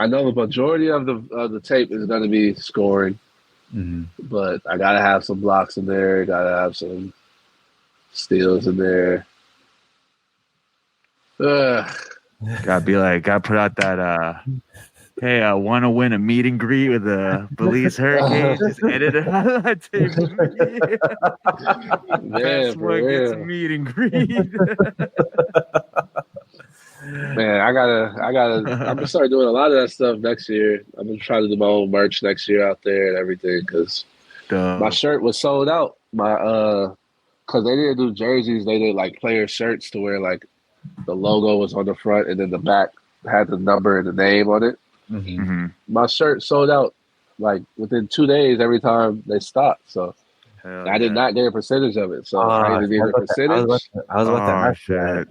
know the majority of the tape is gonna be scoring. But I gotta have some blocks in there. Gotta have some steals in there. Gotta put out that. Hey, I want to win a meet and greet with the Belize Hurricanes. Just edit it out of that tape. Best one gets a meet and greet. Man, I'm gonna start doing a lot of that stuff next year. I'm gonna try to do my own merch next year out there and everything because my shirt was sold out. Because they didn't do jerseys, they did like player shirts to where like the logo was on the front and then the back had the number and the name on it. My shirt sold out like within 2 days every time they stopped. So I did not get a percentage of it. So I didn't get a percentage. I was about to ask that.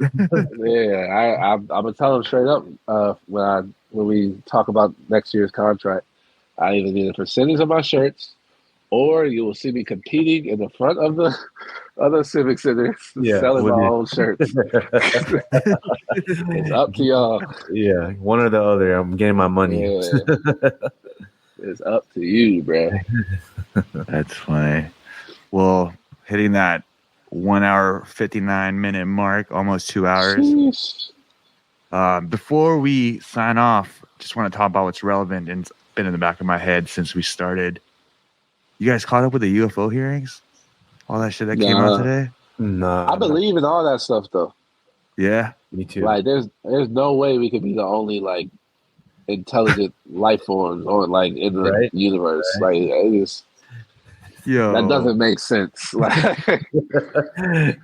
Yeah, I'm gonna tell them straight up when we talk about next year's contract. I either need a percentage of my shirts, or you will see me competing in the front of the other Civic Center selling my own shirts. It's up to y'all. Yeah, one or the other. I'm getting my money. Yeah. It's up to you, bro. That's funny. Well, hitting that 1 hour 59-minute mark, almost 2 hours. Before we sign off, just want to talk about what's relevant and it's been in the back of my head since we started. You guys caught up with the UFO hearings? All that shit that came out today? No. I believe in all that stuff, though. Yeah? Me too. Like, there's no way we could be the only, like, intelligent life forms or, like, in the universe. Right. Like, it is... Yo. That doesn't make sense. Like,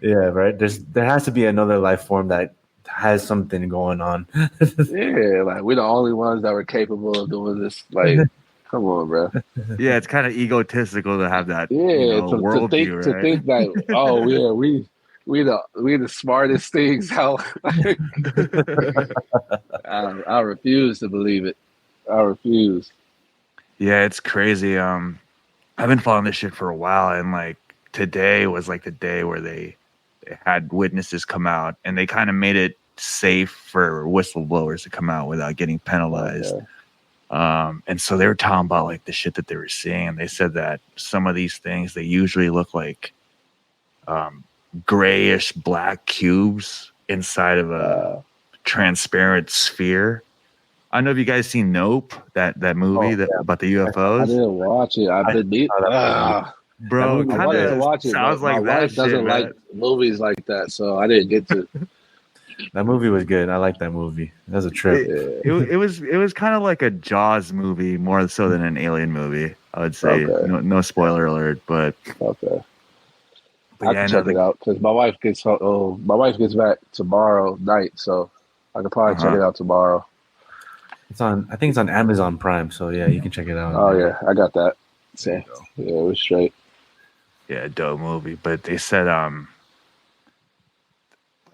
yeah, right. There has to be another life form that has something going on. yeah, like we're the only ones that were capable of doing this. Like, come on, bro. Yeah, it's kind of egotistical to have that. Yeah, worldview, to think that. Oh, yeah, we the smartest things out. I refuse to believe it. I refuse. Yeah, it's crazy. I've been following this shit for a while, and like today was like the day where they had witnesses come out, and they kind of made it safe for whistleblowers to come out without getting penalized. Okay. And so they were talking about like the shit that they were seeing, and they said that some of these things, they usually look like grayish black cubes inside of a transparent sphere. I don't know if you guys seen Nope, that movie about the UFOs. I didn't watch it. I've been bro, it kind of sounds like that. My wife doesn't like movies like that, so I didn't get to. That movie was good. I like that movie. That was a trip. It was kind of like a Jaws movie more so than an Alien movie. I would say. Okay. No spoiler alert, but okay. I can check it out because my wife gets back tomorrow night, so I could probably check it out tomorrow. I think it's on Amazon Prime, so yeah, you can check it out. Oh yeah, I got that. Yeah, it was straight. Yeah, dope movie. But they said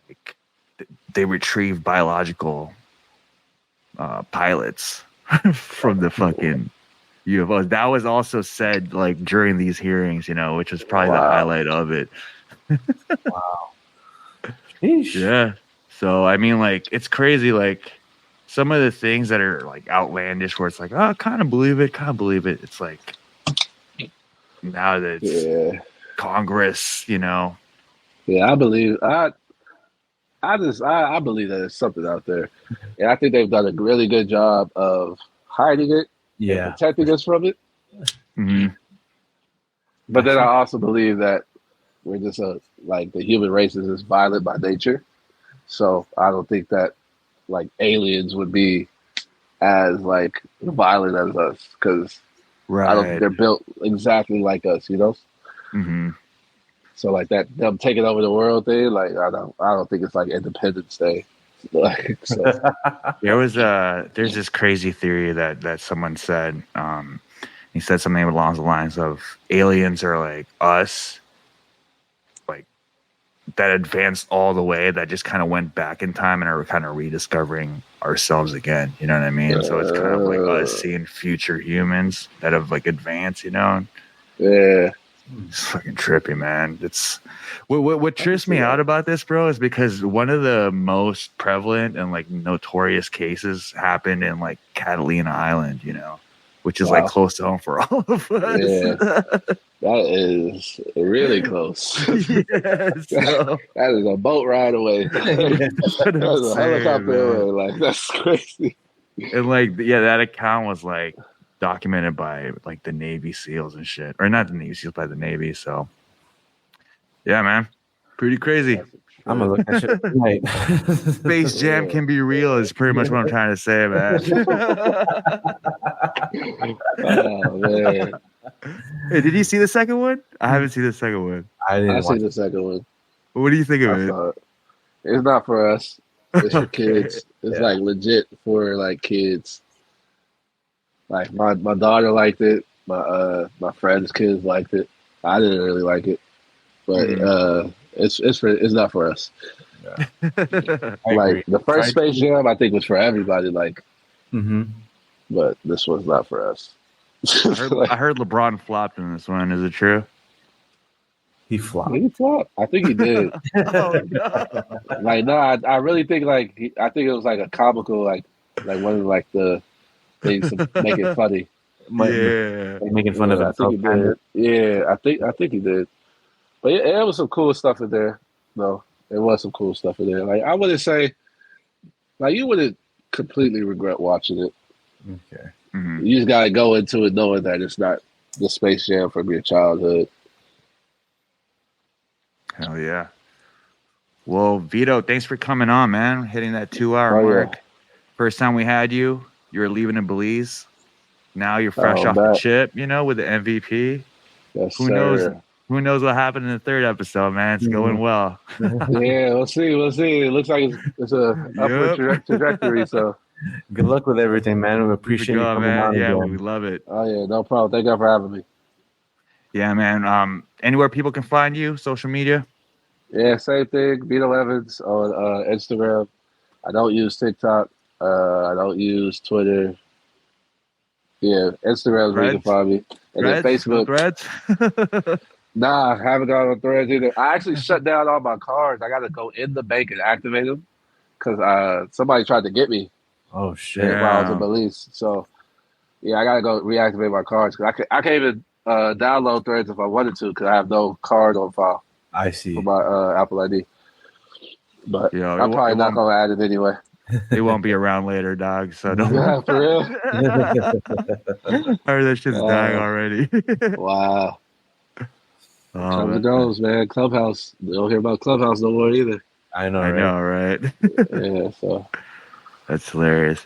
like they retrieved biological pilots from the fucking UFOs. That was also said like during these hearings, which was probably the highlight of it. Wow. Sheesh. Yeah. So I mean, like, it's crazy, like some of the things that are like outlandish where it's like, oh, kind of believe it. It's like now that it's Congress, Yeah, I believe I believe that there's something out there. And I think they've done a really good job of hiding it and protecting us from it. Mm-hmm. But then I also believe that we're just like the human race is just violent by nature. So I don't think that like aliens would be as like violent as us because I don't think they're built exactly like us, Mm-hmm. So like that them taking over the world thing, like I don't think it's like Independence Day. Like, so. There's this crazy theory that someone said. He said something along the lines of aliens are like us, like that advanced all the way, that just kind of went back in time and are kind of rediscovering ourselves again. You know what I mean? So it's kind of like us seeing future humans that have like advanced. Yeah. It's fucking trippy, man. It's what trips me out about this, bro, is because one of the most prevalent and like notorious cases happened in like Catalina Island, which is like close to home for all of us. Yeah, that is really close. Yes, that is a boat ride away. That's a helicopter away. Like, that's crazy. And like, that account was like documented by like the Navy SEALs and shit, or not the Navy SEALs, by the Navy. So, yeah, man, pretty crazy. I'm gonna look at shit tonight. Space Jam can be real is pretty much what I'm trying to say, man. Oh man! Hey, did you see the second one? I haven't seen the second one. I see the second one. What do you think of it? It's not for us. It's for kids. It's like legit for like kids. Like my daughter liked it. My friends' kids liked it. I didn't really like it, but it's not for us. Yeah. Like the first Space Jam, I think was for everybody. Like, but this one's not for us. I heard LeBron flopped in this one. Is it true? He flopped. Did he flop? I think he did. Oh no! Like no, I really think like I think it was like a comical like one of like the things to make it funny. Yeah, making fun of that. I think he did. Yeah, I think he did. But yeah, it was some cool stuff in there. No, it was some cool stuff in there. Like I wouldn't say, like you wouldn't completely regret watching it. Okay. Mhm. You just gotta go into it knowing that it's not the Space Jam from your childhood. Hell yeah. Well, Vito, thanks for coming on, man. Hitting that 2-hour mark. First time we had you, you were leaving in Belize. Now you're fresh off the chip, with the MVP. Yes, Who sir. knows? Who knows what happened in the third episode, man? It's going well. Yeah, we'll see. It looks like it's a upward trajectory. So good luck with everything, man. We appreciate you coming on. Yeah, again. we love it. Oh yeah, no problem. Thank you for having me. Yeah, man. Anywhere people can find you, social media? Yeah, same thing. Vito Evans on Instagram. I don't use TikTok. I don't use Twitter. Yeah, Instagram is where you can find me. And then Facebook. Threads? Nah, I haven't gone on Threads either. I actually shut down all my cards. I got to go in the bank and activate them because somebody tried to get me. Oh, shit. While I was in Belize. So, yeah, I got to go reactivate my cards. Cause I can't even download Threads if I wanted to because I have no card on file. I see. For my Apple ID. But I'm probably not going to add it anyway. It won't be around later, dog. So don't. Yeah, for real. I heard that shit's dying already. Wow. Comes and goes, man. Clubhouse. You don't hear about Clubhouse no more either. I know, right? Yeah, so. That's hilarious.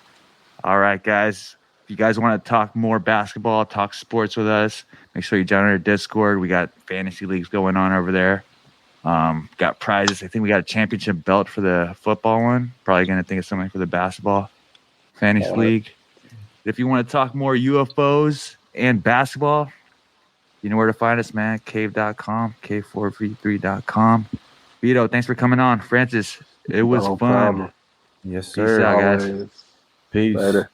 All right, guys. If you guys want to talk more basketball, talk sports with us, make sure you join our Discord. We got fantasy leagues going on over there. Got prizes. I think we got a championship belt for the football one. Probably going to think of something for the basketball fantasy league. If you want to talk more UFOs and basketball, you know where to find us, man. Cave.com, K4V3.com. Vito, thanks for coming on. Francis, it was fun. Problem. Yes, sir. Peace out, guys. Peace. Later.